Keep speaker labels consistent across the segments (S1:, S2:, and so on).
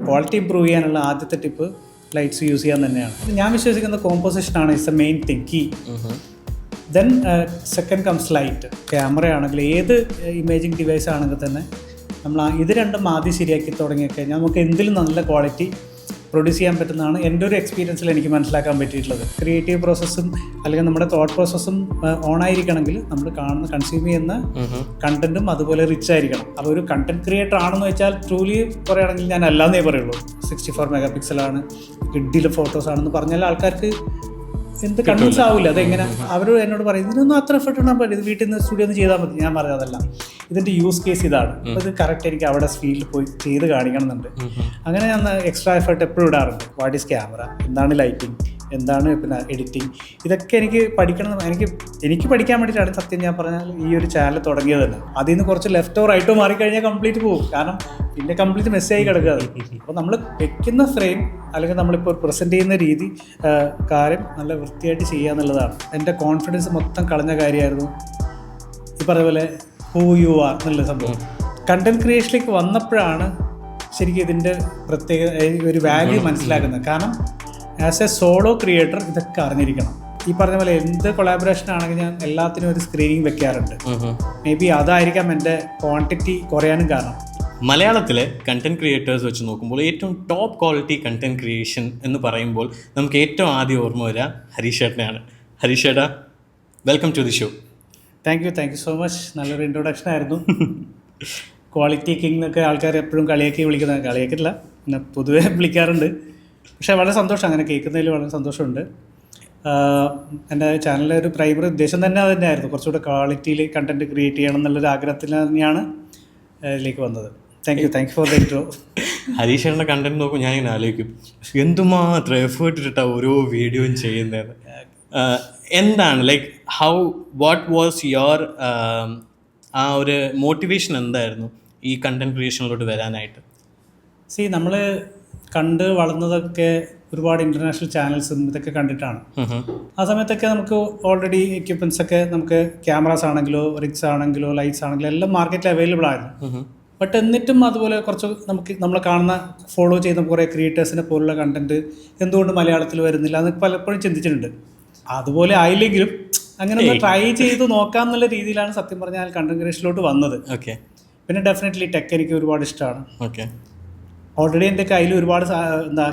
S1: Quality improve ചെയ്യാനുള്ള ആദ്യത്തെ tip lights use ചെയ്യാൻ തന്നെയാണ്. ഞാൻ വിശ്വസിക്കുന്ന കോമ്പോസിഷനാണ് is a main thing key. Then second comes light. Camera ആണെങ്കിൽ ഏത് ഇമേജിങ് ഡിവൈസ് ആണെങ്കിൽ തന്നെ നമ്മൾ ഇത് രണ്ടും ആദ്യം ശരിയാക്കി തുടങ്ങിക്കഴിഞ്ഞാൽ നമുക്ക് എന്തിലും നല്ല ക്വാളിറ്റി പ്രൊഡ്യൂസ് ചെയ്യാൻ പറ്റുന്നതാണ് എൻ്റെ ഒരു എക്സ്പീരിയൻസിൽ എനിക്ക് മനസ്സിലാക്കാൻ പറ്റിയിട്ടുള്ളത്. ക്രിയേറ്റീവ് പ്രോസസ്സും അല്ലെങ്കിൽ നമ്മുടെ തോട്ട് പ്രോസസ്സും ഓണായിരിക്കണമെങ്കിൽ നമ്മൾ കാണുന്ന കൺസ്യൂം ചെയ്യുന്ന കണ്ടന്റും അതുപോലെ റിച്ച് ആയിരിക്കണം. അപ്പോൾ ഒരു കണ്ടന്റ് ക്രിയേറ്റർ ആണെന്ന് വെച്ചാൽ ട്രൂലി പറയുകയാണെങ്കിൽ ഞാൻ അല്ലാന്നേ പറയുള്ളൂ. 64 മെഗാ പിക്സലാണ്, കിഡിലെ ഫോട്ടോസ് ആണെന്ന് പറഞ്ഞാൽ ആൾക്കാർക്ക് എന്ത് കൺവിൻസ് ആവില്ല. അതെങ്ങനെ അവർ എന്നോട് പറയും ഇതിനൊന്നും അത്ര എഫർട്ട് ഇടാൻ പറ്റും, ഇത് വീട്ടിൽ നിന്ന് സ്റ്റുഡിയോ ഒന്ന് ചെയ്താൽ മതി. ഞാൻ പറയാം അതല്ല, ഇതിൻ്റെ യൂസ് കേസ് ഇതാണ്, അപ്പോൾ ഇത് കറക്റ്റ് എനിക്ക് അവിടെ ഫീൽഡിൽ പോയി ചെയ്ത് കാണിക്കണം എന്നുണ്ട്. അങ്ങനെ ഞാൻ എക്സ്ട്രാ എഫർട്ട് എപ്പോഴും ഇടാറുണ്ട്. വാട്ട് ഈസ് ക്യാമറ, എന്താണ് ലൈറ്റിംഗ്, എന്താണ് പിന്നെ എഡിറ്റിംഗ്, ഇതൊക്കെ എനിക്ക് പഠിക്കണം. എനിക്ക് പഠിക്കാൻ വേണ്ടിയിട്ടാണ് സത്യം ഞാൻ പറഞ്ഞാൽ ഈ ഒരു ചാനൽ തുടങ്ങിയത് തന്നെ. അതിൽ നിന്ന് കുറച്ച് ലെഫ്റ്റോ റൈറ്റോ മാറിക്കഴിഞ്ഞാൽ കംപ്ലീറ്റ് പോകും. കാരണം പിന്നെ കംപ്ലീറ്റ് മെസ്സേജ് കിടക്കുക. അപ്പോൾ നമ്മൾ വെക്കുന്ന ഫ്രെയിം അല്ലെങ്കിൽ നമ്മളിപ്പോൾ പ്രസൻറ്റ് ചെയ്യുന്ന രീതി കാര്യം നല്ല വൃത്തിയായിട്ട് ചെയ്യുക എന്നുള്ളതാണ്. എൻ്റെ കോൺഫിഡൻസ് മൊത്തം കളഞ്ഞ കാര്യമായിരുന്നു ഈ പറഞ്ഞ പോലെ ഹൂ യു ആർ എന്നുള്ള സംഭവം. കണ്ടന്റ് ക്രിയേഷനിലേക്ക് വന്നപ്പോഴാണ് ശരിക്കും ഇതിൻ്റെ പ്രത്യേക ഒരു വാല്യൂ മനസ്സിലാക്കുന്നത്. കാരണം ആസ് എ സോളോ ക്രിയേറ്റർ ഇതൊക്കെ അറിഞ്ഞിരിക്കണം. ഈ പറഞ്ഞ പോലെ എന്ത് കൊളാബറേഷൻ ആണെങ്കിൽ ഞാൻ എല്ലാത്തിനും ഒരു സ്ക്രീനിങ് വെക്കാറുണ്ട്. മേ ബി അതായിരിക്കാം എൻ്റെ ക്വാണ്ടിറ്റി കുറയാനും കാരണം.
S2: മലയാളത്തിലെ കണ്ടന്റ് ക്രിയേറ്റേഴ്സ് വെച്ച് നോക്കുമ്പോൾ ഏറ്റവും ടോപ്പ് ക്വാളിറ്റി കണ്ടന്റ് ക്രിയേഷൻ എന്ന് പറയുമ്പോൾ നമുക്ക് ഏറ്റവും ആദ്യം ഓർമ്മ വരിക ഹരീഷ് ചേട്ടനെയാണ്. ഹരീഷ് ചേട്ടാ, welcome to the show.
S1: Thank you so much. നല്ലൊരു ഇൻട്രൊഡക്ഷൻ ആയിരുന്നു. ക്വാളിറ്റി കിങ് എന്നൊക്കെ ആൾക്കാർ എപ്പോഴും കളിയാക്കി വിളിക്കുന്നത്, കളിയാക്കില്ല പിന്നെ പൊതുവേ വിളിക്കാറുണ്ട്. പക്ഷേ വളരെ സന്തോഷം, അങ്ങനെ കേൾക്കുന്നതിൽ വളരെ സന്തോഷമുണ്ട്. എൻ്റെ ചാനലിലെ ഒരു പ്രൈമറി ഉദ്ദേശം തന്നെ അത് തന്നെയായിരുന്നു, കുറച്ചുകൂടെ ക്വാളിറ്റിയിൽ കണ്ടൻറ്റ് ക്രിയേറ്റ് ചെയ്യണം എന്നുള്ളൊരു ആഗ്രഹത്തിൽ തന്നെയാണ് ഇതിലേക്ക് വന്നത്. Thank you for the intro.
S2: Harish ചേട്ടൻ്റെ കണ്ടന്റ് നോക്കും ഞാൻ ഇങ്ങനെ ആലോചിക്കും, എന്തുമാത്രം എഫേർട്ട് ഇട്ടിട്ടാണ് ഓരോ വീഡിയോയും ചെയ്യുന്നത്. എന്താണ് ലൈക്ക് വാട്ട് വാസ് യുവർ ആ ഒരു മോട്ടിവേഷൻ എന്തായിരുന്നു ഈ കണ്ടന്റ് ക്രിയേഷനിലോട്ട് വരാനായിട്ട്?
S1: നമ്മൾ കണ്ട് വളർന്നതൊക്കെ ഒരുപാട് ഇൻ്റർനാഷണൽ ചാനൽസും ഇതൊക്കെ കണ്ടിട്ടാണ്. ആ സമയത്തൊക്കെ നമുക്ക് ഓൾറെഡി എക്യുപ്മെൻറ്റ്സ് ഒക്കെ നമുക്ക് ക്യാമറാസ് ആണെങ്കിലോ റിഗ്സ് ആണെങ്കിലോ ലൈറ്റ്സ് ആണെങ്കിലോ എല്ലാം മാർക്കറ്റിൽ അവൈലബിൾ ആയിരുന്നു. ബട്ട് എന്നിട്ടും അതുപോലെ കുറച്ച് നമ്മൾ കാണുന്ന ഫോളോ ചെയ്യുന്ന കുറേ ക്രിയേറ്റേഴ്സിനെ പോലുള്ള കണ്ടന്റ് എന്തുകൊണ്ട് മലയാളത്തിൽ വരുന്നില്ല എന്ന് പലപ്പോഴും ചിന്തിച്ചിട്ടുണ്ട്. അതുപോലെ ആയില്ലെങ്കിലും അങ്ങനെ ഒന്ന് ട്രൈ ചെയ്ത് നോക്കാം എന്നുള്ള രീതിയിലാണ് സത്യം പറഞ്ഞാൽ കണ്ടന്റ് ക്രിയേഷനിലോട്ട് വന്നത്.
S2: ഓക്കെ.
S1: പിന്നെ ഡെഫിനറ്റ്ലി ടെക് എനിക്ക് ഒരുപാട് ഇഷ്ടമാണ്.
S2: ഓക്കെ.
S1: ഓൾറെഡി എൻ്റെ കയ്യിൽ ഒരുപാട്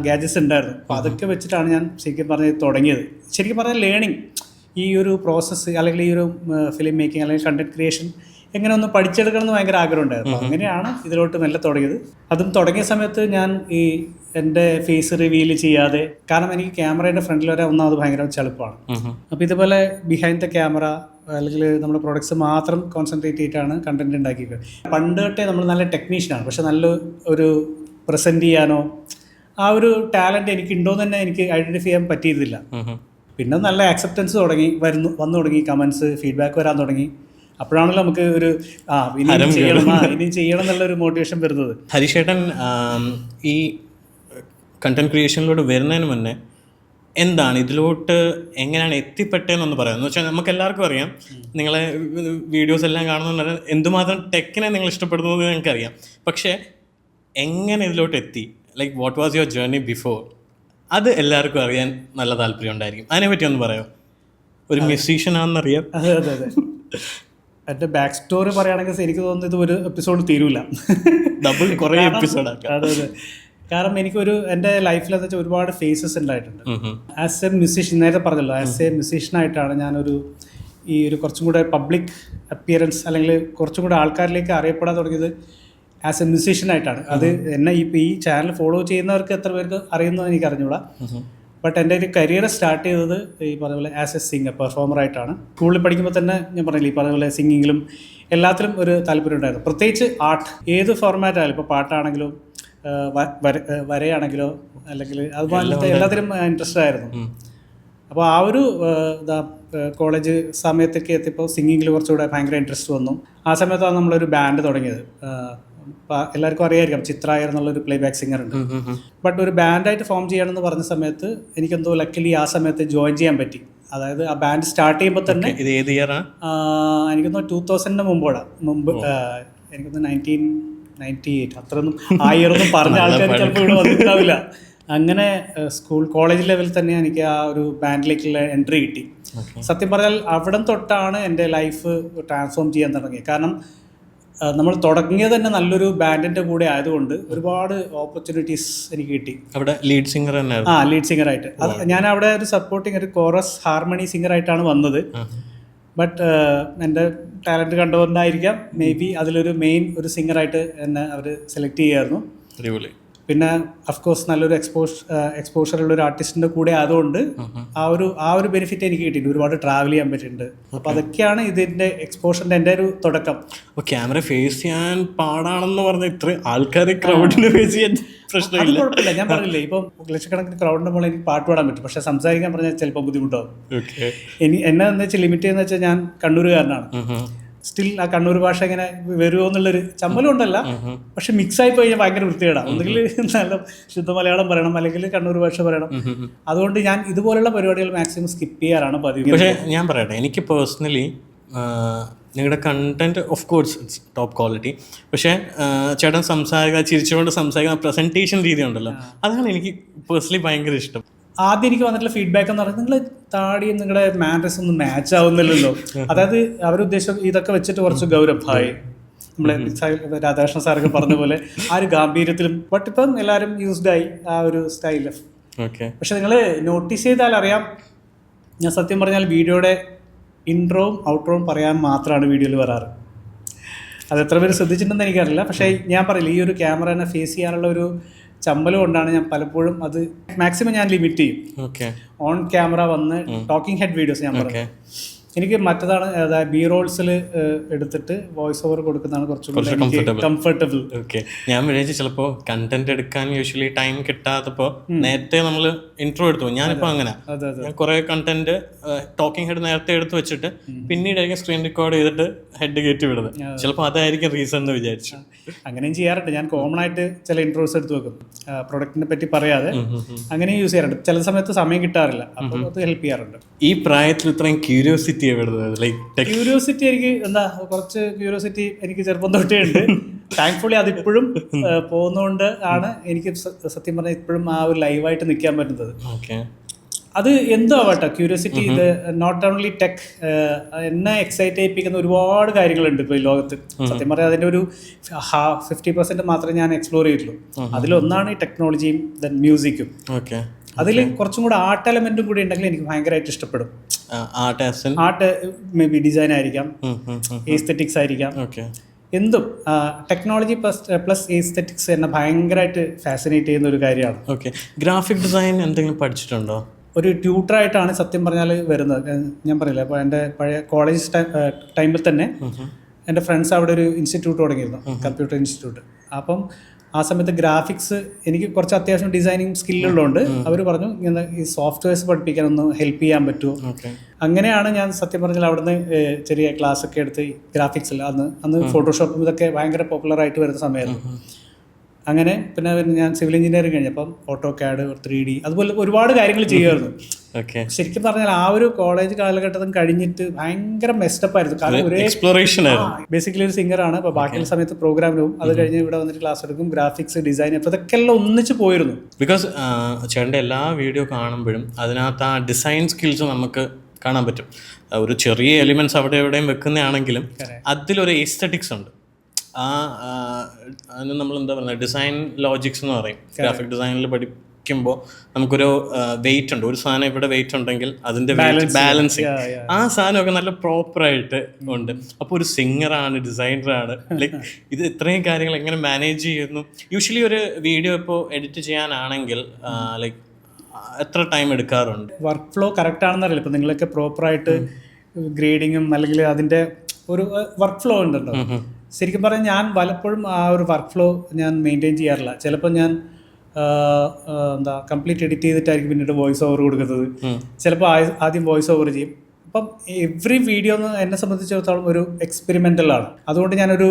S1: ഗാഡ്ജറ്റ്സ് ഉണ്ടായിരുന്നു. അപ്പോൾ അതൊക്കെ വെച്ചിട്ടാണ് ഞാൻ ശരിക്കും പറഞ്ഞത് തുടങ്ങിയത്. ശരിക്കും പറഞ്ഞാൽ ലേണിംഗ്, ഈ ഒരു പ്രോസസ്സ് അല്ലെങ്കിൽ ഈ ഒരു ഫിലിം മേക്കിംഗ് അല്ലെങ്കിൽ കണ്ടന്റ് ക്രിയേഷൻ എങ്ങനെ ഒന്ന് പഠിച്ചെടുക്കണം എന്ന് ഭയങ്കര ആഗ്രഹം ഉണ്ടായിരുന്നു. അങ്ങനെയാണ് ഇതിലോട്ട് മെല്ലെ തുടങ്ങിയത്. അതും തുടങ്ങിയ സമയത്ത് ഞാൻ ഈ എൻ്റെ ഫേസ് റിവീൽ ചെയ്യാതെ, കാരണം എനിക്ക് ക്യാമറയുടെ ഫ്രണ്ടിൽ വരെ ഒന്നാമത് ഭയങ്കര ചെളുപ്പമാണ്. അപ്പോൾ ഇതുപോലെ ബിഹൈൻഡ് ദ ക്യാമറ അല്ലെങ്കിൽ നമ്മുടെ പ്രൊഡക്ട്സ് മാത്രം കോൺസെൻട്രേറ്റ് ചെയ്തിട്ടാണ് കണ്ടന്റ് ഉണ്ടാക്കിയത്. പണ്ട് തൊട്ടേ നമ്മൾ നല്ല ടെക്നീഷ്യനാണ്, പക്ഷെ നല്ല ഒരു പ്രസൻറ്റ് ചെയ്യാനോ ആ ഒരു ടാലൻറ്റ് എനിക്കുണ്ടോ എന്ന് തന്നെ എനിക്ക് ഐഡൻറ്റിഫൈ ചെയ്യാൻ പറ്റിയിരുന്നില്ല. പിന്നെ നല്ല ആക്സെപ്റ്റൻസ് വന്നു തുടങ്ങി, കമൻസ് ഫീഡ്ബാക്ക് വരാൻ തുടങ്ങി. അപ്പോഴാണല്ലോ നമുക്ക് ഒരു ഇനിയും ചെയ്യണം എന്നുള്ളൊരു മോട്ടിവേഷൻ വരുന്നത്.
S2: ഹരീഷ് ചേട്ടൻ ഈ കണ്ടന്റ് ക്രിയേഷനിലോട്ട് വരുന്നതിന് മുന്നേ എന്താണ് ഇതിലോട്ട് എങ്ങനെയാണ് എത്തിപ്പെട്ടതെന്നൊന്ന് പറയാം. എന്ന് വെച്ചാൽ നമുക്ക് എല്ലാവർക്കും അറിയാം, നിങ്ങളെ വീഡിയോസ് എല്ലാം കാണുന്നത് എന്തുമാത്രം ടെക്കിനെ നിങ്ങൾ ഇഷ്ടപ്പെടുന്നത് ഞങ്ങൾക്കറിയാം. പക്ഷേ എങ്ങനെ ഇതിലോട്ട് എത്തി, like what was your journey before, അത് എല്ലാവർക്കും അറിയാൻ നല്ല താല്പര്യം ഉണ്ടായിരിക്കും. അതിനെപ്പറ്റി ഒന്ന് പറയാം. ഒരു മ്യൂസീഷ്യൻ ആണെന്നറിയാം.
S1: അതെ എൻ്റെ ബാക്ക് സ്റ്റോറി പറയുകയാണെങ്കിൽ എനിക്ക് തോന്നുന്നത് ഇത് ഒരു എപ്പിസോഡ് തീരൂല,
S2: ഡബിൾ കുറേ എപ്പിസോഡാക്കാം.
S1: അതെ. കാരണം എനിക്കൊരു എൻ്റെ ലൈഫിൽ എന്താ വെച്ചാൽ ഒരുപാട് ഫേസസ് ഉണ്ടായിട്ടുണ്ട്. ആസ് എ മ്യൂസീഷ്യൻ, നേരത്തെ പറഞ്ഞല്ലോ, ആസ് എ മ്യൂസീഷ്യനായിട്ടാണ് ഞാനൊരു ഈ ഒരു കുറച്ചും കൂടെ പബ്ലിക് അപ്പിയറൻസ് അല്ലെങ്കിൽ കുറച്ചും കൂടെ ആൾക്കാരിലേക്ക് അറിയപ്പെടാൻ തുടങ്ങിയത് ആസ് എ മ്യൂസീഷ്യനായിട്ടാണ്. അത് എന്നെ ഇപ്പോൾ ഈ ചാനൽ ഫോളോ ചെയ്യുന്നവർക്ക് എത്ര പേർക്ക് അറിയുന്നത് എനിക്ക് അറിഞ്ഞൂടാ. ബട്ട് എൻ്റെ ഒരു കരിയർ സ്റ്റാർട്ട് ചെയ്തത് ഈ പറഞ്ഞ പോലെ ആസ് എ സിംഗർ, പെർഫോമറായിട്ടാണ്. സ്കൂളിൽ പഠിക്കുമ്പോൾ തന്നെ ഞാൻ പറഞ്ഞില്ല, ഈ പറഞ്ഞ പോലെ സിംഗിങ്ങിലും എല്ലാത്തിലും ഒരു താല്പര്യം ഉണ്ടായിരുന്നു. പ്രത്യേകിച്ച് ആർട്ട്, ഏത് ഫോർമാറ്റ് ആയാലും, ഇപ്പോൾ പാട്ടാണെങ്കിലും വരയാണെങ്കിലോ അല്ലെങ്കിൽ അതുപോലത്തെ എല്ലാത്തിലും ഇൻട്രസ്റ്റ് ആയിരുന്നു. അപ്പോൾ ആ ഒരു കോളേജ് സമയത്തൊക്കെ എത്തിയപ്പോൾ സിംഗിങ്ങിൽ കുറച്ചുകൂടെ ഭയങ്കര ഇൻട്രസ്റ്റ് വന്നു. ആ സമയത്താണ് നമ്മളൊരു ബാൻഡ് തുടങ്ങിയത്. എല്ലാവർക്കും അറിയായിരിക്കാം, ചിത്ര എന്നുള്ളൊരു പ്ലേ ബാക്ക് സിംഗർ ഉണ്ട്. ബട്ട് ഒരു ബാൻഡായിട്ട് ഫോം ചെയ്യണമെന്ന് പറഞ്ഞ സമയത്ത് എനിക്കെന്തോ ലക്കിലി ആ സമയത്ത് ജോയിൻ ചെയ്യാൻ പറ്റി. അതായത് ആ ബാൻഡ് സ്റ്റാർട്ട് ചെയ്യുമ്പോൾ തന്നെ എനിക്കൊന്ന് 2000 മുമ്പ് എനിക്കൊന്ന് 98 അത്രയൊന്നും ആ ഇയറൊന്നും പറഞ്ഞ ആൾക്കാർ ചിലപ്പോൾ ഇവിടെ വന്നിട്ടുണ്ടാവില്ല. അങ്ങനെ കോളേജ് ലെവലിൽ തന്നെ എനിക്ക് ആ ഒരു ബാൻഡിലേക്കുള്ള എൻട്രി കിട്ടി. സത്യം പറഞ്ഞാൽ അവിടെ തൊട്ടാണ് എൻ്റെ ലൈഫ് ട്രാൻസ്ഫോം ചെയ്യാൻ തുടങ്ങിയത്. കാരണം നമ്മൾ തുടങ്ങിയത് തന്നെ നല്ലൊരു ബാൻഡിൻ്റെ കൂടെ ആയതുകൊണ്ട് ഒരുപാട് ഓപ്പർച്യൂണിറ്റീസ് എനിക്ക് കിട്ടി.
S2: അവിടെ ലീഡ് സിംഗർ തന്നെ?
S1: ലീഡ് സിംഗറായിട്ട്. അത് ഞാൻ അവിടെ ഒരു സപ്പോർട്ടിങ് ഒരു കോറസ് ഹാർമണി സിംഗറായിട്ടാണ് വന്നത്. ബട്ട് എൻ്റെ ടാലൻറ്റ് കണ്ടുകൊണ്ടായിരിക്കാം മേ ബി അതിലൊരു മെയിൻ ഒരു സിംഗറായിട്ട് എന്നെ അവർ സെലക്ട് ചെയ്യുമായിരുന്നു. പിന്നെ അഫ്കോഴ്സ് നല്ലൊരു എക്സ്പോഷർ ഉള്ള ഒരു ആർട്ടിസ്റ്റിൻ്റെ കൂടെ ആയതുകൊണ്ട് ആ ഒരു ബെനിഫിറ്റ് എനിക്ക് കിട്ടിയിട്ടുണ്ട്. ഒരുപാട് ട്രാവൽ ചെയ്യാൻ പറ്റിയിട്ടുണ്ട്. അപ്പോൾ അതൊക്കെയാണ് ഇതിൻ്റെ എക്സ്പോഷറിൻ്റെ എൻ്റെ ഒരു തുടക്കം.
S2: അപ്പോൾ ക്യാമറ ഫേസ് ചെയ്യാൻ പാടാണെന്ന് പറഞ്ഞാൽ ഇത്ര ആൾക്കാരെ ക്രൗഡിനെ ഫേസ് ചെയ്യാൻ പ്രശ്നമില്ല.
S1: കുഴപ്പമില്ല, ഞാൻ പറഞ്ഞില്ലേ ഇപ്പം ലക്ഷക്കണക്കിന് ക്രൗഡിൻ്റെ മുകളിൽ എനിക്ക് പാട്ട് പാടാൻ പറ്റും. പക്ഷേ സംസാരിക്കാൻ പറഞ്ഞാൽ ചിലപ്പോൾ ബുദ്ധിമുട്ടാവും. എന്നെ എന്ന് വെച്ചാൽ ലിമിറ്റ് ചെയ്യുന്ന വെച്ചാൽ ഞാൻ കണ്ണൂരുകാരനാണ്. സ്റ്റിൽ ആ കണ്ണൂർ ഭാഷ ഇങ്ങനെ വരുമോ എന്നുള്ളൊരു ചമ്മലും ഉണ്ടല്ല. പക്ഷെ മിക്സായി പോയി കഴിഞ്ഞാൽ ഭയങ്കര വൃത്തികേടാണ്. ഒന്നുകിൽ നല്ല ശുദ്ധ മലയാളം പറയണം, അല്ലെങ്കിൽ കണ്ണൂർ ഭാഷ പറയണം. അതുകൊണ്ട് ഞാൻ ഇതുപോലുള്ള പരിപാടികൾ മാക്സിമം സ്കിപ്പ് ചെയ്യാറാണ് പതിവ്.
S2: പക്ഷേ ഞാൻ പറയട്ടെ, എനിക്ക് പേഴ്സണലി നിങ്ങളുടെ content of course it's top quality. പക്ഷേ ചേട്ടൻ സംസാരിക്കുക, ചിരിച്ചുകൊണ്ട് സംസാരിക്കുന്ന പ്രസൻറ്റേഷൻ രീതി ഉണ്ടല്ലോ, അതാണ് എനിക്ക് പേഴ്സണലി ഭയങ്കര ഇഷ്ടം.
S1: ആദ്യം എനിക്ക് വന്നിട്ടുള്ള ഫീഡ്ബാക്ക് എന്ന് പറയുന്നത് നിങ്ങൾ താടിയും നിങ്ങളുടെ മാനേഴ്സ് ഒന്നും മാച്ച് ആവുന്നില്ലല്ലോ. അതായത് അവരുദ്ദേശം ഇതൊക്കെ വെച്ചിട്ട് കുറച്ച് ഗൗരവമായി നമ്മളെ രാധാകൃഷ്ണൻ സാറൊക്കെ പറഞ്ഞ പോലെ ആ ഒരു ഗാംഭീര്യത്തിലും. ബട്ട് ഇപ്പം എല്ലാവരും യൂസ്ഡ് ആയി ആ ഒരു സ്റ്റൈല്. പക്ഷെ നിങ്ങൾ നോട്ടീസ് ചെയ്താൽ അറിയാം, ഞാൻ സത്യം പറഞ്ഞാൽ വീഡിയോയുടെ ഇൻട്രോവും ഔട്ട്രോവും പറയാൻ മാത്രമാണ് വീഡിയോയിൽ വരാറ്. അത് എത്ര പേര് ശ്രദ്ധിച്ചിട്ടുണ്ടെന്ന് എനിക്കറിയില്ല. പക്ഷേ ഞാൻ പറയില്ല, ഈ ഒരു ക്യാമറനെ ഫേസ് ചെയ്യാനുള്ള ഒരു ചമ്മലും കൊണ്ടാണ് ഞാൻ പലപ്പോഴും അത് മാക്സിമം ഞാൻ ലിമിറ്റ് ചെയ്യും. ഓൺ ക്യാമറ വന്ന് ടോക്കിംഗ് ഹെഡ് വീഡിയോസ് ഞാൻ പറഞ്ഞു. എനിക്ക് മറ്റതാണ് ബി റോൾസിൽ എടുത്തിട്ട് വോയിസ് ഓവർ കൊടുക്കുന്നതാണ് കുറച്ചുകൂടി കംഫർട്ടബിൾ.
S2: ഞാൻ വിചാരിച്ചു ചിലപ്പോൾ കണ്ടന്റ് എടുക്കാൻ യൂഷ്വലി ടൈം കിട്ടാത്തപ്പോൾ നേരത്തെ നമ്മൾ ഇൻട്രോ എടുത്തു. ഞാനിപ്പോൾ അങ്ങനെ ഞാൻ കുറെ കണ്ടന്റ് ടോക്കിംഗ് ഹെഡ് നേരത്തെ എടുത്ത് വെച്ചിട്ട് പിന്നീടായിരിക്കും സ്ക്രീൻ റെക്കോർഡ് ചെയ്തിട്ട് ഹെഡ് കയറ്റി വിടുന്നത്. ചിലപ്പോൾ അതായിരിക്കും റീസൺ എന്ന് വിചാരിച്ചു.
S1: അങ്ങനെയും ചെയ്യാറുണ്ട്. ഞാൻ കോമൺ ആയിട്ട് ചില ഇൻട്രോസ് എടുത്ത് വെക്കും, പ്രൊഡക്റ്റിനെ പറ്റി പറയാതെ. അങ്ങനെയും യൂസ് ചെയ്യാറുണ്ട്. ചില സമയത്ത് സമയം കിട്ടാറില്ല, അപ്പോൾ അത് ഹെൽപ്പ് ചെയ്യാറുണ്ട്.
S2: ഈ പ്രായത്തിൽ ഇത്രയും ക്യൂരിയോസിറ്റി
S1: എനിക്ക് എന്താ കുറച്ച് ക്യൂരിയോസിറ്റി എനിക്ക് ചെറുപ്പം തൊട്ടേ ഉണ്ട്. താങ്ക്ഫുള്ളി അതിപ്പോഴും പോകുന്നതുകൊണ്ട് ആണ് എനിക്ക് സത്യം പറഞ്ഞാൽ ഇപ്പോഴും ആ ഒരു ലൈവായിട്ട് നിൽക്കാൻ പറ്റുന്നത്. അത് എന്തോ ആവട്ടെ, ക്യൂരിയോസിറ്റി. ഇത് നോട്ട് ഓൺലി ടെക്, എന്നെ എക്സൈറ്റ് ചെയ്യിപ്പിക്കുന്ന ഒരുപാട് കാര്യങ്ങളുണ്ട് ഇപ്പോൾ ഈ ലോകത്ത്. സത്യം പറഞ്ഞാൽ അതിൻ്റെ ഒരു 50% മാത്രമേ ഞാൻ എക്സ്പ്ലോർ ചെയ്തിട്ടുള്ളൂ. അതിലൊന്നാണ് ഈ ടെക്നോളജിയും ദെൻ മ്യൂസിക്കും. അതിൽ കുറച്ചും കൂടെ ആർട്ട് എലമെന്റും കൂടി ഉണ്ടെങ്കിൽ എനിക്ക് ഭയങ്കരമായിട്ട് ഇഷ്ടപ്പെടും. ആർട്ട് മേ ബി ഡിസൈൻ ആയിരിക്കാം, എസ്തെറ്റിക്സ് ആയിരിക്കാം, എന്തും. ടെക്നോളജി പ്ലസ് എസ്തെറ്റിക്സ് എന്നെ ഭയങ്കരമായിട്ട് ഫാസിനേറ്റ് ചെയ്യുന്ന ഒരു കാര്യമാണ്.
S2: ഗ്രാഫിക് ഡിസൈൻ എന്തെങ്കിലും പഠിച്ചിട്ടുണ്ടോ?
S1: ഒരു ട്യൂട്ടറായിട്ടാണ് സത്യം പറഞ്ഞാൽ വരുന്നത്. ഞാൻ പറയില്ല, അപ്പോൾ എൻ്റെ പഴയ കോളേജ് ടൈമിൽ തന്നെ എൻ്റെ ഫ്രണ്ട്സ് അവിടെ ഒരു ഇൻസ്റ്റിറ്റ്യൂട്ട് തുടങ്ങിയിരുന്നു, കമ്പ്യൂട്ടർ ഇൻസ്റ്റിറ്റ്യൂട്ട്. അപ്പം ആ സമയത്ത് ഗ്രാഫിക്സ് എനിക്ക് കുറച്ച് അത്യാവശ്യം ഡിസൈനിങ് സ്കില്ലുള്ളതുകൊണ്ട് അവർ പറഞ്ഞു ഇങ്ങനെ ഈ സോഫ്റ്റ്വെയർസ് പഠിപ്പിക്കാൻ ഒന്ന് ഹെൽപ്പ് ചെയ്യാൻ പറ്റുമോ. അങ്ങനെയാണ് ഞാൻ സത്യം പറഞ്ഞാൽ അവിടുന്ന് ചെറിയ ക്ലാസ് ഒക്കെ എടുത്ത് ഗ്രാഫിക്സിൽ അന്ന് ഫോട്ടോഷോപ്പും ഇതൊക്കെ ഭയങ്കര പോപ്പുലറായിട്ട് വരുന്ന സമയമായിരുന്നു. അങ്ങനെ പിന്നെ ഞാൻ സിവിൽ എഞ്ചിനീയറിംഗ് കഴിഞ്ഞപ്പം ഓട്ടോകാഡ്, 3D അതുപോലെ ഒരുപാട് കാര്യങ്ങൾ ചെയ്യുമായിരുന്നു. ശരിക്കും പറഞ്ഞാൽ ആ ഒരു കോളേജ് കാലഘട്ടത്തിൽ കഴിഞ്ഞിട്ട് ഭയങ്കര മെസ്റ്റപ്പ് ആയിരുന്നു. കാരണം ഒരേ ബേസിക്കലി ഒരു സിംഗറാണ്. അപ്പോൾ ബാക്കിയുള്ള സമയത്ത് പ്രോഗ്രാമിനും അത് കഴിഞ്ഞ് ഇവിടെ വന്നിട്ട് ക്ലാസ് എടുക്കും, ഗ്രാഫിക്സ്, ഡിസൈൻ, അപ്പോൾ ഇതൊക്കെ എല്ലാം ഒന്നിച്ച് പോയിരുന്നു.
S2: ബിക്കോസ് ചേട്ടൻ്റെ എല്ലാ വീഡിയോ കാണുമ്പോഴും അതിനകത്ത് ആ ഡിസൈൻ സ്കിൽസ് നമുക്ക് കാണാൻ പറ്റും. ഒരു ചെറിയ എലിമെന്റ്സ് അവിടെ എവിടെയും വെക്കുന്നതാണെങ്കിലും അതിലൊരു എസ്തെറ്റിക്സ് ഉണ്ട്. അതിന് നമ്മൾ എന്താ പറയുക, ഡിസൈൻ ലോജിക്സ് എന്ന് പറയും. ഗ്രാഫിക് ഡിസൈനിൽ പഠിക്കുമ്പോൾ നമുക്കൊരു വെയിറ്റ് ഉണ്ട്. ഒരു സാധനം ഇവിടെ വെയിറ്റ് ഉണ്ടെങ്കിൽ അതിൻ്റെ ബാലൻസിങ്, ആ സാധനമൊക്കെ നല്ല പ്രോപ്പറായിട്ട് ഉണ്ട്. അപ്പോൾ ഒരു സിംഗറാണ്, ഡിസൈനറാണ്, ലൈക്ക് ഇത് ഇത്രയും കാര്യങ്ങൾ എങ്ങനെ മാനേജ് ചെയ്യുന്നു? യൂഷ്വലി ഒരു വീഡിയോ ഇപ്പോൾ എഡിറ്റ് ചെയ്യാനാണെങ്കിൽ ലൈക്ക് എത്ര ടൈം എടുക്കാറുണ്ട്?
S1: വർക്ക് ഫ്ലോ കറക്റ്റ് ആണെന്ന് അറിയില്ല. ഇപ്പം നിങ്ങളൊക്കെ പ്രോപ്പറായിട്ട് ഗ്രേഡിങ്ങും അല്ലെങ്കിൽ അതിൻ്റെ ഒരു വർക്ക് ഫ്ലോ ഉണ്ടല്ലോ. ശരിക്കും പറഞ്ഞാൽ ഞാൻ പലപ്പോഴും ആ ഒരു വർക്ക് ഫ്ലോ ഞാൻ മെയിൻറ്റെയിൻ ചെയ്യാറില്ല. ചിലപ്പോൾ ഞാൻ കംപ്ലീറ്റ് എഡിറ്റ് ചെയ്തിട്ടായിരിക്കും പിന്നീട് വോയിസ് ഓവർ കൊടുക്കുന്നത്. ചിലപ്പോൾ ആദ്യം വോയിസ് ഓവർ ചെയ്യും. അപ്പം എവറി വീഡിയോ എന്നെ സംബന്ധിച്ചിടത്തോളം ഒരു എക്സ്പെരിമെൻ്റലാണ്. അതുകൊണ്ട് ഞാനൊരു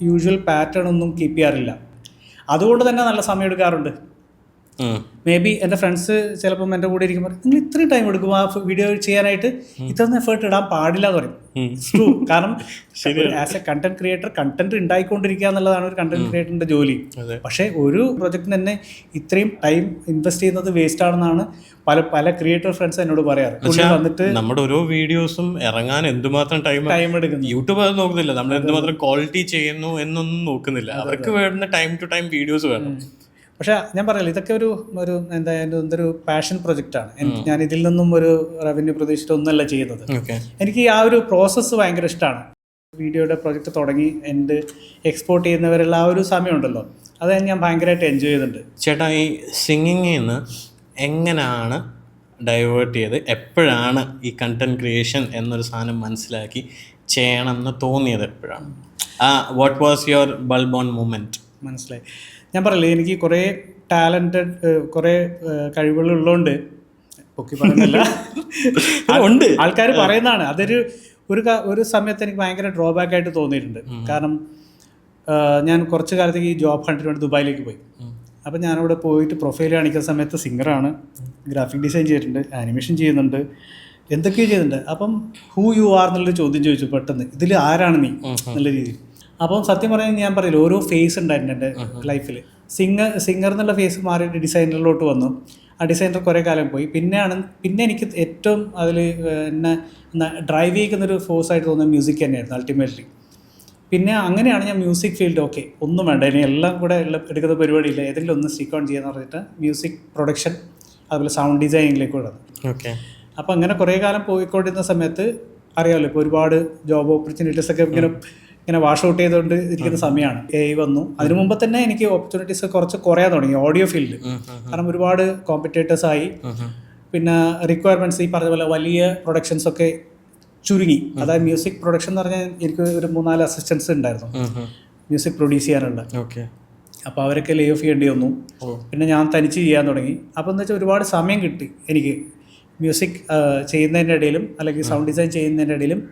S1: യൂഷ്വൽ പാറ്റേൺ ഒന്നും കീപ്പ് ചെയ്യാറില്ല. അതുകൊണ്ട് തന്നെ നല്ല സമയം എടുക്കാറുണ്ട്. മേ ബി എൻ്റെ ഫ്രണ്ട്സ് ചിലപ്പം എൻ്റെ കൂടെ ഇരിക്കുമ്പോൾ നിങ്ങൾ ഇത്രയും ടൈം എടുക്കും ആ വീഡിയോ ചെയ്യാനായിട്ട്, ഇത്രയൊന്നും എഫേർട്ട് ഇടാൻ പാടില്ല എന്ന് പറയും. ട്രൂ. കാരണം as a content creator content ഉണ്ടായിക്കൊണ്ടിരിക്കുക എന്നുള്ളതാണ് ഒരു കണ്ടന്റ് ക്രിയേറ്ററിന്റെ ജോലി. പക്ഷേ ഒരു പ്രൊജക്റ്റിന് തന്നെ ഇത്രയും ടൈം ഇൻവെസ്റ്റ് ചെയ്യുന്നത് വേസ്റ്റ് ആണെന്നാണ് പല ക്രിയേറ്റർ ഫ്രണ്ട്സ് എന്നോട് പറയാറ്. വന്നിട്ട്
S2: നമ്മുടെ ഓരോ വീഡിയോസും ഇറങ്ങാൻ എന്തുമാത്രം ടൈം എടുക്കുന്നു. യൂട്യൂബ് അത് നോക്കുന്നില്ല, നമ്മൾ എന്തുമാത്രം ക്വാളിറ്റി ചെയ്യുന്നു എന്നൊന്നും നോക്കുന്നില്ല. അവർക്ക് വേണ്ട ടൈം ടു ടൈം വീഡിയോസ് വേണം.
S1: പക്ഷെ ഞാൻ പറയില്ല, ഇതൊക്കെ ഒരു എന്തായാലും എന്തൊരു പാഷൻ പ്രൊജക്റ്റാണ്. ഞാൻ ഇതിൽ നിന്നും ഒരു റവന്യൂ പ്രതീക്ഷിച്ചിട്ടൊന്നുമല്ല ചെയ്യുന്നത്. എനിക്ക് ആ ഒരു പ്രോസസ്സ് ഭയങ്കര ഇഷ്ടമാണ്. വീഡിയോയുടെ പ്രൊജക്റ്റ് തുടങ്ങി എൻ്റെ എക്സ്പോർട്ട് ചെയ്യുന്നവരുള്ള ആ ഒരു സമയമുണ്ടല്ലോ, അത് ഞാൻ ഭയങ്കരമായിട്ട് എൻജോയ് ചെയ്തിട്ടുണ്ട്.
S2: ചേട്ടാ, ഈ സിംഗിങ്ങിൽ നിന്ന് എങ്ങനെയാണ് ഡൈവേർട്ട് ചെയ്ത് എപ്പോഴാണ് ഈ കണ്ടന്റ് ക്രിയേഷൻ എന്നൊരു സാധനം മനസ്സിലാക്കി ചെയ്യണമെന്ന് തോന്നിയത് എപ്പോഴാണ്? What was your bulb on moment?
S1: മനസ്സിലായി. ഞാൻ പറയില്ലേ, എനിക്ക് കുറേ ടാലൻറ്റഡ് കുറേ കഴിവുകളുള്ളതുകൊണ്ട് പൊക്കി പറയുന്നില്ല, ഉണ്ട്, ആൾക്കാർ പറയുന്നതാണ്. അതൊരു ഒരു സമയത്ത് എനിക്ക് ഭയങ്കര ഡ്രോബാക്ക് ആയിട്ട് തോന്നിയിട്ടുണ്ട്. കാരണം ഞാൻ കുറച്ച് കാലത്തേക്ക് ഈ ജോബ് ഹണ്ടിന് വേണ്ടി ദുബായിലേക്ക് പോയി. അപ്പം ഞാനവിടെ പോയിട്ട് പ്രൊഫൈൽ കാണിക്കുന്ന സമയത്ത് സിംഗറാണ്, ഗ്രാഫിക് ഡിസൈൻ ചെയ്തിട്ടുണ്ട്, ആനിമേഷൻ ചെയ്യുന്നുണ്ട്, എന്തൊക്കെയോ ചെയ്യുന്നുണ്ട്. അപ്പം ഹൂ യു ആർ എന്നുള്ളൊരു ചോദ്യം ചോദിച്ചു പെട്ടെന്ന്, ഇതിൽ ആരാണ് നീ എന്നുള്ള രീതിയിൽ. അപ്പം സത്യം പറയാൻ ഞാൻ പറയില്ല, ഓരോ ഫേസ് ഉണ്ടായിരുന്നു എൻ്റെ ലൈഫിൽ. സിംഗർ എന്നുള്ള ഫേസ് മാറിയിട്ട് ഡിസൈനറിലോട്ട് വന്നു. ആ ഡിസൈനർ കുറേ കാലം പോയി. പിന്നെ എനിക്ക് ഏറ്റവും അതിൽ എന്നെ ഡ്രൈവ് ചെയ്യിക്കുന്നൊരു ഫോഴ്സായിട്ട് തോന്നുന്നത് മ്യൂസിക് തന്നെയായിരുന്നു അൾട്ടിമേറ്റ്ലി. പിന്നെ അങ്ങനെയാണ് ഞാൻ മ്യൂസിക് ഫീൽഡ് ഓക്കെ ഒന്നും വേണ്ട, ഇനി എല്ലാം കൂടെ എടുക്കുന്ന പരിപാടിയില്ല, ഏതെങ്കിലും ഒന്ന് സ്റ്റിക്ക് ഓൺ ചെയ്യാന്ന് പറഞ്ഞിട്ട് മ്യൂസിക് പ്രൊഡക്ഷൻ അതുപോലെ സൗണ്ട് ഡിസൈനിങ്ങിലേക്ക് വിടുന്നത്. അപ്പോൾ അങ്ങനെ കുറേ കാലം പോയിക്കൊണ്ടിരുന്ന സമയത്ത് അറിയാമല്ലോ, ഇപ്പോൾ ഒരുപാട് ജോബ് ഓപ്പർച്യൂണിറ്റീസൊക്കെ ഇങ്ങനെ വാഷ് ഔട്ട് ചെയ്തുകൊണ്ട് ഇരിക്കുന്ന സമയമാണ്. AI വന്നു. അതിനു മുമ്പ് തന്നെ എനിക്ക് ഓപ്പർച്യൂണിറ്റീസ് കുറച്ച് കുറയാൻ തുടങ്ങി ഓഡിയോ ഫീൽഡ്. കാരണം ഒരുപാട് കോമ്പറ്റേറ്റേഴ്സ് ആയി. പിന്നെ റിക്വയർമെൻറ്റ്സ് ഈ പറഞ്ഞ പോലെ വലിയ പ്രൊഡക്ഷൻസൊക്കെ ചുരുങ്ങി. അതായത് മ്യൂസിക് പ്രൊഡക്ഷൻ എന്ന് പറഞ്ഞാൽ എനിക്ക് ഒരു 3-4 അസിസ്റ്റൻസ് ഉണ്ടായിരുന്നു മ്യൂസിക് പ്രൊഡ്യൂസ് ചെയ്യാനുള്ള. അപ്പോൾ അവരൊക്കെ ലേ ഓഫ് ചെയ്യേണ്ടി വന്നു. പിന്നെ ഞാൻ തനിച്ച് ചെയ്യാൻ തുടങ്ങി. അപ്പോൾ എന്ന് വെച്ചാൽ ഒരുപാട് സമയം കിട്ടി എനിക്ക് മ്യൂസിക് ചെയ്യുന്നതിൻ്റെ ഇടയിലും അല്ലെങ്കിൽ സൗണ്ട് ഡിസൈൻ ചെയ്യുന്നതിൻ്റെ ഇടയിലും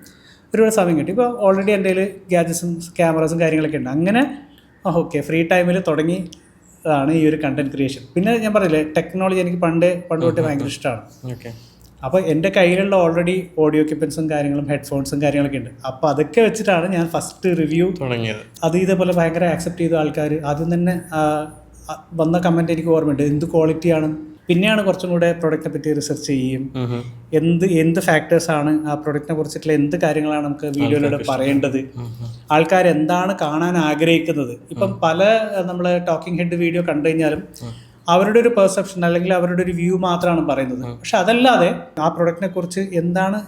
S1: ഒരുപാട് സമയം കിട്ടി. ഇപ്പോൾ ഓൾറെഡി എൻ്റെ കയ്യിൽ ഗാഡ്ജറ്റ്സും ക്യാമറാസും കാര്യങ്ങളൊക്കെ ഉണ്ട്. അങ്ങനെ ഓക്കെ ഫ്രീ ടൈമിൽ തുടങ്ങിയതാണ് ഈ ഒരു കണ്ടന്റ് ക്രിയേഷൻ. പിന്നെ ഞാൻ പറയില്ലേ, ടെക്നോളജി എനിക്ക് പണ്ട് തൊട്ട് ഭയങ്കര ഇഷ്ടമാണ്. അപ്പോൾ എൻ്റെ കയ്യിലുള്ള ഓൾറെഡി ഓഡിയോ എക്യുപ്മെൻസും കാര്യങ്ങളും ഹെഡ്ഫോൺസും കാര്യങ്ങളൊക്കെ ഉണ്ട്. അപ്പോൾ അതൊക്കെ വെച്ചിട്ടാണ് ഞാൻ ഫസ്റ്റ് റിവ്യൂ തുടങ്ങിയത്. അത് ഇതേപോലെ ഭയങ്കര ആക്സെപ്റ്റ് ചെയ്ത ആൾക്കാർ ആദ്യം തന്നെ വന്ന കമൻറ്റ് എനിക്ക് ഓർമ്മയുണ്ട്, എന്ത് ക്വാളിറ്റിയാണ്. പിന്നെയാണ് കുറച്ചും കൂടെ പ്രൊഡക്റ്റിനെ പറ്റി റിസർച്ച് ചെയ്യും, എന്ത് ഫാക്ടേഴ്സാണ് ആ പ്രൊഡക്റ്റിനെ കുറിച്ചിട്ടുള്ള എന്ത് കാര്യങ്ങളാണ് നമുക്ക് വീഡിയോയിലൂടെ പറയേണ്ടത്, ആൾക്കാർ എന്താണ് കാണാൻ ആഗ്രഹിക്കുന്നത്. ഇപ്പം പല നമ്മൾ ടോക്കിംഗ് ഹെഡ് വീഡിയോ കണ്ടു കഴിഞ്ഞാലും അവരുടെ ഒരു പെർസെപ്ഷൻ അല്ലെങ്കിൽ അവരുടെ ഒരു വ്യൂ മാത്രമാണ് പറയുന്നത്. പക്ഷെ അതല്ലാതെ ആ പ്രൊഡക്റ്റിനെ കുറിച്ച് എന്താണ്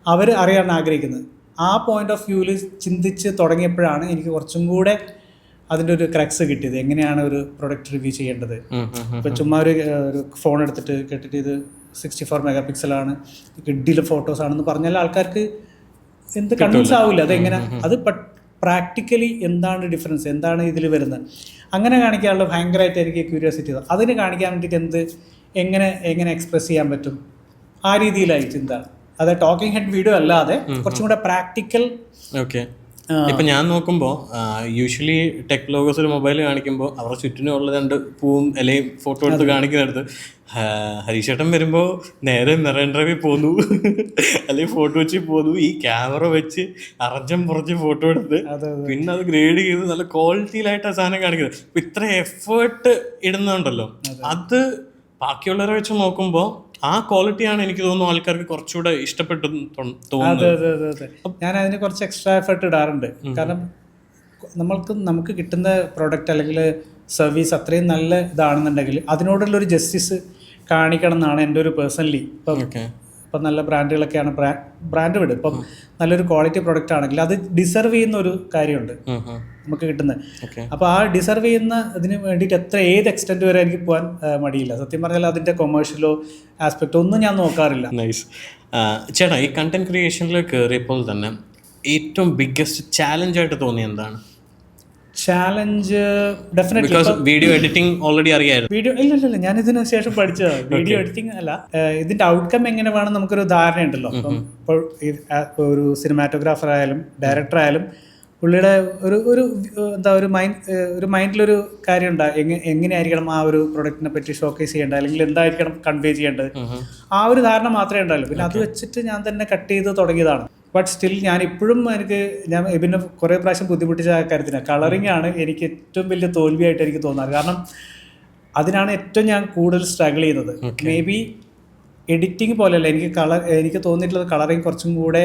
S1: അവർ അറിയാൻ ആഗ്രഹിക്കുന്നത്, ആ പോയിന്റ് ഓഫ് വ്യൂവിൽ ചിന്തിച്ച് തുടങ്ങിയപ്പോഴാണ് എനിക്ക് കുറച്ചും കൂടെ അതിൻ്റെ ഒരു ക്രക്സ് കിട്ടിയത്. എങ്ങനെയാണ് ഒരു പ്രൊഡക്റ്റ് റിവ്യൂ ചെയ്യേണ്ടത്. ഇപ്പോൾ ചുമ്മാ ഒരു ഫോൺ എടുത്തിട്ട് കേട്ടിട്ട് ഇത് 64 മെഗാപിക്സലാണ്, കിഡിലെ ഫോട്ടോസാണെന്ന് പറഞ്ഞാൽ ആൾക്കാർക്ക് എന്ത് കൺവിൻസ് ആവില്ല. അതെങ്ങനെ അത് പ്രാക്ടിക്കലി എന്താണ് ഡിഫറൻസ്, എന്താണ് ഇതിൽ വരുന്നത്, അങ്ങനെ കാണിക്കാനുള്ള ഭയങ്കരമായിട്ട് എനിക്ക് ക്യൂരിയോസിറ്റി. അതിന് കാണിക്കാൻ വേണ്ടിയിട്ട് എങ്ങനെ എക്സ്പ്രസ് ചെയ്യാൻ പറ്റും, ആ രീതിയിലായി ചിന്ത. അത് ടോക്കിംഗ് ഹെഡ് വീഡിയോ അല്ലാതെ കുറച്ചും കൂടെ പ്രാക്ടിക്കൽ.
S2: ഇപ്പം ഞാൻ നോക്കുമ്പോൾ യൂഷ്വലി ടെക് വ്ലോഗേഴ്സ് ഒരു മൊബൈൽ കാണിക്കുമ്പോൾ അവരുടെ ചുറ്റിനുള്ള 2 പൂവും അല്ലെങ്കിൽ ഫോട്ടോ എടുത്ത് കാണിക്കുന്നിടത്ത് ഹരീഷേട്ടൻ വരുമ്പോൾ നേരെ മെറൈൻ ഡ്രൈവിൽ പോന്നു അല്ലെങ്കിൽ ഫോട്ടോ വെച്ച് പോന്നു, ഈ ക്യാമറ വെച്ച് അറഞ്ചം പുറച്ച് ഫോട്ടോ എടുത്ത് പിന്നെ അത് ഗ്രേഡ് ചെയ്ത് നല്ല ക്വാളിറ്റിയിലായിട്ട് ആ സാധനം കാണിക്കുന്നത്. ഇപ്പം ഇത്ര എഫേർട്ട് ഇടുന്നുണ്ടല്ലോ, അത് ബാക്കിയുള്ളവരെ വെച്ച് നോക്കുമ്പോൾ ആ ക്വാളിറ്റിയാണ് എനിക്ക് തോന്നുന്നു ആൾക്കാർക്ക് കുറച്ചുകൂടെ ഇഷ്ടപ്പെട്ടു തോന്നുന്നത്.
S1: അതെ. ഞാൻ അതിന് കുറച്ച് എക്സ്ട്രാ എഫേർട്ട് ഇടാറുണ്ട്. കാരണം നമുക്ക് കിട്ടുന്ന പ്രോഡക്റ്റ് അല്ലെങ്കിൽ സർവീസ് അത്രയും നല്ല ഇതാണെന്നുണ്ടെങ്കിൽ അതിനോടുള്ളൊരു ജസ്റ്റിസ് കാണിക്കണം എന്നാണ് എൻ്റെ ഒരു പേഴ്സണലി. ഇപ്പം നല്ല ബ്രാൻഡുകളൊക്കെയാണ്, ബ്രാൻഡ് വിടും. ഇപ്പം നല്ലൊരു ക്വാളിറ്റി പ്രൊഡക്റ്റ് ആണെങ്കിൽ അത് ഡിസർവ് ചെയ്യുന്ന ഒരു കാര്യമുണ്ട് നമുക്ക് കിട്ടുന്നത്. അപ്പോൾ ആ ഡിസർവ് ചെയ്യുന്ന ഇതിന് വേണ്ടിയിട്ട് ഏത് എക്സ്റ്റെൻറ്റ് വരെ എനിക്ക് പോകാൻ മടിയില്ല. സത്യം പറഞ്ഞാൽ അതിൻ്റെ കൊമേഴ്ഷ്യലോ ആസ്പെക്റ്റോ ഒന്നും ഞാൻ നോക്കാറില്ല.
S2: നൈസ്. ചേട്ടാ, ഈ കണ്ടന്റ് ക്രിയേഷനിൽ കയറിയപ്പോൾ തന്നെ ഏറ്റവും ബിഗ്ഗസ്റ്റ് ചാലഞ്ചായിട്ട് തോന്നിയ എന്താണ്?
S1: Challenge definitely
S2: video editing already അറിയായിരുന്നു.
S1: വീഡിയോ ഇല്ല ഞാൻ ഇതിന് ശേഷം പഠിച്ചതാണ്. വീഡിയോ എഡിറ്റിംഗ് അല്ല, ഇതിന്റെ ഔട്ട്കം എങ്ങനെ വേണം നമുക്കൊരു ധാരണ ഉണ്ടല്ലോ. ഇപ്പോൾ ഒരു സിനിമാറ്റോഗ്രാഫർ ആയാലും ഡയറക്ടർ ആയാലും പുള്ളിയുടെ ഒരു എന്താ ഒരു മൈൻഡിലൊരു കാര്യം ഉണ്ടാകും, എങ്ങനെയായിരിക്കണം ആ ഒരു പ്രൊഡക്റ്റിനെ പറ്റി ഷോക്കേസ് ചെയ്യേണ്ടത്, അല്ലെങ്കിൽ എന്തായിരിക്കണം കൺവേ ചെയ്യേണ്ടത്, ആ ഒരു ധാരണ മാത്രമേ ഉണ്ടാവുള്ളൂ. പിന്നെ അത് വെച്ചിട്ട് ഞാൻ തന്നെ കട്ട് ചെയ്ത് തുടങ്ങിയതാണ്. ബട്ട് സ്റ്റിൽ ഞാൻ ഇപ്പോഴും ഞാൻ പിന്നെ കുറേ പ്രാവശ്യം ബുദ്ധിമുട്ടിച്ച കാര്യത്തിന് കളറിംഗ് ആണ് എനിക്ക് ഏറ്റവും വലിയ തോൽവിയായിട്ട് എനിക്ക് തോന്നാറ്. കാരണം അതിനാണ് ഏറ്റവും ഞാൻ കൂടുതൽ സ്ട്രഗിൾ ചെയ്യുന്നത്. മേ ബി എഡിറ്റിംഗ് പോലെയല്ല, എനിക്ക് തോന്നിയിട്ടുള്ളത് കളറിങ് കുറച്ചും കൂടെ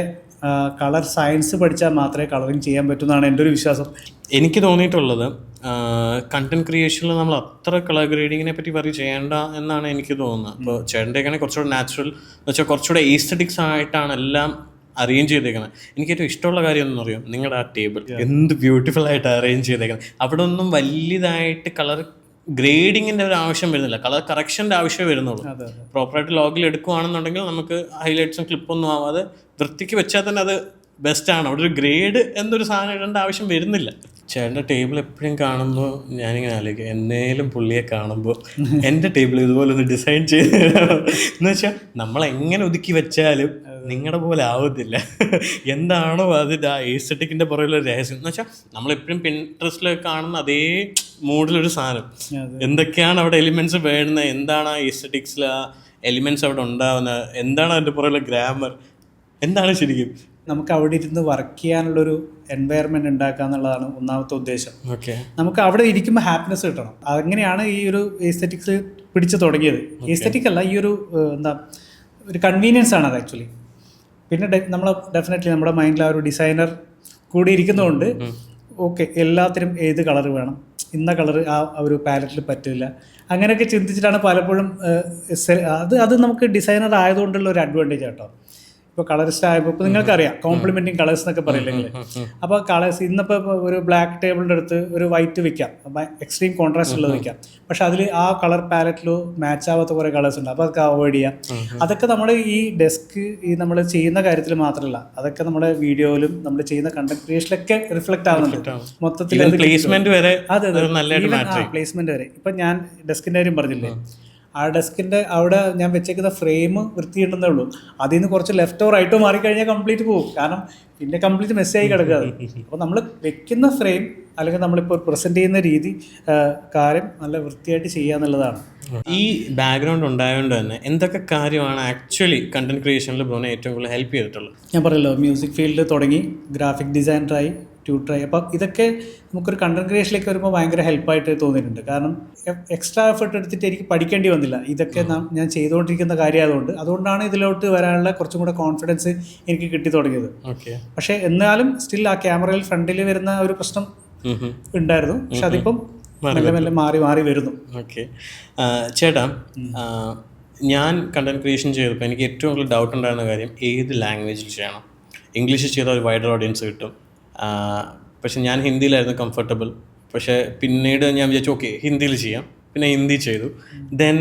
S1: കളർ സയൻസ് പഠിച്ചാൽ മാത്രമേ കളറിങ് ചെയ്യാൻ പറ്റൂ എന്നാണ് എൻ്റെ ഒരു വിശ്വാസം.
S2: എനിക്ക് തോന്നിയിട്ടുള്ളത് കണ്ടന്റ് ക്രിയേഷനിൽ നമ്മൾ അത്ര കളർ ഗ്രേഡിങ്ങിനെ പറ്റി വറി ചെയ്യേണ്ട എന്നാണ് എനിക്ക് തോന്നുന്നത്. അപ്പോൾ ചേട്ടൻ്റെയൊക്കെ കുറച്ചുകൂടെ നാച്ചുറൽ എന്ന് വെച്ചാൽ കുറച്ചുകൂടെ ഈസ്തറ്റിക്സ് ആയിട്ടാണ് എല്ലാം അറേഞ്ച് ചെയ്തേക്കുന്നത്. എനിക്ക് ഏറ്റവും ഇഷ്ടമുള്ള കാര്യം എന്ന് പറയും, നിങ്ങളുടെ ആ ടേബിൾ എന്ത് ബ്യൂട്ടിഫുൾ ആയിട്ട് അറേഞ്ച് ചെയ്തേക്കുന്നത്. അവിടെ ഒന്നും വലിയതായിട്ട് കളർ ഗ്രേഡിങ്ങിൻ്റെ ഒരു ആവശ്യം വരുന്നില്ല, കളർ കറക്ഷൻ്റെ ആവശ്യമേ വരുന്നുള്ളൂ. പ്രോപ്പറായിട്ട് ലോഗിൽ എടുക്കുകയാണെന്നുണ്ടെങ്കിൽ നമുക്ക് ഹൈലൈറ്റ്സും ക്ലിപ്പൊന്നും ആവാതെ വൃത്തിക്ക് വെച്ചാൽ തന്നെ അത് ബെസ്റ്റാണ്. അവിടെ ഒരു ഗ്രേഡ് എന്നൊരു സാധനം ഇടേണ്ട ആവശ്യം വരുന്നില്ല. ചേട്ടൻ്റെ ടേബിൾ എപ്പോഴും കാണുമ്പോൾ ഞാനിങ്ങനെ ആലോചിക്കും, എന്നേലും പുള്ളിയെ കാണുമ്പോൾ എൻ്റെ ടേബിൾ ഇതുപോലെ ഒന്ന് ഡിസൈൻ ചെയ്ത് എന്ന് വെച്ചാൽ നമ്മളെങ്ങനെ ഒതുക്കി വെച്ചാലും നിങ്ങളുടെ പോലെ ആവത്തില്ല. എന്താണോ അതിൻ്റെ ആ എസ്തെറ്റിക്കിൻ്റെ പുറകിലൊരു രഹസ്യം എന്ന് വെച്ചാൽ നമ്മളെപ്പോഴും പിൻട്രസ്റ്റിൽ കാണുന്ന അതേ മൂഡിലൊരു സാധനം, എന്തൊക്കെയാണ് അവിടെ എലിമെൻറ്റ്സ് വേണ്ടുന്നത്, എന്താണ് ആ എസ്തെറ്റിക്സിൽ ആ എലിമെൻറ്റ്സ് അവിടെ ഉണ്ടാവുന്നത്, എന്താണ് അതിൻ്റെ പുറകിലെ ഗ്രാമർ, എന്താണ് ശരിക്കും
S1: നമുക്ക് അവിടെ ഇരുന്ന് വർക്ക് ചെയ്യാനുള്ളൊരു എൻവയറമെൻറ്റ് ഉണ്ടാക്കുക എന്നുള്ളതാണ് ഒന്നാമത്തെ ഉദ്ദേശം. നമുക്ക് അവിടെ ഇരിക്കുമ്പോൾ ഹാപ്പിനെസ് കിട്ടണം. അങ്ങനെയാണ് ഈ ഒരു എസ്തെറ്റിക്സ് പിടിച്ച് തുടങ്ങിയത്. എസ്തെറ്റിക് അല്ല, ഈ ഒരു ഒരു കൺവീനിയൻസ് ആണ് അത് ആക്ച്വലി. പിന്നെ നമ്മൾ ഡെഫിനറ്റ്ലി നമ്മുടെ മൈൻഡിൽ ആ ഒരു ഡിസൈനർ കൂടി ഇരിക്കുന്നതുകൊണ്ട് ഓക്കെ എല്ലാത്തിനും ഏത് കളർ വേണം, ഇന്ന കളർ ആ ഒരു പാലറ്റിൽ പറ്റില്ല, അങ്ങനെയൊക്കെ ചിന്തിച്ചിട്ടാണ് പലപ്പോഴും അത് നമുക്ക് ഡിസൈനർ ആയതുകൊണ്ടുള്ള ഒരു അഡ്വാൻറ്റേജ് കേട്ടോ. ഇപ്പോൾ കളറിസ്റ്റ് ആയപ്പോൾ ഇപ്പോൾ നിങ്ങൾക്കറിയാം കോംപ്ലിമെൻറ്റിങ് കളേഴ്സ് എന്നൊക്കെ പറയില്ലെങ്കിൽ, അപ്പോൾ കളേഴ്സ് ഇന്നിപ്പോൾ ഒരു ബ്ലാക്ക് ടേബിളിൻ്റെ അടുത്ത് ഒരു വൈറ്റ് വെക്കാം, എക്സ്ട്രീം കോൺട്രാസ്റ്റ് ഉള്ളത് വെക്കാം, പക്ഷെ അതിൽ ആ കളർ പാലറ്റിലോ മാച്ച് ആവാത്ത കുറേ കളേഴ്സ് ഉണ്ട്, അപ്പോൾ അതൊക്കെ അവോയ്ഡ് ചെയ്യാം. അതൊക്കെ നമ്മൾ ഈ ഡെസ്ക് ഈ നമ്മൾ ചെയ്യുന്ന കാര്യത്തിൽ മാത്രമല്ല, അതൊക്കെ നമ്മുടെ വീഡിയോയിലും നമ്മൾ ചെയ്യുന്ന കണ്ടന്റ് ക്രിയേഷനിലൊക്കെ റിഫ്ലക്റ്റ് ആവുന്നുണ്ട് മൊത്തത്തിൽ.
S2: പ്ലേസ്മെന്റ് വരെ,
S1: അതെ പ്ലേസ്മെന്റ് വരെ. ഇപ്പം ഞാൻ ഡെസ്കിൻ്റെ കാര്യം പറഞ്ഞില്ലേ, ആ ഡെസ്കിൻ്റെ അവിടെ ഞാൻ വെച്ചേക്കുന്ന ഫ്രെയിം വൃത്തിയിട്ടുന്നേ ഉള്ളൂ, അതിൽ നിന്ന് കുറച്ച് ലെഫ്റ്റോ റൈറ്റോ മാറിക്കഴിഞ്ഞാൽ കംപ്ലീറ്റ് പോകും, കാരണം പിന്നെ കംപ്ലീറ്റ് മെസ്സായി കിടക്കുക. അപ്പോൾ നമ്മൾ വെക്കുന്ന ഫ്രെയിം അല്ലെങ്കിൽ നമ്മളിപ്പോൾ പ്രസൻറ്റ് ചെയ്യുന്ന രീതി കാര്യം നല്ല വൃത്തിയായിട്ട് ചെയ്യുക എന്നുള്ളതാണ്.
S2: ഈ ബാക്ക്ഗ്രൗണ്ട് ഉണ്ടായതുകൊണ്ട് തന്നെ എന്തൊക്കെ കാര്യമാണ് ആക്ച്വലി കണ്ടന്റ് ക്രിയേഷനിൽ ബ്രോനെ ഏറ്റവും കൂടുതൽ ഹെൽപ്പ് ചെയ്തിട്ടുള്ളത്?
S1: ഞാൻ പറയല്ലോ, മ്യൂസിക് ഫീൽഡ് തുടങ്ങി, ഗ്രാഫിക് ഡിസൈനറായി, ട്യൂട്ടറായി. അപ്പം ഇതൊക്കെ നമുക്കൊരു കണ്ടന്റ് ക്രിയേഷനിലേക്ക് വരുമ്പോൾ ഭയങ്കര ഹെൽപ്പായിട്ട് തോന്നിയിട്ടുണ്ട്. കാരണം എക്സ്ട്രാ എഫേർട്ട് എടുത്തിട്ട് എനിക്ക് പഠിക്കേണ്ടി വന്നില്ല, ഇതൊക്കെ ഞാൻ ചെയ്തുകൊണ്ടിരിക്കുന്ന കാര്യമായതുകൊണ്ട്. അതുകൊണ്ടാണ് ഇതിലോട്ട് വരാനുള്ള കുറച്ചും കൂടെ കോൺഫിഡൻസ് എനിക്ക് കിട്ടി തുടങ്ങിയത്. പക്ഷേ എന്നാലും സ്റ്റിൽ ആ ക്യാമറയിൽ ഫ്രണ്ടിൽ വരുന്ന ഒരു പ്രശ്നം ഉണ്ടായിരുന്നു, പക്ഷെ അതിപ്പം മെല്ലെ മെല്ലെ മാറി മാറി വരുന്നു.
S2: ഓക്കെ ചേട്ടാ, ഞാൻ കണ്ടന്റ് ക്രിയേഷൻ ചെയ്തപ്പോൾ എനിക്ക് ഏറ്റവും കൂടുതൽ ഡൗട്ട് ഉണ്ടായിരുന്ന കാര്യം ഏത് ലാംഗ്വേജിൽ ചെയ്യണം. ഇംഗ്ലീഷിൽ ചെയ്താൽ ഒരു വൈഡർ ഓഡിയൻസ് കിട്ടും, പക്ഷെ ഞാൻ ഹിന്ദിയിലായിരുന്നു കംഫർട്ടബിൾ. പക്ഷേ പിന്നീട് ഞാൻ വിചാരിച്ചു ഓക്കെ ഹിന്ദിയിൽ ചെയ്യാം, പിന്നെ ഹിന്ദി ചെയ്തു. ദെൻ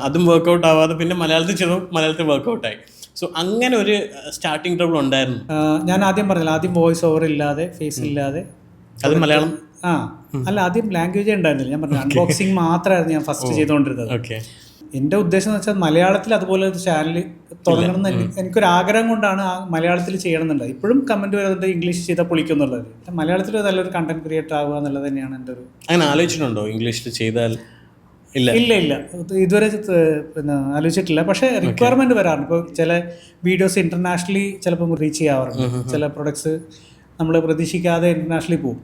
S2: അതും വർക്കൗട്ട് ആവാതെ പിന്നെ മലയാളത്തിൽ ചെയ്തു, മലയാളത്തിൽ വർക്കൗട്ടായി. സോ അങ്ങനെ ഒരു സ്റ്റാർട്ടിങ് ട്രബിൾ ഉണ്ടായിരുന്നു.
S1: ഞാൻ ആദ്യം പറഞ്ഞില്ല, ആദ്യം വോയിസ് ഓവർ ഇല്ലാതെ, ഫേസ് ഇല്ലാതെ,
S2: അത് മലയാളം
S1: അല്ല ആദ്യം ലാംഗ്വേജേ ഉണ്ടായിരുന്നില്ല. ഞാൻ പറഞ്ഞു അൺബോക്സിങ് മാത്രമായിരുന്നു ഞാൻ ഫസ്റ്റ് ചെയ്തുകൊണ്ടിരുന്നത്. എൻ്റെ ഉദ്ദേശം എന്ന് വെച്ചാൽ മലയാളത്തിൽ അതുപോലെ ഒരു ചാനൽ തുടങ്ങണം എന്ന് എനിക്കൊരു ആഗ്രഹം കൊണ്ടാണ് ആ മലയാളത്തിൽ ചെയ്യണം എന്നുള്ളത്. ഇപ്പോഴും കമൻറ്റ് വരുന്നത് ഇംഗ്ലീഷ് ചെയ്താൽ പൊളിക്കും എന്നുള്ളത്. മലയാളത്തിൽ നല്ലൊരു കണ്ടന്റ് ക്രിയേറ്റർ ആവുക എന്നുള്ളത് തന്നെയാണ് എൻ്റെ ഒരു.
S2: അങ്ങനെ ആലോചിച്ചിട്ടുണ്ടോ ഇംഗ്ലീഷിൽ ചെയ്താൽ?
S1: ഇല്ല ഇതുവരെ പിന്നെ ആലോചിച്ചിട്ടില്ല. പക്ഷേ റിക്വയർമെൻറ്റ് വരാറുണ്ട്. ഇപ്പോൾ ചില വീഡിയോസ് ഇൻ്റർനാഷണലി ചിലപ്പോൾ റീച്ച് ചെയ്യാറുണ്ട്. ചില പ്രൊഡക്ട്സ് നമ്മൾ പ്രതീക്ഷിക്കാതെ ഇൻ്റർനാഷണലി പോകും.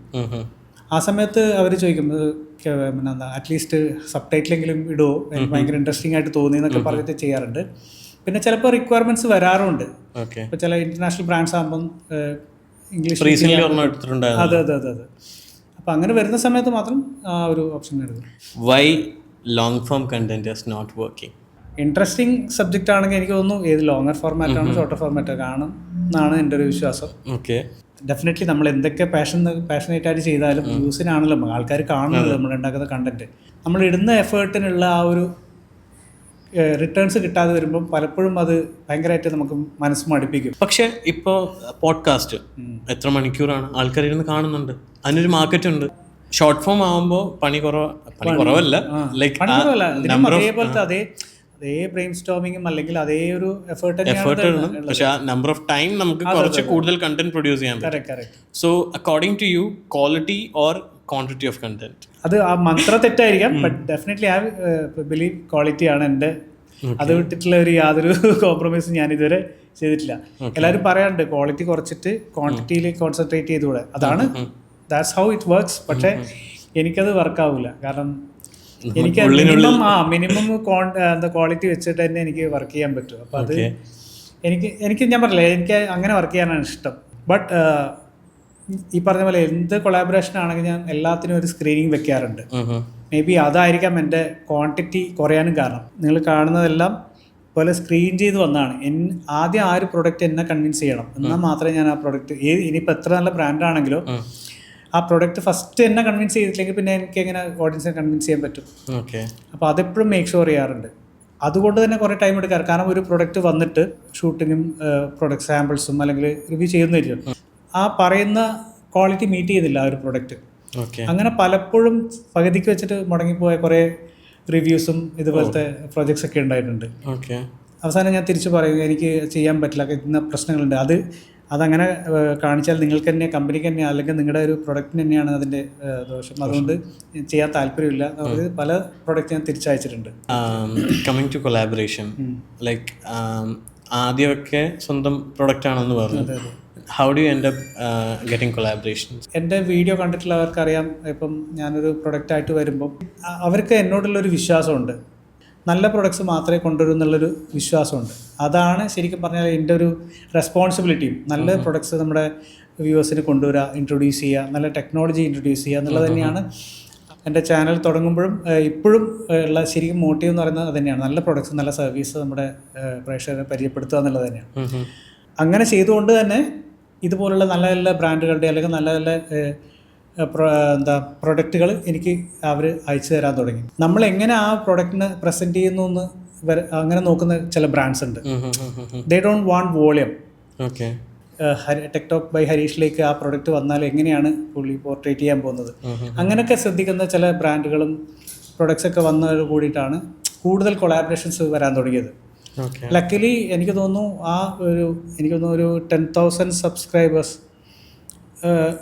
S1: ആ സമയത്ത് അവർ ചോദിക്കും പിന്നെ എന്താ അറ്റ്ലീസ്റ്റ് സബ് ടൈറ്റിലെങ്കിലും ഇടുമോ, എനിക്ക് ഭയങ്കര ഇൻട്രസ്റ്റിംഗ് ആയിട്ട് തോന്നി എന്നൊക്കെ പറഞ്ഞിട്ട് ചെയ്യാറുണ്ട്. പിന്നെ ചിലപ്പോൾ റിക്വയർമെൻറ്റ്സ് വരാറുണ്ട്. ഇപ്പോൾ ചില ഇൻ്റർനാഷണൽ ബ്രാൻഡ്സ് ആകുമ്പം ഇംഗ്ലീഷ്. അതെ. അപ്പോൾ അങ്ങനെ വരുന്ന സമയത്ത് മാത്രം ആ ഒരു ഓപ്ഷൻ എടുക്കും.
S2: Why long form content is not working?
S1: Interesting subject ആണെങ്കിൽ എനിക്ക് തോന്നുന്നു ഏത് ലോങ്ങർ ഫോർമാറ്റാണ് ഷോർട്ടർ ഫോർമാറ്റ് കാണും എന്നാണ് എൻ്റെ ഒരു വിശ്വാസം. ഡെഫിനറ്റ്ലി നമ്മൾ എന്തൊക്കെ പാഷനേറ്റ് ആയിട്ട് ചെയ്താലും യൂസിനാണല്ലോ ആൾക്കാർ കാണുന്നത് നമ്മൾ ഉണ്ടാക്കുന്ന കണ്ടന്റ്. നമ്മൾ ഇടുന്ന എഫേർട്ടിനുള്ള ആ ഒരു റിട്ടേൺസ് കിട്ടാതെ വരുമ്പം പലപ്പോഴും അത് ഭയങ്കരമായിട്ട് നമുക്ക് മനസ്സ് മടുപ്പിക്കും.
S2: പക്ഷേ ഇപ്പോൾ പോഡ്കാസ്റ്റ് എത്ര മണിക്കൂറാണ് ആൾക്കാർ ഇരുന്ന് കാണുന്നുണ്ട്, അതിനൊരു മാർക്കറ്റ് ഉണ്ട്. ഷോർട്ട് ഫോം ആകുമ്പോൾ പണി കുറവല്ല, ലൈക്ക്
S1: അതേപോലത്തെ അതേ അതേ ബ്രെയിൻ സ്റ്റോമിങ്ങും അല്ലെങ്കിൽ അതേ ഒരു എഫേർട്ട്
S2: എഫേർട്ട്
S1: തന്നെയാണ്
S2: ഇടണം, പക്ഷെ ആ നമ്പർ ഓഫ് ടൈം നമുക്ക് കുറച്ച് കൂടുതൽ കണ്ടന്റ് പ്രൊഡ്യൂസ് ചെയ്യാൻ പറ്റും.
S1: Correct.
S2: So according to you, quality or quantity of content?
S1: അത് ആ മന്ത്ര തെറ്റായിരിക്കാം, but definitely I believe quality ആണ് എൻ്റെ. അത് വിട്ടിട്ടുള്ള ഒരു യാതൊരു കോംപ്രമൈസും ഞാൻ ഇതുവരെ ചെയ്തിട്ടില്ല. എല്ലാവരും പറയാറുണ്ട് ക്വാളിറ്റി കുറച്ചിട്ട് ക്വാണ്ടിറ്റിയിൽ കോൺസെൻട്രേറ്റ് ചെയ്തുകൂടെ. അതാണ് ദാറ്റ്സ് ഹൗ ഇറ്റ് വർക്ക്സ്. പക്ഷേ എനിക്കത് വർക്കാവില്ല. കാരണം എനിക്ക് മിനിമം എന്താ ക്വാളിറ്റി വെച്ചിട്ട് തന്നെ എനിക്ക് വർക്ക് ചെയ്യാൻ പറ്റും. അപ്പോൾ അത് എനിക്ക് ഞാൻ പറഞ്ഞില്ലേ, എനിക്ക് അങ്ങനെ വർക്ക് ചെയ്യാനാണ് ഇഷ്ടം. ബട്ട് ഈ പറഞ്ഞ പോലെ എന്ത് കൊളാബറേഷൻ ആണെങ്കിൽ ഞാൻ എല്ലാത്തിനും ഒരു സ്ക്രീനിങ് വെക്കാറുണ്ട്. മേ ബി അതായിരിക്കാം എൻ്റെ ക്വാണ്ടിറ്റി കുറയാനും കാരണം. നിങ്ങൾ കാണുന്നതെല്ലാം പോലെ സ്ക്രീൻ ചെയ്ത് വന്നതാണ്. ആദ്യം ആ ഒരു പ്രൊഡക്റ്റ് എന്നെ കൺവിൻസ് ചെയ്യണം, എന്നാൽ മാത്രമേ ഞാൻ ആ പ്രൊഡക്റ്റ് ഇനിയിപ്പോൾ എത്ര നല്ല ബ്രാൻഡാണെങ്കിലോ ആ പ്രൊഡക്റ്റ് ഫസ്റ്റ് എന്നെ കൺവിൻസ് ചെയ്തിട്ടില്ലെങ്കിൽ പിന്നെ എനിക്ക് എങ്ങനെ ഓഡിയൻസിനെ കൺവിൻസ് ചെയ്യാൻ പറ്റും? അപ്പോൾ അതെപ്പോഴും മേക്ക് ഷുവർ ചെയ്യാറുണ്ട്. അതുകൊണ്ട് തന്നെ കുറേ ടൈം എടുക്കാറ്. കാരണം ഒരു പ്രൊഡക്റ്റ് വന്നിട്ട് ഷൂട്ടിങ്ങും പ്രൊഡക്റ്റ് സാമ്പിൾസും അല്ലെങ്കിൽ റിവ്യൂ ചെയ്യുന്നതായിരിക്കും, ആ പറയുന്ന ക്വാളിറ്റി മീറ്റ് ചെയ്തില്ല ആ ഒരു പ്രൊഡക്റ്റ്. അങ്ങനെ പലപ്പോഴും പകുതിക്ക് വെച്ചിട്ട് മുടങ്ങിപ്പോയ കുറേ റിവ്യൂസും ഇതുപോലത്തെ പ്രോജക്ട്സ് ഒക്കെ ഉണ്ടായിട്ടുണ്ട്. അവസാനം ഞാൻ തിരിച്ചു പറയും എനിക്ക് ചെയ്യാൻ പറ്റില്ല, ഇന്ന പ്രശ്നങ്ങളുണ്ട്. അതങ്ങനെ കാണിച്ചാൽ നിങ്ങൾക്ക് തന്നെ കമ്പനിക്ക് തന്നെ അല്ലെങ്കിൽ നിങ്ങളുടെ ഒരു പ്രൊഡക്റ്റിന് തന്നെയാണ് അതിൻ്റെ ദോഷം. അതുകൊണ്ട് ചെയ്യാൻ താല്പര്യമില്ല. അത് പല പ്രൊഡക്റ്റ് ഞാൻ തിരിച്ചയച്ചിട്ടുണ്ട്.
S2: കമ്മിങ് ടു കൊളാബറേഷൻ, ലൈക്ക് ആദ്യമൊക്കെ സ്വന്തം പ്രൊഡക്റ്റ് ആണെന്ന് പറഞ്ഞു. How do you end up getting collaborations? എൻ്റെ വീഡിയോ കണ്ടിട്ടുള്ളവർക്കറിയാം, ഇപ്പം ഞാനൊരു പ്രൊഡക്റ്റായിട്ട് വരുമ്പം അവർക്ക് എന്നോടുള്ളൊരു വിശ്വാസമുണ്ട്. നല്ല പ്രൊഡക്ട്സ് മാത്രമേ കൊണ്ടുവരൂ എന്നുള്ളൊരു വിശ്വാസമുണ്ട്. അതാണ് ശരിക്കും പറഞ്ഞാൽ എൻ്റെ ഒരു റെസ്പോൺസിബിലിറ്റിയും. നല്ല പ്രൊഡക്ട്സ് നമ്മുടെ വ്യൂവേഴ്സിന് കൊണ്ടുവരിക, ഇൻട്രൊഡ്യൂസ് ചെയ്യുക, നല്ല ടെക്നോളജി ഇൻട്രൊഡ്യൂസ് ചെയ്യുക എന്നുള്ളത് തന്നെയാണ് എൻ്റെ ചാനൽ തുടങ്ങുമ്പോഴും ഇപ്പോഴും ഉള്ള ശരിക്കും മോട്ടീവ് എന്ന് പറയുന്നത് അത് തന്നെയാണ്. നല്ല പ്രൊഡക്ട്സ്, നല്ല സർവീസ് നമ്മുടെ പ്രേക്ഷകരെ പരിചയപ്പെടുത്തുക എന്നുള്ളത് തന്നെയാണ്. അങ്ങനെ ചെയ്തുകൊണ്ട് തന്നെ ഇതുപോലുള്ള നല്ല നല്ല ബ്രാൻഡുകളുടെ അല്ലെങ്കിൽ നല്ല നല്ല പ്രൊഡക്റ്റുകൾ എനിക്ക് അവർ അയച്ചു തരാൻ തുടങ്ങി. നമ്മൾ എങ്ങനെ ആ പ്രൊഡക്റ്റിന് പ്രസൻറ്റ് ചെയ്യുന്നു എന്ന് അങ്ങനെ നോക്കുന്ന ചില ബ്രാൻഡ്സ് ഉണ്ട്. They don't want volume. TechTalk by ഹരീഷിലേക്ക് ആ പ്രൊഡക്റ്റ് വന്നാൽ എങ്ങനെയാണ് പുള്ളി പോർട്രേറ്റ് ചെയ്യാൻ പോകുന്നത്, അങ്ങനെയൊക്കെ ശ്രദ്ധിക്കുന്ന ചില ബ്രാൻഡുകളും പ്രൊഡക്ട്സ് ഒക്കെ വന്നതോട് കൂടിയിട്ടാണ് കൂടുതൽ കൊളാബറേഷൻസ് വരാൻ തുടങ്ങിയത്. ലക്കിലി എനിക്ക് തോന്നുന്നു ഒരു 10,000 സബ്സ്ക്രൈബേഴ്സ്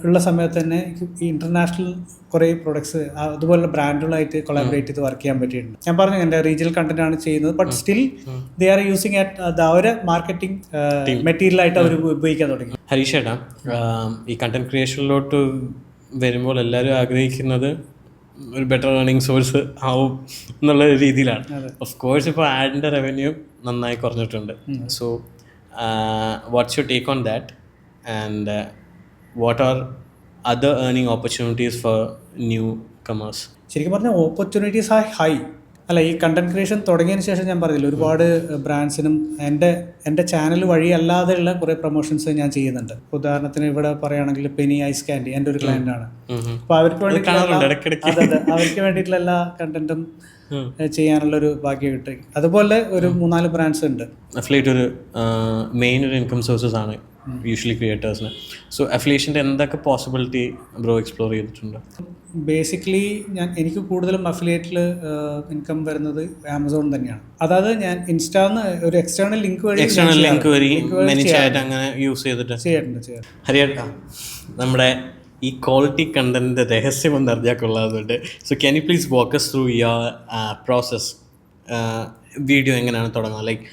S2: ഉള്ള സമയത്ത് തന്നെ ഇന്റർനാഷണൽ കുറേ പ്രൊഡക്ട്സ് അതുപോലുള്ള ബ്രാൻഡുകളായിട്ട് കൊളാബറേറ്റ് ചെയ്ത് വർക്ക് ചെയ്യാൻ പറ്റിയിട്ടുണ്ട്. ഞാൻ പറഞ്ഞു എൻ്റെ റീജിയണൽ കണ്ടന്റ് ആണ് ചെയ്യുന്നത്, but still they are using അവരെ മാർക്കറ്റിംഗ് മെറ്റീരിയൽ ആയിട്ട് അവർ ഉപയോഗിക്കാൻ തുടങ്ങി. ഹരീഷ് ഏട്ടാ, ഈ കണ്ടന്റ് ക്രിയേഷനിലോട്ട് വരുമ്പോൾ എല്ലാവരും ആഗ്രഹിക്കുന്നത് ഒരു ബെറ്റർ ഏർണിംഗ് സോഴ്സ് ആവും എന്നുള്ള രീതിയിലാണ്. ഓഫ് കോഴ്സ് ഇപ്പോൾ ആഡിൻ്റെ റവന്യൂ നന്നായി കുറഞ്ഞിട്ടുണ്ട്. So what's your take on that and what are other earning opportunities for newcomers?
S1: ശരിക്കും പറഞ്ഞാൽ ഓപ്പർച്യൂണിറ്റീസ് ആർ ഹൈ. അല്ല, ഈ കണ്ടന്റ് ക്രിയേഷൻ തുടങ്ങിയതിന് ശേഷം ഞാൻ പറഞ്ഞില്ല, ഒരുപാട് ബ്രാൻഡ്സിനും എൻ്റെ ചാനൽ വഴി അല്ലാതെയുള്ള കുറേ പ്രൊമോഷൻസ് ഞാൻ ചെയ്യുന്നുണ്ട്. ഉദാഹരണത്തിന് ഇവിടെ പറയുകയാണെങ്കിൽ പെനി ഐസ് കാൻഡി എൻ്റെ ഒരു ക്ലയൻ്റാണ്. അപ്പോൾ അവർക്ക് വേണ്ടിയിട്ടുള്ള എല്ലാ കണ്ടന്റും ചെയ്യാനുള്ളൊരു ഭാഗ്യം കിട്ടി. അതുപോലെ ഒരു 3-4 ബ്രാൻഡ്സ് ഉണ്ട്.
S2: അഫിലിയേറ്റ് ഒരു മെയിൻ ഒരു ഇൻകം സോഴ്സസ് ആണ് യൂഷ്വലി ക്രിയേറ്റേഴ്സിന്. സോ അഫിലിയേഷൻ്റെ എന്തൊക്കെ പോസിബിലിറ്റി ബ്രോ എക്സ്പ്ലോർ ചെയ്തിട്ടുണ്ട്?
S1: ബേസിക്കലി എനിക്ക് കൂടുതലും അഫിലിയേറ്റിൽ ഇൻകം വരുന്നത് ആമസോൺ തന്നെയാണ്. അതായത് ഞാൻ ഇൻസ്റ്റാന്ന് ഒരു എക്സ്റ്റേണൽ ലിങ്ക് വഴി
S2: അങ്ങനെ യൂസ് ചെയ്തിട്ട്
S1: ചെയ്യാറുണ്ട്.
S2: ഹരിയേട്ടാ, നമ്മുടെ ഈ ക്വാളിറ്റി കണ്ടന്റിന്റെ രഹസ്യം ഒന്ന് അറിഞ്ഞാൽ കൊള്ളാവുന്നുണ്ട്. So can you please walk us through your process? Video എങ്ങനെയാണ് തുടങ്ങുക? ലൈക്ക്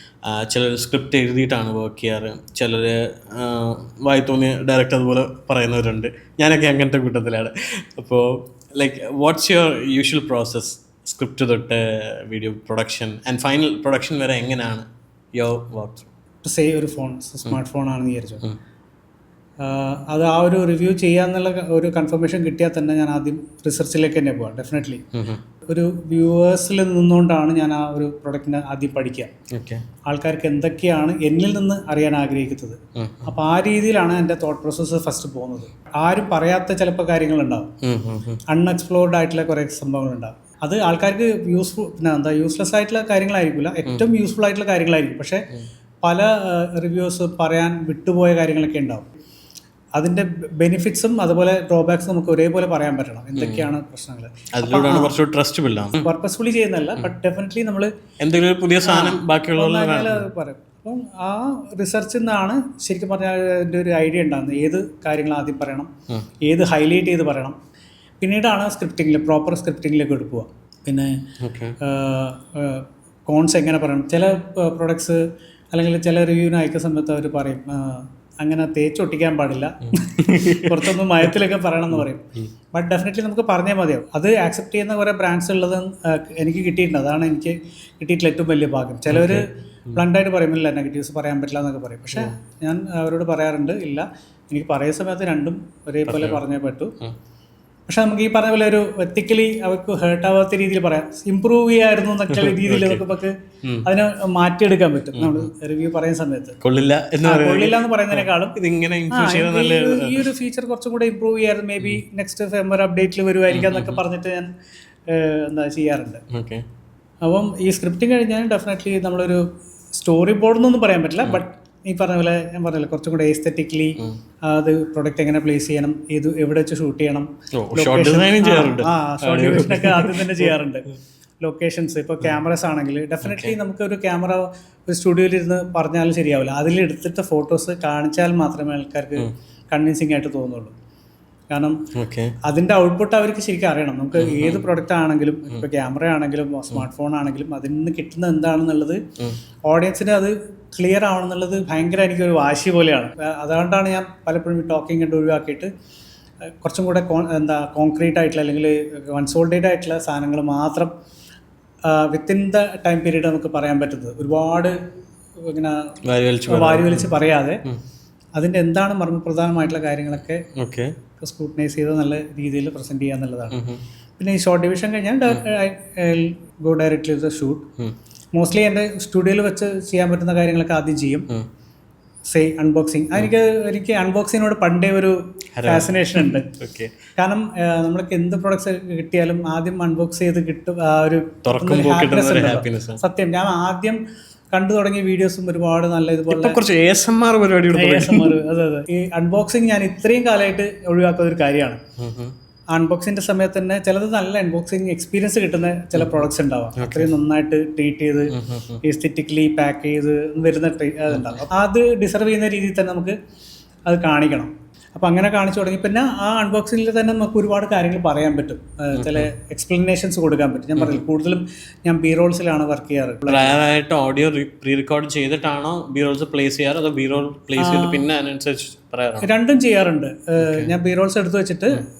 S2: ചിലർ സ്ക്രിപ്റ്റ് എഴുതിയിട്ടാണ് വർക്ക് ചെയ്യാറ്, ചിലർ വായി തോന്നിയ ഡയറക്റ്റ് അതുപോലെ പറയുന്നവരുണ്ട്. ഞാനൊക്കെ അങ്ങനത്തെ കൂട്ടത്തിലാണ്. അപ്പോൾ like what's your usual process, script തൊട്ട് video production and final production വരെ എങ്ങനെയാണ് യുവർ വർക്ക്?
S1: ഒരു ഫോൺ, സ്മാർട്ട് ഫോൺ ആണെന്ന് വിചാരിച്ചു, അത് ആ ഒരു റിവ്യൂ ചെയ്യാന്നുള്ള ഒരു കൺഫർമേഷൻ കിട്ടിയാൽ തന്നെ ഞാൻ ആദ്യം റിസർച്ചിലേക്ക് തന്നെ പോകാം. ഡെഫിനറ്റ്ലി ഒരു വ്യൂവേഴ്സിൽ നിന്നുകൊണ്ടാണ് ഞാൻ ആ ഒരു പ്രൊഡക്റ്റിനെ ആദ്യം പഠിക്കുക. ആൾക്കാർക്ക് എന്തൊക്കെയാണ് എന്നിൽ നിന്ന് അറിയാൻ ആഗ്രഹിക്കുന്നത്. അപ്പോൾ ആ രീതിയിലാണ് എൻ്റെ തോട്ട് പ്രോസസ്സ് ഫസ്റ്റ് പോകുന്നത്. ആരും പറയാത്ത ചിലപ്പോൾ കാര്യങ്ങളുണ്ടാവും, അൺഎക്സ്പ്ലോർഡ് ആയിട്ടുള്ള കുറേ സംഭവങ്ങളുണ്ടാവും. അത് ആൾക്കാർക്ക് യൂസ്ലെസ് ആയിട്ടുള്ള കാര്യങ്ങളായിരിക്കില്ല, ഏറ്റവും യൂസ്ഫുൾ ആയിട്ടുള്ള കാര്യങ്ങളായിരിക്കും. പക്ഷേ പല റിവ്യൂസ് പറയാൻ വിട്ടുപോയ കാര്യങ്ങളൊക്കെ ഉണ്ടാവും. അതിൻ്റെ ബെനിഫിറ്റ്സും അതുപോലെ ഡ്രോബാക്സും നമുക്ക് ഒരേപോലെ പറയാൻ പറ്റണം, എന്തൊക്കെയാണ് പ്രശ്നങ്ങൾ.
S2: അതിലൂടെയാണ് കുറച്ച് ട്രസ്റ്റ് ബിൽഡ് ആവും.
S1: പർപ്പസ്ഫുള്ളി ചെയ്യുന്നതല്ല, ബട്ട് ഡെഫിനറ്റ്ലി നമ്മൾ
S2: എന്തെങ്കിലും ഒരു പുതിയ സാധനം ബാക്കിയുള്ള
S1: പറയും. അപ്പം ആ റിസർച്ചിൽ നിന്നാണ് ശരിക്കും പറഞ്ഞാൽ അതിൻ്റെ ഒരു ഐഡിയ ഉണ്ടാകുന്നത്, ഏത് കാര്യങ്ങൾ ആദ്യം പറയണം, ഏത് ഹൈലൈറ്റ് ചെയ്ത് പറയണം. പിന്നീടാണ് സ്ക്രിപ്റ്റിങ്ങിൽ പ്രോപ്പർ സ്ക്രിപ്റ്റിങ്ങിലേക്ക് എടുക്കുക. പിന്നെ കോൺസ് എങ്ങനെ പറയണം. ചില പ്രൊഡക്ട്സ് അല്ലെങ്കിൽ ചില റിവ്യൂവിന് അയക്കുന്ന സമയത്ത് അവർ പറയും അങ്ങനെ തേച്ചൊട്ടിക്കാൻ പാടില്ല, കുറച്ചൊന്നും മയത്തിലൊക്കെ പറയണമെന്ന് പറയും. ബട്ട് ഡെഫിനറ്റ്ലി നമുക്ക് പറഞ്ഞാൽ മതിയാവും. അത് ആക്സെപ്റ്റ് ചെയ്യുന്ന കുറേ ബ്രാൻഡ്സ് ഉള്ളത് എനിക്ക് കിട്ടിയിട്ടുണ്ട്. അതാണ് എനിക്ക് കിട്ടിയിട്ടുള്ള ഏറ്റവും വലിയ ഭാഗ്യം. ചിലവർ ബ്ലണ്ടായിട്ട് പറയുന്നില്ല, നെഗറ്റീവ്സ് പറയാൻ പറ്റില്ല എന്നൊക്കെ പറയും. പക്ഷേ ഞാൻ അവരോട് പറയാറുണ്ട്, ഇല്ല, എനിക്ക് പറയുന്ന സമയത്ത് രണ്ടും ഒരേപോലെ പറഞ്ഞേ പറ്റൂ. പക്ഷെ നമുക്ക് ഈ പറഞ്ഞ പോലെ ഒരു എത്തിക്കലി അവർക്ക് ഹേർട്ട് ആവാത്ത രീതിയിൽ പറയാം, ഇമ്പ്രൂവ് ചെയ്യായിരുന്നു എന്നൊക്കെ രീതിയിൽ നമുക്ക് അതിനെ മാറ്റിയെടുക്കാൻ പറ്റും. നമ്മൾ റിവ്യൂ പറയുന്ന സമയത്ത്
S2: കൊള്ളില്ല
S1: എന്ന് പറയുന്നതിനേക്കാളും
S2: ഇതിങ്ങനെ
S1: ഈ ഒരു ഫീച്ചർ കുറച്ചും കൂടെ ഇമ്പ്രൂവ് ചെയ്യാറ് മേ ബി നെക്സ്റ്റ് ഫെബ്രുവരി അപ്ഡേറ്റിൽ വരുമായിരിക്കാം എന്നൊക്കെ പറഞ്ഞിട്ട് ഞാൻ എന്താ ചെയ്യാറുണ്ട്. അപ്പം ഈ സ്ക്രിപ്റ്റിംഗ് കഴിഞ്ഞാൽ ഡെഫിനറ്റ്ലി നമ്മളൊരു സ്റ്റോറി ബോർഡ് എന്നൊന്നും പറയാൻ പറ്റില്ല, ബട്ട് ഈ പറഞ്ഞ പോലെ ഞാൻ പറഞ്ഞില്ല, കുറച്ചും കൂടെ എസ്തെറ്റിക്കലി അത് പ്രൊഡക്റ്റ് എങ്ങനെ പ്ലേസ് ചെയ്യണം, ഏത് എവിടെ വെച്ച് ഷൂട്ട് ചെയ്യണം, ഷോർട്ട് ഡിവിഷനൊക്കെ ആദ്യം തന്നെ ചെയ്യാറുണ്ട്. ലൊക്കേഷൻസ്, ഇപ്പോൾ ക്യാമറസ് ആണെങ്കിൽ ഡെഫിനറ്റ്ലി നമുക്ക് ഒരു ക്യാമറ ഒരു സ്റ്റുഡിയോയിലിരുന്ന് പറഞ്ഞാലും ശരിയാവില്ല, അതിലെടുത്തിട്ട് ഫോട്ടോസ് കാണിച്ചാൽ മാത്രമേ ആൾക്കാർക്ക് കൺവിൻസിങ് ആയിട്ട് തോന്നുള്ളൂ. കാരണം അതിൻ്റെ ഔട്ട്പുട്ട് അവർക്ക് ശരിക്കും അറിയണം. നമുക്ക് ഏത് പ്രൊഡക്റ്റ് ആണെങ്കിലും, ഇപ്പോൾ ക്യാമറ ആണെങ്കിലും സ്മാർട്ട് ഫോൺ ആണെങ്കിലും, അതിൽ നിന്ന് കിട്ടുന്നത് എന്താണെന്നുള്ളത് ഓഡിയൻസിന് അത് ക്ലിയർ ആവണമെന്നുള്ളത് ഭയങ്കര എനിക്കൊരു വാശി പോലെയാണ്. അതുകൊണ്ടാണ് ഞാൻ പലപ്പോഴും ഈ ടോക്കിംഗ് കണ്ട് ഒഴിവാക്കിയിട്ട് കുറച്ചും കൂടെ കോൺക്രീറ്റ് ആയിട്ടുള്ള അല്ലെങ്കിൽ കൺസോൾട്ടേറ്റ് ആയിട്ടുള്ള സാധനങ്ങൾ മാത്രം വിത്തിൻ ദ ടൈം പീരീഡ് നമുക്ക് പറയാൻ പറ്റുന്നത്. ഒരുപാട് ഇങ്ങനെ വാരി വലിച്ച് പറയാതെ അതിൻ്റെ എന്താണ് മർമ്മപ്രധാനമായിട്ടുള്ള കാര്യങ്ങളൊക്കെ സ്ക്രൂട്ടനൈസ് ചെയ്ത് നല്ല രീതിയിൽ പ്രസൻറ്റ് ചെയ്യുക എന്നുള്ളതാണ്. പിന്നെ ഈ ഷോർട്ട് ഡിവിഷൻ കഴിഞ്ഞാൽ go directly to the shoot. Mostly എൻ്റെ സ്റ്റുഡിയോയിൽ വെച്ച് ചെയ്യാൻ പറ്റുന്ന കാര്യങ്ങളൊക്കെ ആദ്യം ചെയ്യും. അൺബോക്സിങ്, എനിക്ക് അൺബോക്സിങ്ങിനോട് പണ്ടേ ഒരു ഫാസിനേഷൻ ഉണ്ട്. കാരണം നമ്മൾക്ക് എന്ത് പ്രൊഡക്ട്സ് കിട്ടിയാലും ആദ്യം അൺബോക്സ് ചെയ്ത് കിട്ടും, ആ ഒരു സത്യം. ഞാൻ ആദ്യം കണ്ടു തുടങ്ങിയ വീഡിയോസും ഒരുപാട് നല്ല ഇതുപോലെ അതെ ഈ അൺബോക്സിങ് ഞാൻ ഇത്രയും കാലമായിട്ട് ഒഴിവാക്കുന്ന ഒരു കാര്യമാണ്. അൺബോക്സിങ്ങിന്റെ സമയത്ത് തന്നെ ചിലത് നല്ല അൺബോക്സിങ് എക്സ്പീരിയൻസ് കിട്ടുന്ന ചില പ്രോഡക്ട്സ് ഉണ്ടാവാം, അത്രയും നന്നായിട്ട് ട്രീറ്റ് ചെയ്ത് എസ്തെറ്റിക്കലി പാക്ക് ചെയ്ത് വരുന്ന അതുണ്ടാവും. അത് ഡിസർവ് ചെയ്യുന്ന രീതിയിൽ തന്നെ നമുക്ക് അത് കാണിക്കണം. അപ്പോൾ അങ്ങനെ കാണിച്ചു തുടങ്ങി. പിന്നെ ആ അൺബോക്സിങ്ങിൽ തന്നെ നമുക്ക് ഒരുപാട് കാര്യങ്ങൾ പറയാൻ പറ്റും, ചില എക്സ്പ്ലനേഷൻസ് കൊടുക്കാൻ പറ്റും. ഞാൻ പറയില്ല, കൂടുതലും ഞാൻ ബി റോൾസിലാണ് വർക്ക് ചെയ്യാറ്.
S2: പ്രയറായിട്ട് ഓഡിയോ പ്രീ റെക്കോർഡ് ചെയ്തിട്ടാണോ ബി റോൾസ് പ്ലേസ് ചെയ്യാറ്, അതോ ബി റോൾ പ്ലേസ് ചെയ്ത് പിന്നെ അതിനനുസരിച്ച് പറയാറുണ്ട്?
S1: രണ്ടും ചെയ്യാറുണ്ട്. ഞാൻ ബി റോൾസ് എടുത്ത് വെച്ചിട്ട്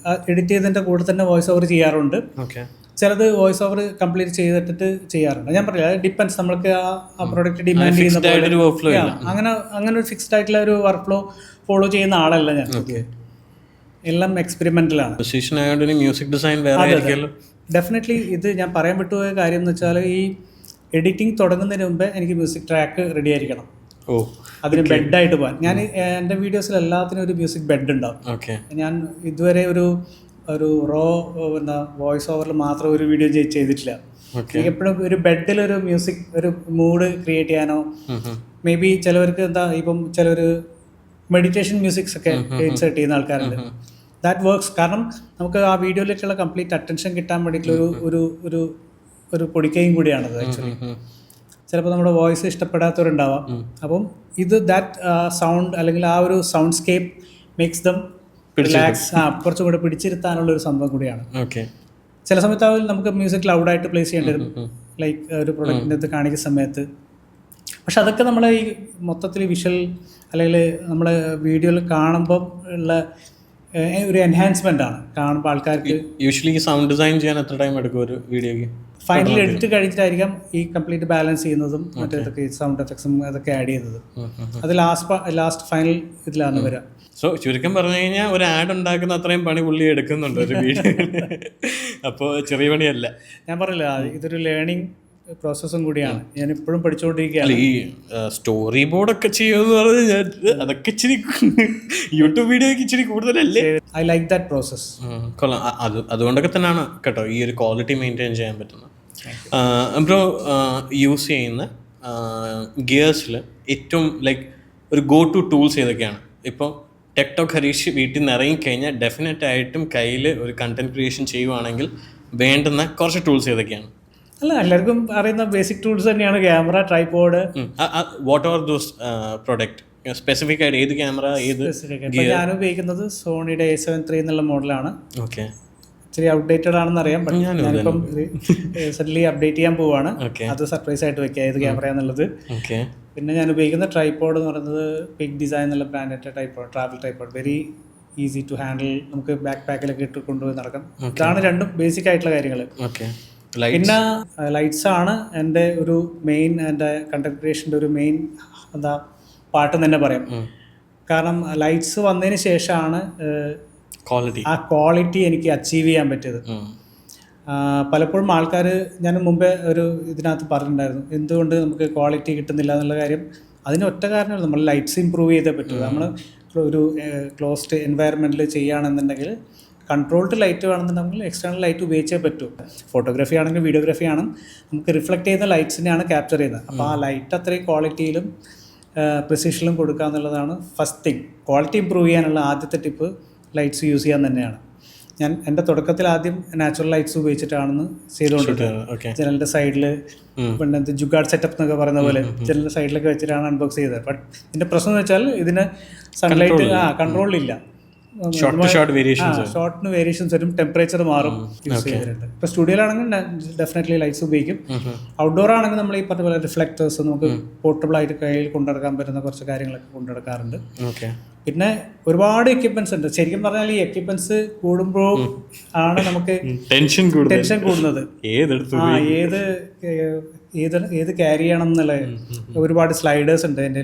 S1: എഡിറ്റ് ചെയ്തതിൻ്റെ കൂടെ തന്നെ വോയിസ് ഓവർ ചെയ്യാറുണ്ട്. ചിലത് വോയിസ് ഓവർ കംപ്ലീറ്റ് ചെയ്തിട്ട് ചെയ്യാറുണ്ട്. ഞാൻ പറയാം, ഡിപ്പെൻസ്, നമ്മൾക്ക് ആ പ്രോഡക്റ്റ് ഡിമാൻഡ് ചെയ്യുന്ന അങ്ങനെ ഒരു ഫിക്സ്ഡ് ആയിട്ടുള്ള ഒരു വർക്ക് ഫ്ലോ ഫോളോ ചെയ്യുന്ന ആളല്ല ഞാൻ. എല്ലാം എക്സ്പെരിമെന്റലാണ്. ഡെഫിനറ്റ്ലി ഇത് ഞാൻ പറയാൻ വിട്ടുപോയ കാര്യം എന്ന് വെച്ചാൽ, ഈ എഡിറ്റിംഗ് തുടങ്ങുന്നതിന് മുമ്പേ എനിക്ക് മ്യൂസിക് ട്രാക്ക് റെഡി ആയിരിക്കണം. അതിന് ബെഡായിട്ട് പോകാൻ ഞാൻ എൻ്റെ വീഡിയോസിൽ എല്ലാത്തിനും ഒരു മ്യൂസിക് ബെഡ് ഉണ്ടാവും. ഞാൻ ഇതുവരെ ഒരു റോ വോയിസ് ഓവറിൽ മാത്രം ഒരു വീഡിയോ ചെയ്തിട്ടില്ല. എനിക്ക് എപ്പോഴും ഒരു ബെഡിൽ ഒരു മ്യൂസിക്, ഒരു മൂഡ് ക്രിയേറ്റ് ചെയ്യാനോ, മേ ബി ചിലവർക്ക് ഇപ്പം ചിലർ മെഡിറ്റേഷൻ മ്യൂസിക്സ് ഒക്കെ ഇൻസേർട്ട് ചെയ്യുന്ന ആൾക്കാരുണ്ട്. That works. കാരണം നമുക്ക് ആ വീഡിയോയിലേക്കുള്ള കംപ്ലീറ്റ് അറ്റൻഷൻ കിട്ടാൻ വേണ്ടിയിട്ടുള്ള ഒരു പൊടിക്കയും കൂടിയാണത് ആക്ച്വലി. ചിലപ്പോൾ നമ്മുടെ വോയിസ് ഇഷ്ടപ്പെടാത്തവരുണ്ടാവാം. അപ്പം ഇത് ദാറ്റ് സൗണ്ട് അല്ലെങ്കിൽ ആ ഒരു sound scape makes dum relax, കുറച്ചും കൂടെ പിടിച്ചിരുത്താനുള്ള ഒരു സംഭവം കൂടിയാണ്. ചില സമയത്ത് നമുക്ക് മ്യൂസിക് ലൗഡായിട്ട് പ്ലേസ് ചെയ്യേണ്ടി വരും, ലൈക്ക് ഒരു പ്രൊഡക്റ്റിൻ്റെ അത് കാണിക്കുന്ന സമയത്ത്. പക്ഷെ അതൊക്കെ നമ്മൾ ഈ മൊത്തത്തിൽ വിഷ്വൽ അല്ലെങ്കിൽ നമ്മൾ വീഡിയോയിൽ കാണുമ്പോൾ ഉള്ള ഒരു എൻഹാൻസ്മെൻ്റ് ആണ്. കാണുമ്പോൾ ആൾക്കാർക്ക്
S2: യൂഷ്വലി സൗണ്ട് ഡിസൈൻ ചെയ്യാൻ എത്ര ടൈം എടുക്കും ഒരു വീഡിയോക്ക്?
S1: ഫൈനൽ എഡിറ്റ് കഴിഞ്ഞിട്ടായിരിക്കാം ഈ കംപ്ലീറ്റ് ബാലൻസ് ചെയ്യുന്നതും മറ്റേതൊക്കെ സൗണ്ട് എഫക്ട്സും അതൊക്കെ ആഡ് ചെയ്യുന്നത്. അത് ലാസ്റ്റ് ഫൈനൽ ഇതിലാണ് വരിക.
S2: സോ ചുരുക്കം പറഞ്ഞു കഴിഞ്ഞാൽ ഒരു ആഡ് ഉണ്ടാക്കുന്ന അത്രയും പണി പുള്ളി എടുക്കുന്നുണ്ട് ഒരു വീഡിയോ. അപ്പോൾ ചെറിയ പണിയല്ല.
S1: ഞാൻ പറഞ്ഞില്ല, ഇതൊരു ലേണിംഗ് പ്രോസസ്സും കൂടിയാണ്. ഞാൻ ഇപ്പോഴും പഠിച്ചുകൊണ്ടിരിക്കുകയാണ്.
S2: ഈ സ്റ്റോറി ബോർഡൊക്കെ ചെയ്യുമെന്ന് പറഞ്ഞാൽ ഞാൻ അതൊക്കെ ഇച്ചിരി യൂട്യൂബ് വീഡിയോക്ക് ഇച്ചിരി കൂടുതലല്ലേ.
S1: I like that process.
S2: കൊള്ളാം. അതുകൊണ്ടൊക്കെ തന്നെയാണ് കേട്ടോ ഈ ഒരു ക്വാളിറ്റി മെയിൻറ്റെയിൻ ചെയ്യാൻ പറ്റുന്നത്. ബ്രോ യൂസ് ചെയ്യുന്ന ഗിയേഴ്സിൽ ഏറ്റവും ലൈക്ക് ഒരു ഗോ ടു ടൂൾസ് ഏതൊക്കെയാണ്? ഇപ്പോൾ ടെക്ടോക്ക് ഹരീഷ് വീട്ടിൽ നിന്ന് ഇറങ്ങിക്കഴിഞ്ഞാൽ ഡെഫിനറ്റ് ആയിട്ടും കയ്യിൽ ഒരു കണ്ടന്റ് ക്രിയേഷൻ ചെയ്യുവാണെങ്കിൽ വേണ്ടുന്ന കുറച്ച് ടൂൾസ് ഏതൊക്കെയാണ്?
S1: അല്ല, എല്ലാവർക്കും അറിയുന്ന ബേസിക് ടൂൾസ് തന്നെയാണ് camera, tripod.
S2: What are those product specific ആയിട്ട് ഏത് ക്യാമറ, ഏത്?
S1: ഞാൻ ഉപയോഗിക്കുന്നത് സോണിയുടെ A7 III എന്നുള്ള മോഡലാണ്.
S2: ഓക്കെ,
S1: ഇച്ചിരി ഔട്ട്ഡേറ്റഡ് ആണെന്ന് അറിയാം, ബട്ട് ഞാനിപ്പം റീസെൻ്റ്ലി അപ്ഡേറ്റ് ചെയ്യാൻ പോവാണ്. അത് സർപ്രൈസ് ആയിട്ട് വെക്കുക ഏത് ക്യാമറയാന്നുള്ളത്. പിന്നെ ഞാൻ ഉപയോഗിക്കുന്ന ട്രൈപോഡ് എന്ന് പറയുന്നത് പിക് ഡിസൈൻ എന്നുള്ള ബ്രാൻഡിൻ്റെ tripod, travel tripod. Very easy to handle, നമുക്ക് ബാക്ക് പാക്കിലൊക്കെ ഇട്ട് കൊണ്ടുപോയി നടക്കാം. ഇതാണ് രണ്ടും ബേസിക് ആയിട്ടുള്ള കാര്യങ്ങൾ. പിന്നെ ലൈറ്റ്സ് ആണ് എൻ്റെ ഒരു മെയിൻ, എൻ്റെ കണ്ടന്റ് ക്രിയേഷൻ്റെ ഒരു മെയിൻ എന്താ പാട്ടെന്ന് തന്നെ പറയാം. കാരണം ലൈറ്റ്സ് വന്നതിന് ശേഷമാണ് ആ ക്വാളിറ്റി എനിക്ക് അച്ചീവ് ചെയ്യാൻ പറ്റിയത്. പലപ്പോഴും ആൾക്കാർ, ഞാൻ മുമ്പേ ഒരു ഇതിനകത്ത് പറഞ്ഞിട്ടുണ്ടായിരുന്നു എന്തുകൊണ്ട് നമുക്ക് ക്വാളിറ്റി കിട്ടുന്നില്ല എന്നുള്ള കാര്യം. അതിന് ഒറ്റ കാരണമാണ് നമ്മൾ ലൈറ്റ്സ് ഇമ്പ്രൂവ് ചെയ്തേ പറ്റൂ. നമ്മൾ ഒരു ക്ലോസ്ഡ് എൻവയറമെൻറ്റിൽ ചെയ്യുകയാണെന്നുണ്ടെങ്കിൽ കൺട്രോൾഡ് ലൈറ്റ് വേണമെന്നുണ്ടെങ്കിൽ എക്സ്റ്റേണൽ ലൈറ്റ് ഉപയോഗിച്ചേ പറ്റൂ. ഫോട്ടോഗ്രാഫി ആണെങ്കിലും വീഡിയോഗ്രാഫി ആണ്, നമുക്ക് റിഫ്ലക്റ്റ് ചെയ്യുന്ന ലൈറ്റ്സിനെയാണ് ക്യാപ്ചർ ചെയ്യുന്നത്. അപ്പോൾ ആ ലൈറ്റ് അത്രയും ക്വാളിറ്റിയിലും പ്രിസിഷനിലും കൊടുക്കുക എന്നുള്ളതാണ് ഫസ്റ്റ് തിങ്. ക്വാളിറ്റി ഇമ്പ്രൂവ് ചെയ്യാനുള്ള ആദ്യത്തെ ടിപ്പ് ലൈറ്റ്സ് യൂസ് ചെയ്യാൻ തന്നെയാണ്. ഞാൻ എൻ്റെ തുടക്കത്തിൽ ആദ്യം നാച്ചുറൽ ലൈറ്റ്സ് ഉപയോഗിച്ചിട്ടാണെന്ന് ചെയ്തുകൊണ്ടിരുന്നത്. ജനലിൻ്റെ സൈഡിൽ പിന്നെ ജുഗാഡ് സെറ്റപ്പ് എന്നൊക്കെ പറയുന്ന പോലെ ജനലിൻ്റെ സൈഡിലൊക്കെ വെച്ചിട്ടാണ് അൺബോക്സ് ചെയ്തത്. ബട്ട് ഇതിൻ്റെ പ്രശ്നം എന്ന് വെച്ചാൽ ഇതിന് സൺലൈറ്റ് കൺട്രോളില്ല. ഷോർട്ടിന് വേരിയേഷൻസ് വരും, ടെമ്പറേച്ചർ മാറും യൂസ് ചെയ്തിട്ടുണ്ട്. ഇപ്പോൾ സ്റ്റുഡിയോയിലാണെങ്കിൽ ഡെഫിനറ്റ്ലി ലൈറ്റ്സ് ഉപയോഗിക്കും. ഔട്ട്ഡോർ ആണെങ്കിൽ നമ്മൾ ഈ പറഞ്ഞ പോലെ റിഫ്ലക്റ്റേഴ്സ്, നമുക്ക് പോർട്ടബിൾ ആയിട്ട് കയ്യിൽ കൊണ്ടുനടക്കാൻ പറ്റുന്ന കുറച്ച് കാര്യങ്ങളൊക്കെ കൊണ്ടുനടക്കാറുണ്ട്. പിന്നെ ഒരുപാട് എക്യുപ്മെന്റ്സ് ഉണ്ട്. ശരിക്കും പറഞ്ഞാൽ ഈ എക്യുപ്മെന്റ്സ് കൂടുമ്പോൾ ആണ് നമുക്ക് ടെൻഷൻ കൂടുന്നത്. ഏത് ക്യാരി ചെയ്യണം എന്നുള്ള ഒരുപാട് സ്ലൈഡേഴ്സ് ഉണ്ട് എൻ്റെ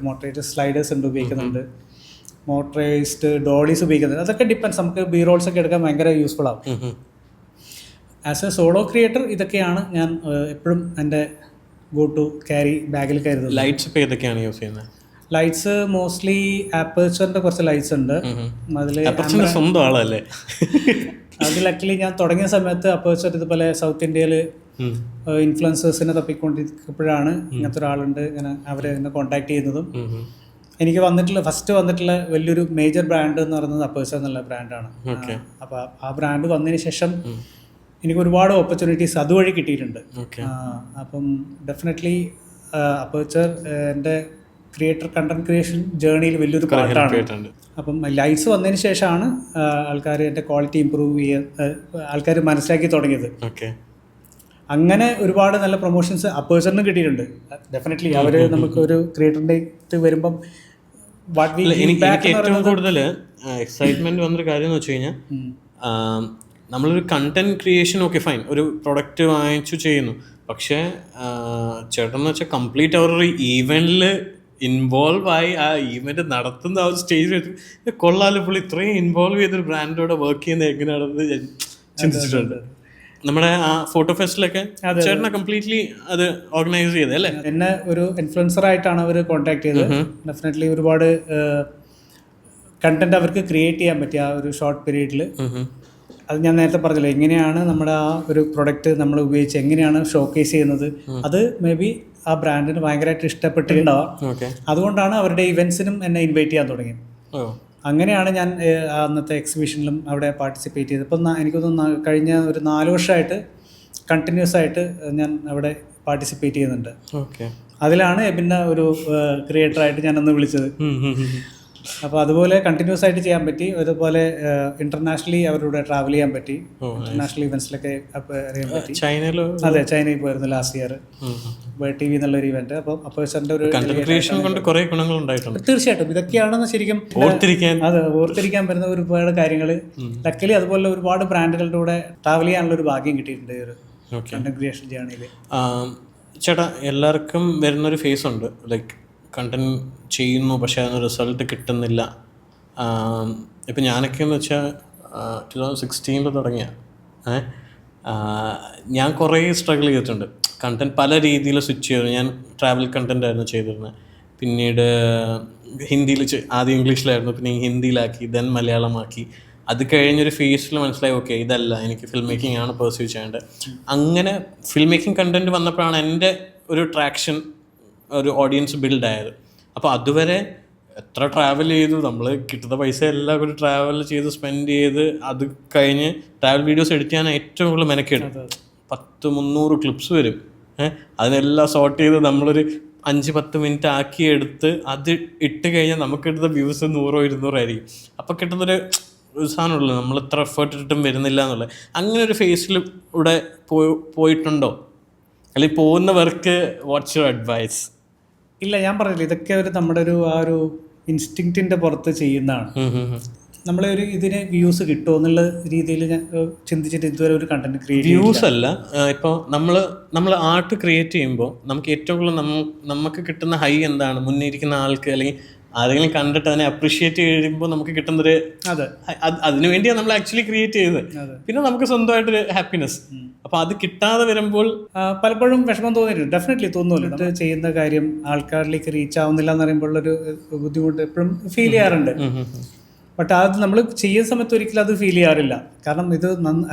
S1: മോട്ടറൈസ്ഡ് സ്ലൈഡേഴ്സ് ഉണ്ട്, ഉപയോഗിക്കുന്നുണ്ട്. മോട്ടറൈസ്ഡ് ഡോളീസ് ഉപയോഗിക്കുന്നത്, അതൊക്കെ ഡിപ്പെൻസ്. നമുക്ക് ബി റോൾസ് ഒക്കെ എടുക്കാൻ ഭയങ്കര യൂസ്ഫുൾ ആവും. ആസ് എ സോളോ ക്രിയേറ്റർ ഇതൊക്കെയാണ് ഞാൻ എപ്പോഴും എൻ്റെ ഗോ ടു ക്യാരി ബാഗിൽ കരുതുന്നത്.
S2: ലൈറ്റ്സ് ഇപ്പോൾ ഏതൊക്കെയാണ് യൂസ് ചെയ്യുന്നത്?
S1: ലൈറ്റ്സ് മോസ്റ്റ്ലി ആപ്പേച്ചറിൻ്റെ കുറച്ച് ലൈറ്റ്സ് ഉണ്ട്. അതിൽ
S2: സ്വന്തം ആളല്ലേ?
S1: അതിൽ ആക്ച്വലി ഞാൻ തുടങ്ങിയ സമയത്ത് അപ്പേച്ചർ ഇതുപോലെ സൗത്ത് ഇന്ത്യയിൽ ഇൻഫ്ലുവൻസേഴ്സിനെ തപ്പിക്കൊണ്ടിരിക്കുമ്പോഴാണ് ഇങ്ങനത്തെ ഒരാളുണ്ട്, ഇങ്ങനെ അവരെ എന്നെ കോൺടാക്ട് ചെയ്യുന്നതും. എനിക്ക് ഫസ്റ്റ് വന്നിട്ടുള്ള വലിയൊരു മേജർ ബ്രാൻഡ് എന്ന് പറയുന്നത് അപ്പേച്ചർ എന്നുള്ള ബ്രാൻഡാണ്. അപ്പോൾ ആ ബ്രാൻഡ് വന്നതിന് ശേഷം എനിക്ക് ഒരുപാട് ഓപ്പർച്യൂണിറ്റീസ് അതുവഴി കിട്ടിയിട്ടുണ്ട്. അപ്പം ഡെഫിനറ്റ്ലി അപ്പേച്ചർ എൻ്റെ കണ്ടന്റ് ക്രിയേഷൻ ജേർണിയിൽ വലിയൊരു പാർട്ടാണ്. അപ്പം ലൈറ്റ്സ് വന്നതിന് ശേഷമാണ് ആൾക്കാർ എൻ്റെ ക്വാളിറ്റി ഇമ്പ്രൂവ് ചെയ്യാൻ ആൾക്കാർ മനസ്സിലാക്കി തുടങ്ങിയത്. അങ്ങനെ ഒരുപാട് നല്ല പ്രൊമോഷൻസ് അപ്പേഴ്സറിനും കിട്ടിയിട്ടുണ്ട്. ഡെഫിനറ്റ്ലി അവർ നമുക്കൊരു ക്രിയേറ്ററിൻ്റെ വരുമ്പം
S2: എനിക്ക് ഏറ്റവും കൂടുതൽ എക്സൈറ്റ്മെന്റ് വന്നൊരു കാര്യം എന്ന് വെച്ച് കഴിഞ്ഞാൽ, നമ്മളൊരു കണ്ടന്റ് ക്രിയേഷൻ ഓക്കെ ഫൈൻ, ഒരു പ്രൊഡക്റ്റ് വാങ്ങിച്ചു ചെയ്യുന്നു, പക്ഷേ ചേട്ടൻ വെച്ചാൽ കംപ്ലീറ്റ് അവരൊരു ഈവെന്റിൽ ഇൻവോൾവ് ആയി ആ ഈവെന്റ് നടത്തുന്ന ആ ഒരു സ്റ്റേജ് വെച്ച് കൊള്ളാലും പുള്ളി ഇത്രയും ഇൻവോൾവ് ചെയ്തൊരു ബ്രാൻഡോടെ വർക്ക് ചെയ്യുന്നത് എങ്ങനെയാണെന്ന് ഞാൻ ചിന്തിച്ചിട്ടുണ്ട്. നമ്മുടെ ആ ഫോട്ടോ ഫെസ്റ്റിലൊക്കെ ചേട്ടനെ കംപ്ലീറ്റ്ലി അത് ഓർഗനൈസ് ചെയ്തത് അല്ലേ?
S1: എന്നെ ഒരു ഇൻഫ്ലുവൻസർ ആയിട്ടാണ് അവർ കോൺടാക്ട് ചെയ്തത്. ഡെഫിനറ്റ്ലി ഒരുപാട് കണ്ടന്റ് അവർക്ക് ക്രിയേറ്റ് ചെയ്യാൻ പറ്റിയ ആ ഒരു ഷോർട്ട് പീരീഡിൽ. അത് ഞാൻ നേരത്തെ പറഞ്ഞല്ലോ, എങ്ങനെയാണ് നമ്മുടെ ആ ഒരു പ്രൊഡക്റ്റ് നമ്മൾ ഉപയോഗിച്ച് എങ്ങനെയാണ് ഷോക്കേസ് ചെയ്യുന്നത്, അത് മേ ബി ആ ബ്രാൻഡിന് ഭയങ്കരമായിട്ട് ഇഷ്ടപ്പെട്ടിട്ടുണ്ടാവാം. അതുകൊണ്ടാണ് അവരുടെ ഇവൻറ്റ്സിനും എന്നെ ഇൻവൈറ്റ് ചെയ്യാൻ തുടങ്ങിയത്. അങ്ങനെയാണ് ഞാൻ അന്നത്തെ എക്സിബിഷനിലും അവിടെ പാർട്ടിസിപ്പേറ്റ് ചെയ്തത്. ഇപ്പം എനിക്കൊന്ന് കഴിഞ്ഞ ഒരു 4 വർഷമായിട്ട് കണ്ടിന്യൂസ് ആയിട്ട് ഞാൻ അവിടെ പാർട്ടിസിപ്പേറ്റ് ചെയ്യുന്നുണ്ട്. അതിലാണ് പിന്നെ ഒരു ക്രിയേറ്ററായിട്ട് ഞാനൊന്ന് വിളിച്ചത്. അപ്പോൾ അതുപോലെ കണ്ടിന്യൂസ് ആയിട്ട് ചെയ്യാൻ പറ്റി. അതുപോലെ ഇന്റർനാഷണലി അവരുടെ ട്രാവൽ ചെയ്യാൻ പറ്റി, ഇന്റർനാഷണൽ ഇവന്റ്സിലൊക്കെ അറിയാൻ പറ്റി. അതെ, ചൈനയിൽ പോയിരുന്നു ലാസ്റ്റ് ഇയർ, TV എന്നുള്ളൊരു ഇവന്റ്. അപ്പോൾ അപ്പേഴ്സറിന്റെ ഒരു തീർച്ചയായിട്ടും ഇതൊക്കെയാണെന്ന് ശരിക്കും ഓർത്തിരിക്കാൻ പറ്റുന്ന ഒരുപാട് കാര്യങ്ങൾ. ലക്കലി അതുപോലെ ഒരുപാട് ബ്രാൻഡുകളുടെ കൂടെ ട്രാവൽ ചെയ്യാനുള്ള ഒരു ഭാഗ്യം കിട്ടിയിട്ടുണ്ട് ഈ ഒരു കണ്ടന്റ് ക്രിയേഷൻ ജേർണിയിൽ.
S2: ചേട്ടാ, എല്ലാവർക്കും വരുന്നൊരു ഫേസ് ഉണ്ട്, ലൈക്ക് കണ്ടന്റ് ചെയ്യുന്നു പക്ഷേ അതിന് റിസൾട്ട് കിട്ടുന്നില്ല. ഇപ്പം ഞാനൊക്കെ എന്ന് വെച്ചാൽ 2016 തുടങ്ങിയ ഞാൻ കുറേ സ്ട്രഗിൾ ചെയ്തിട്ടുണ്ട്. കണ്ടന്റ് പല രീതിയിൽ സ്വിച്ച് ചെയ്തു. ഞാൻ ട്രാവൽ കണ്ടന്റ് ആയിരുന്നു ചെയ്തിരുന്നത്. പിന്നീട് ഹിന്ദിയിൽ ആദ്യം ഇംഗ്ലീഷിലായിരുന്നു, പിന്നെ ഹിന്ദിയിലാക്കി, ദെൻ മലയാളമാക്കി. അത് കഴിഞ്ഞൊരു ഫേസിൽ മനസ്സിലായി ഓക്കെ ഇതല്ല, എനിക്ക് ഫിൽം മേക്കിംഗ് ആണ് പെർസ്യൂ ചെയ്യേണ്ടത്. അങ്ങനെ ഫിൽം മേക്കിംഗ് കണ്ടന്റ് വന്നപ്പോഴാണ് എൻ്റെ ഒരു ട്രാക്ഷൻ, ഒരു ഓഡിയൻസ് ബിൽഡായത്. അപ്പോൾ അതുവരെ എത്ര ട്രാവൽ ചെയ്തു, നമ്മൾ കിട്ടുന്ന പൈസ എല്ലാം കൂടി ട്രാവൽ ചെയ്ത് സ്പെൻഡ് ചെയ്ത് അത് കഴിഞ്ഞ് ട്രാവൽ വീഡിയോസ് എഡിറ്റ് ചെയ്യാൻ ഏറ്റവും കൂടുതൽ മെനക്കേട്. 100-300 ക്ലിപ്സ് വരും. അതിനെല്ലാം സോർട്ട് ചെയ്ത് നമ്മളൊരു 5-10 മിനിറ്റ് ആക്കി എടുത്ത് അത് ഇട്ട് കഴിഞ്ഞാൽ നമുക്ക് കിട്ടുന്ന വ്യൂസ് 100-200 ആയിരിക്കും. അപ്പോൾ കിട്ടുന്നൊരു സാധനമുള്ളൂ നമ്മൾ ഇത്ര എഫേർട്ട് ഇട്ടിട്ടും വരുന്നില്ല എന്നുള്ളത്. അങ്ങനെ ഒരു ഫേസിൽ ഇവിടെ പോയിട്ടുണ്ടോ? അല്ലെങ്കിൽ പോകുന്നവർക്ക് വാട്ട്സ് യുവർ അഡ്വൈസ്?
S1: ഇല്ല, ഞാൻ പറഞ്ഞില്ല, ഇതൊക്കെ നമ്മുടെ ആ ഒരു ഇൻസ്റ്റിങ്ക്റ്റിൻ്റെ പുറത്ത് ചെയ്യുന്നതാണ്. നമ്മളെ ഒരു ഇതിന് വ്യൂസ് കിട്ടുമോ എന്നുള്ള രീതിയിൽ ഞാൻ ചിന്തിച്ചിട്ട് ഇതുവരെ ഒരു കണ്ടന്റ് ക്രിയേറ്റ്
S2: വ്യൂസ് അല്ല. ഇപ്പോൾ നമ്മൾ ആർട്ട് ക്രിയേറ്റ് ചെയ്യുമ്പോൾ നമുക്ക് ഏറ്റവും കൂടുതൽ നമുക്ക് കിട്ടുന്ന ഹൈ എന്താണ്? മുന്നേ ഇരിക്കുന്ന ആൾക്ക് അല്ലെങ്കിൽ ആരെങ്കിലും കണ്ടിട്ട് അതിനെ അപ്രീഷിയേറ്റ് ചെയ്യുമ്പോൾ നമുക്ക് കിട്ടുന്നൊരു, അതിനു വേണ്ടിയാണ് നമ്മൾ ആക്ച്വലി ക്രിയേറ്റ് ചെയ്തത്. പിന്നെ നമുക്ക് സ്വന്തമായിട്ടൊരു ഹാപ്പിനെസ്. അപ്പൊ അത് കിട്ടാതെ വരുമ്പോൾ
S1: പലപ്പോഴും വിഷമം തോന്നിയിട്ടുണ്ട്. ഡെഫിനറ്റ്ലി തോന്നുമല്ലോ, ചെയ്യുന്ന കാര്യം ആൾക്കാരിലേക്ക് റീച്ച് ആവുന്നില്ല എന്ന് പറയുമ്പോൾ ഒരു ബുദ്ധിമുട്ട് എപ്പോഴും ഫീൽ ചെയ്യാറുണ്ട്. ബട്ട് അത് നമ്മൾ ചെയ്യുന്ന സമയത്ത് ഒരിക്കലും അത് ഫീൽ ചെയ്യാറില്ല. കാരണം ഇത്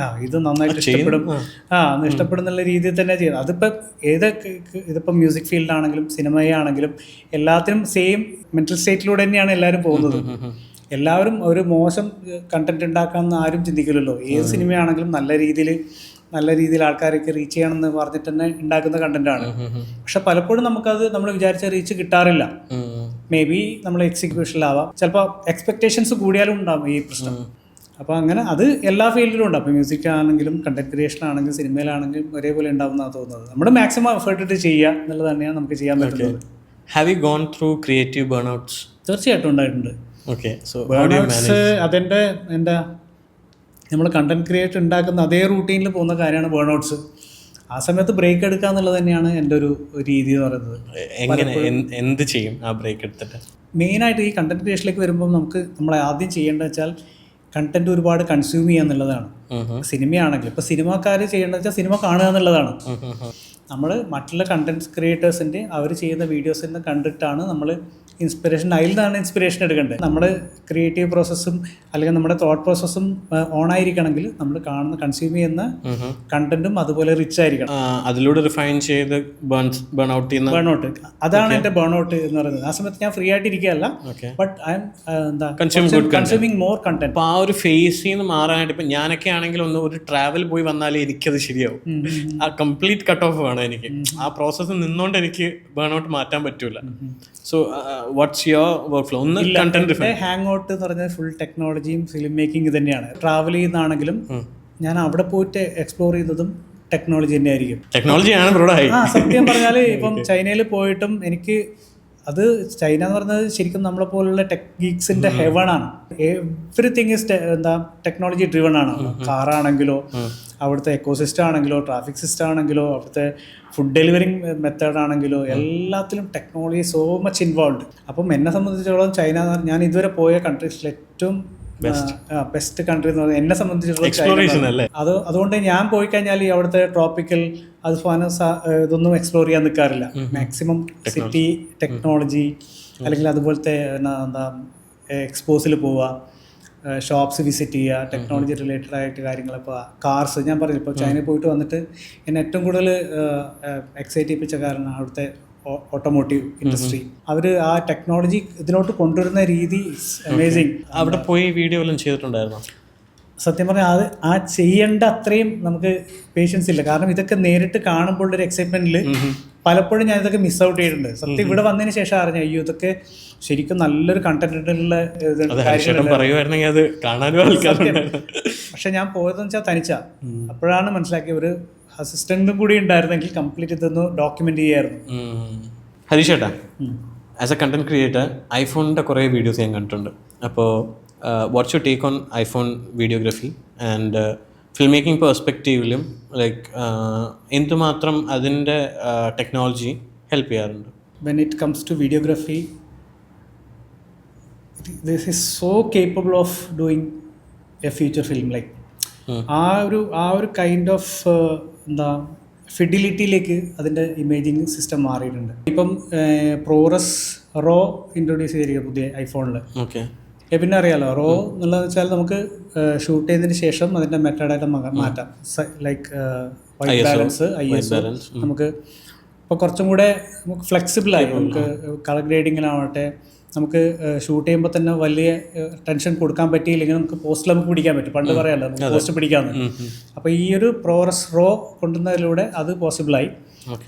S1: നന്നായിട്ട് ഇഷ്ടപ്പെടും, ഇഷ്ടപ്പെടുന്നുള്ള രീതിയിൽ തന്നെ ചെയ്യുന്നത്. അതിപ്പോൾ ഇതിപ്പോൾ മ്യൂസിക് ഫീൽഡാണെങ്കിലും സിനിമയാണെങ്കിലും എല്ലാത്തിനും സെയിം മെന്റൽ സ്റ്റേറ്റിലൂടെ തന്നെയാണ് എല്ലാവരും പോകുന്നത്. എല്ലാവരും ഒരു മോശം കണ്ടന്റ് ഉണ്ടാക്കാമെന്ന് ആരും ചിന്തിക്കില്ലല്ലോ. ഏത് സിനിമയാണെങ്കിലും നല്ല രീതിയിൽ ആൾക്കാരൊക്കെ റീച്ച് ചെയ്യണമെന്ന് പറഞ്ഞിട്ട് തന്നെ ഉണ്ടാക്കുന്ന കണ്ടന്റാണ്. പക്ഷെ പലപ്പോഴും നമുക്കത് നമ്മൾ വിചാരിച്ച റീച്ച് കിട്ടാറില്ല. മേ ബി നമ്മൾ എക്സിക്യൂഷനിലാവാം, ചിലപ്പോൾ എക്സ്പെക്ടേഷൻസ് കൂടിയാലും ഉണ്ടാവും ഈ പ്രശ്നം. അപ്പോൾ അങ്ങനെ അത് എല്ലാ ഫീൽഡിലും ഉണ്ട്. അപ്പോൾ മ്യൂസിക് ആണെങ്കിലും കണ്ടന്റ് ക്രിയേഷൻ ആണെങ്കിലും സിനിമയിലാണെങ്കിലും ഒരേപോലെ ഉണ്ടാവുമെന്നാണ് തോന്നുന്നത്. നമ്മൾ മാക്സിമം എഫേർട്ട് ഇട്ട് ചെയ്യുക എന്നുള്ളത് തന്നെയാണ് നമുക്ക് ചെയ്യാൻ പറ്റുന്നത്.
S2: Have you gone through creative burnouts?
S1: തീർച്ചയായിട്ടും ഉണ്ടായിട്ടുണ്ട്.
S2: ഓക്കെ, സോ
S1: ബേൺഔട്ട്സ് എൻ്റെ നമ്മൾ കണ്ടന്റ് ക്രിയേറ്റ് ഉണ്ടാക്കുന്ന അതേ റൂട്ടീനിൽ പോകുന്ന കാര്യമാണ് ബേൺഔട്ട്സ്. ആ സമയത്ത് ബ്രേക്ക് എടുക്കുക എന്നുള്ളത് തന്നെയാണ് എൻ്റെ ഒരു രീതി എന്ന് പറയുന്നത്.
S2: എങ്ങനെ എന്ത് ചെയ്യും ആ ബ്രേക്ക് എടുത്തിട്ട്?
S1: മെയിനായിട്ട് ഈ കണ്ടന്റ് ക്രിയേഷനിലേക്ക് വരുമ്പോൾ നമ്മൾ ആദ്യം ചെയ്യേണ്ടത് വെച്ചാൽ കണ്ടന്റ് ഒരുപാട് കൺസ്യൂം ചെയ്യുക എന്നുള്ളതാണ്. സിനിമയാണെങ്കിൽ ഇപ്പോൾ സിനിമക്കാർ ചെയ്യേണ്ടത് വെച്ചാൽ സിനിമ കാണുക എന്നുള്ളതാണ്. നമ്മൾ മറ്റുള്ള കണ്ടന്റ് ക്രിയേറ്റേഴ്സിൻ്റെ അവർ ചെയ്യുന്ന വീഡിയോസിൻ്റെ കണ്ടിട്ടാണ് നമ്മൾ ഇൻസ്പിറേഷൻ, അതിൽ നിന്നാണ് ഇൻസ്പിറേഷൻ എടുക്കേണ്ടത്. നമ്മുടെ ക്രിയേറ്റീവ് പ്രോസസ്സും അല്ലെങ്കിൽ നമ്മുടെ തോട്ട് പ്രോസസ്സും ഓൺ ആയിരിക്കണമെങ്കിൽ നമ്മൾ കാണുന്ന കൺസ്യൂം ചെയ്യുന്ന കണ്ടന്റും അതുപോലെ റിച്ച് ആയിരിക്കണം.
S2: അതിലൂടെ റിഫൈൻ ചെയ്ത്
S1: ബേൺഔട്ട്, അതാണ് എൻ്റെ ബേൺഔട്ട് എന്ന് പറയുന്നത്. ആ സമയത്ത് ഞാൻ ഫ്രീ ആയിട്ട് ഇരിക്കുകയല്ല, but I am consuming more content.
S2: അപ്പോൾ ആ ഒരു ഫേസിൽ നിന്ന് മാറാനായിട്ട് ഇപ്പം ഞാനൊക്കെ ആണെങ്കിൽ ഒരു ട്രാവൽ പോയി വന്നാലേ എനിക്കത് ശരിയാവും. ആ കംപ്ലീറ്റ് കട്ട് ഓഫ് വേണം എനിക്ക്. ആ പ്രോസസ്സ് നിന്നുകൊണ്ട് എനിക്ക് ബേൺഔട്ട് മാറ്റാൻ പറ്റൂല. So what's your work flow? ഒന്ന് കണ്ടന്റ്
S1: ഹാങ് ഔട്ട് എന്ന് പറഞ്ഞാൽ ഫുൾ ടെക്നോളജിയും ഫിലിം മേക്കിംഗ് തന്നെയാണ്. ട്രാവൽ ചെയ്യുന്നതാണെങ്കിലും ഞാൻ അവിടെ പോയിട്ട് എക്സ്പ്ലോർ ചെയ്യുന്നതും ടെക്നോളജി തന്നെ ആയിരിക്കും.
S2: ടെക്നോളജിയാണ് ബ്രോഡായി.
S1: സത്യം പറഞ്ഞാൽ ഇപ്പം ചൈനയിൽ പോയിട്ടും എനിക്ക് അത് ചൈന എന്ന് പറയുന്നത് ശരിക്കും നമ്മളെ പോലുള്ള ടെക് ഗീക്സിന്റെ ഹെവൺ ആണ്. എവറിത്തിങ് ഇസ് ടെക്നോളജി ഡ്രിവൺ ആണ്. കാറാണെങ്കിലോ അവിടുത്തെ എക്കോസിസ്റ്റം ആണെങ്കിലോ ട്രാഫിക് സിസ്റ്റം ആണെങ്കിലോ അവിടുത്തെ ഫുഡ് ഡെലിവറിങ് മെത്തേഡ് ആണെങ്കിലോ എല്ലാത്തിലും ടെക്നോളജി സോ മച്ച് ഇൻവോൾവ്. അപ്പം എന്നെ സംബന്ധിച്ചിടത്തോളം ചൈന, ഞാൻ ഇതുവരെ പോയ കൺട്രീസിൽ ഏറ്റവും ബെസ്റ്റ് കൺട്രി എന്ന് പറയുന്നത് എന്നെ സംബന്ധിച്ചിടത്തോളം അതുകൊണ്ട് ഞാൻ പോയി കഴിഞ്ഞാൽ ഈ അവിടുത്തെ ട്രോപ്പിക്കൽ ഇതൊന്നും എക്സ്പ്ലോർ ചെയ്യാൻ നിൽക്കാറില്ല. മാക്സിമം സിറ്റി ടെക്നോളജി അല്ലെങ്കിൽ അതുപോലത്തെ എന്താ എക്സ്പോസിൽ പോവുക, ഷോപ്സ് വിസിറ്റ് ചെയ്യുക, ടെക്നോളജി റിലേറ്റഡ് ആയിട്ട് കാര്യങ്ങൾ. ഇപ്പോൾ കാർസ് ഞാൻ പറഞ്ഞു, ഇപ്പോൾ ചൈനയിൽ പോയിട്ട് വന്നിട്ട് എന്നെ ഏറ്റവും കൂടുതൽ എക്സൈറ്റ് ചെയ്യിപ്പിച്ച കാരണം അവിടുത്തെ ഓട്ടോമോട്ടീവ് ഇൻഡസ്ട്രി. അവർ ആ ടെക്നോളജി ഇതിലോട്ട് കൊണ്ടുവരുന്ന രീതി അമേസിങ്.
S2: അവിടെ പോയി വീഡിയോ എല്ലാം ചെയ്തിട്ടുണ്ടായിരുന്നു.
S1: സത്യം പറഞ്ഞാൽ ആ ചെയ്യേണ്ട അത്രയും നമുക്ക് പേഷ്യൻസ് ഇല്ല. കാരണം ഇതൊക്കെ നേരിട്ട് കാണുമ്പോൾ ഒരു എക്സൈറ്റ്മെന്റിൽ പലപ്പോഴും ഞാൻ ഇതൊക്കെ മിസ് ഔട്ട് ചെയ്തിട്ടുണ്ട്. സത്യം ഇവിടെ വന്നതിന് ശേഷം അറിഞ്ഞു, അയ്യോ ഇതൊക്കെ ശരിക്കും നല്ലൊരു കണ്ടന്റുള്ള. പക്ഷെ ഞാൻ പോയതെന്ന് വെച്ചാൽ തനിച്ച. അപ്പോഴാണ് മനസ്സിലാക്കിയ ഒരു അസിസ്റ്റന്റും കൂടി ഉണ്ടായിരുന്നെങ്കിൽ കംപ്ലീറ്റ് ഇതൊന്ന് ഡോക്യുമെന്റ് ചെയ്യായിരുന്നു.
S2: ഹരീഷേട്ടാ, ആസ് എ കണ്ടന്റ് ക്രിയേറ്റർ ഐഫോണിന്റെ കുറേ വീഡിയോസ് ഞാൻ കണ്ടിട്ടുണ്ട്. അപ്പോൾ what's your take on iPhone videography and filmmaking പെർസ്പെക്റ്റീവിലും ലൈക്ക് എന്തുമാത്രം അതിൻ്റെ ടെക്നോളജി ഹെൽപ്പ് ചെയ്യാറുണ്ട്?
S1: When it comes to videography, this is so capable of doing a feature film. Like ആ ഒരു കൈൻഡ് ഓഫ് എന്താ ഫിഡിലിറ്റിയിലേക്ക് അതിൻ്റെ ഇമേജിങ് സിസ്റ്റം മാറിയിട്ടുണ്ട്. ഇപ്പം പ്രോറസ് റോ ഇൻട്രൊഡ്യൂസ് ചെയ്തിരിക്കുക പുതിയ ഐഫോണിൽ.
S2: ഓക്കെ,
S1: പിന്നെ അറിയാലോ റോ എന്നുള്ളത് വെച്ചാൽ നമുക്ക് ഷൂട്ട് ചെയ്തതിന് ശേഷം അതിൻ്റെ മെത്തേഡായിട്ട് മാറ്റാം. ലൈക്ക് വൈറ്റ് ബാലൻസ്, ISO നമുക്ക് ഇപ്പോൾ കുറച്ചും കൂടെ നമുക്ക് ഫ്ലെക്സിബിളായി. നമുക്ക് കളർ ഗ്രേഡിങ്ങിലാവട്ടെ നമുക്ക് ഷൂട്ട് ചെയ്യുമ്പോൾ തന്നെ വലിയ ടെൻഷൻ കൊടുക്കാൻ പറ്റിയില്ലെങ്കിൽ നമുക്ക് പോസ്റ്റിൽ നമുക്ക് പിടിക്കാൻ പറ്റും. പണ്ട് പറയാമല്ലോ നമുക്ക് പോസ്റ്റ് പിടിക്കാമെന്ന്. അപ്പോൾ ഈ ഒരു പ്രോഗ്രസ് റോ കൊണ്ടുവന്നതിലൂടെ അത് പോസിബിളായി.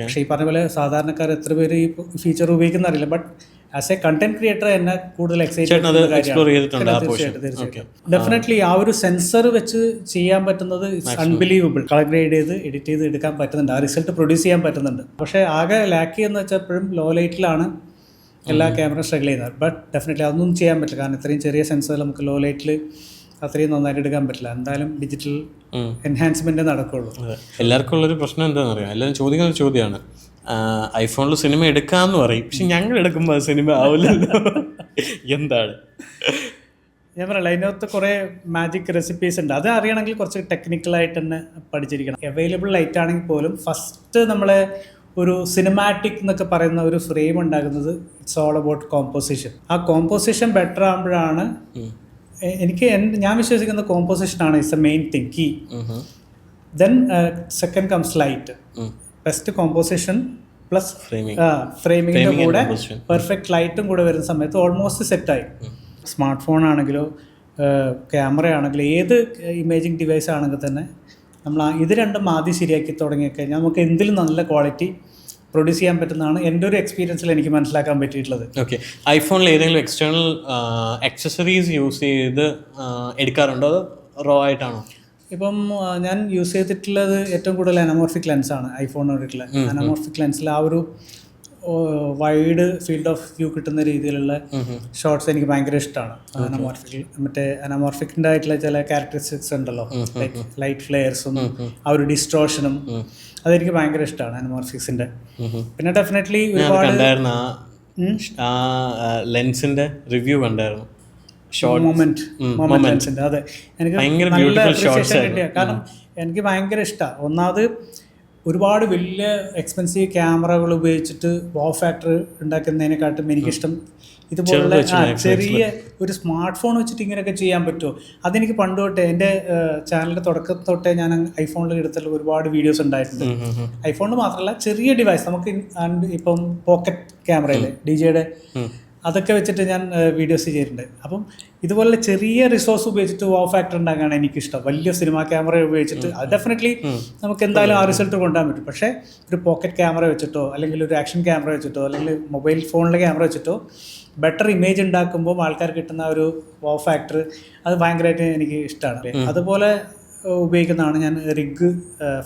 S1: പക്ഷേ ഈ പറഞ്ഞ പോലെ സാധാരണക്കാർ എത്ര പേര് ഈ ഫീച്ചർ ഉപയോഗിക്കുന്ന അറിയില്ല. But as a content creator എന്നെ കൂടുതൽ ഡെഫിനറ്റ്ലി ആ ഒരു സെൻസർ വെച്ച് ചെയ്യാൻ പറ്റുന്നത് അൺബിലീവബിൾ. കളർ ഗ്രേഡ് ചെയ്ത് എഡിറ്റ് ചെയ്ത് എടുക്കാൻ പറ്റുന്നുണ്ട്, ആ റിസൾട്ട് പ്രൊഡ്യൂസ് ചെയ്യാൻ പറ്റുന്നുണ്ട്. പക്ഷേ ആകെ ലാക്ക് ചെയ്യുന്ന വെച്ചാൽ എപ്പോഴും ലോ ലൈറ്റിലാണ് എല്ലാ ക്യാമറ സ്ട്രഗിൾ ചെയ്യുന്നത്. ബട്ട് ഡെഫിനറ്റ്ലി അതൊന്നും ചെയ്യാൻ പറ്റില്ല, കാരണം ഇത്രയും ചെറിയ സെൻസർ നമുക്ക് ലോ ലൈറ്റിൽ അത്രയും നന്നായിട്ട് എടുക്കാൻ പറ്റില്ല. എന്തായാലും ഡിജിറ്റൽ എൻഹാൻസ്മെന്റ് നടക്കുള്ളൂ.
S2: എല്ലാവർക്കും ഉള്ളൊരു പ്രശ്നം എന്താണെന്ന് അറിയാം, എല്ലാവരും ചോദിക്കുന്ന ഒരു ചോദ്യമാണ്, ഐഫോണിൽ സിനിമ എടുക്കാമെന്ന് പറയും, പക്ഷെ ഞങ്ങൾ എടുക്കുമ്പോൾ അത് സിനിമ ആവില്ലല്ലോ. എന്താണ്?
S1: ഞാൻ പറയല, അതിനകത്ത് കുറേ മാജിക് റെസിപ്പീസ് ഉണ്ട്. അത് അറിയണമെങ്കിൽ കുറച്ച് ടെക്നിക്കലായിട്ട് തന്നെ പഠിച്ചിരിക്കണം. അവൈലബിൾ ലൈറ്റ് ആണെങ്കിൽ പോലും ഫസ്റ്റ് നമ്മൾ ഒരു സിനിമാറ്റിക് എന്നൊക്കെ പറയുന്ന ഒരു ഫ്രെയിം ഉണ്ടാകുന്നത് ഇറ്റ്സ് ഓൾ അബൌട്ട് കോമ്പോസിഷൻ. ആ കോമ്പോസിഷൻ ബെറ്റർ ആകുമ്പോഴാണ് ഞാൻ വിശ്വസിക്കുന്ന കോമ്പോസിഷനാണ് it's a main thing, key. Then second comes light. Best composition plus ഫ്രെയിമിങ്ങിൻ്റെ കൂടെ പെർഫെക്റ്റ് ലൈറ്റും കൂടെ വരുന്ന സമയത്ത് ഓൾമോസ്റ്റ് സെറ്റായി. സ്മാർട്ട് ഫോൺ ആണെങ്കിലോ ക്യാമറ ആണെങ്കിലോ ഏത് ഇമേജിങ് ഡിവൈസ് ആണെങ്കിൽ തന്നെ നമ്മൾ ഇത് രണ്ടും ആദ്യം ശരിയാക്കി തുടങ്ങിക്കഴിഞ്ഞാൽ നമുക്ക് എന്തിലും നല്ല ക്വാളിറ്റി പ്രൊഡ്യൂസ് ചെയ്യാൻ പറ്റുന്നതാണ് എൻ്റെ ഒരു എക്സ്പീരിയൻസിൽ എനിക്ക് മനസ്സിലാക്കാൻ പറ്റിയിട്ടുള്ളത്.
S2: ഓക്കെ, ഐഫോണിൽ ഏതെങ്കിലും എക്സ്റ്റേണൽ ആക്സസറീസ് യൂസ് ചെയ്ത് എടുക്കാറുണ്ടോ, അതോ റോ ആയിട്ടാണോ?
S1: ഇപ്പം ഞാൻ യൂസ് ചെയ്തിട്ടുള്ളത് ഏറ്റവും കൂടുതൽ അനമോർഫിക് ലെൻസാണ് ഐഫോണിലുള്ള. അനമോർഫിക് ലെൻസിൽ ആ ഒരു വൈഡ് ഫീൽഡ് ഓഫ് വ്യൂ കിട്ടുന്ന രീതിയിലുള്ള ഷോട്ട്സ് എനിക്ക് ഭയങ്കര ഇഷ്ടമാണ്. അനമോർഫിക്കിൻ്റെ ആയിട്ടുള്ള ചില ക്യാരക്ടറിസ്റ്റിക്സ് ഉണ്ടല്ലോ, ലൈറ്റ് ഫ്ലെയർസും ആ ഒരു ഡിസ്ട്രോഷനും, അതെനിക്ക് ഭയങ്കര ഇഷ്ടമാണ് അനമോർഫിക്സിൻ്റെ. പിന്നെ ഡെഫിനറ്റ്ലി ഒരുപാട്
S2: ലെൻസിന്റെ റിവ്യൂ കണ്ടായിരുന്നു,
S1: മൊമെന്റ് ലെൻസിന്റെ. അതെ, എനിക്ക് നല്ല അപ്രീസിയേഷൻ കിട്ടിയ, കാരണം എനിക്ക് ഭയങ്കര ഇഷ്ടമാണ്. ഒന്നാമത് ഒരുപാട് വലിയ എക്സ്പെൻസീവ് ക്യാമറകൾ ഉപയോഗിച്ചിട്ട് വോ ഫാക്ടർ ഉണ്ടാക്കുന്നതിനെക്കാട്ടും എനിക്കിഷ്ടം ഇതുപോലുള്ള ചെറിയ ഒരു സ്മാർട്ട് ഫോൺ വെച്ചിട്ട് ഇങ്ങനെയൊക്കെ ചെയ്യാൻ പറ്റുമോ. അതെനിക്ക് പണ്ട് തൊട്ടേ എൻ്റെ ചാനലിൻ്റെ തുടക്കത്തിൽ തൊട്ടേ ഞാൻ ഐഫോണിൽ എടുത്തിട്ടുള്ള ഒരുപാട് വീഡിയോസ് ഉണ്ടായിട്ടുണ്ട്. ഐഫോണിൽ മാത്രമല്ല, ചെറിയ ഡിവൈസ് നമുക്ക് ഇപ്പം പോക്കറ്റ് ക്യാമറയിലെ DJയുടെ അതൊക്കെ വെച്ചിട്ട് ഞാൻ വീഡിയോസ് ചെയ്തിട്ടുണ്ട്. അപ്പം ഇതുപോലെ ചെറിയ റിസോഴ്സ് ഉപയോഗിച്ചിട്ട് വോ ഫാക്ടർ ഉണ്ടാക്കാനാണ് എനിക്കിഷ്ടം. വലിയ സിനിമ ക്യാമറ ഉപയോഗിച്ചിട്ട് അത് ഡെഫിനറ്റ്ലി നമുക്ക് എന്തായാലും ആ റിസൾട്ട് കൊണ്ടുപോകാൻ പറ്റും. പക്ഷേ ഒരു പോക്കറ്റ് ക്യാമറ വെച്ചിട്ടോ അല്ലെങ്കിൽ ഒരു ആക്ഷൻ ക്യാമറ വെച്ചിട്ടോ അല്ലെങ്കിൽ മൊബൈൽ ഫോണിലെ ക്യാമറ വെച്ചിട്ടോ ബെറ്റർ ഇമേജ് ഉണ്ടാക്കുമ്പോൾ ആൾക്കാർ കിട്ടുന്ന ഒരു വോ ഫാക്ടർ അത് ഭയങ്കരമായിട്ട് എനിക്ക് ഇഷ്ടമാണ്. അതുപോലെ ഉപയോഗിക്കുന്നതാണ് ഞാൻ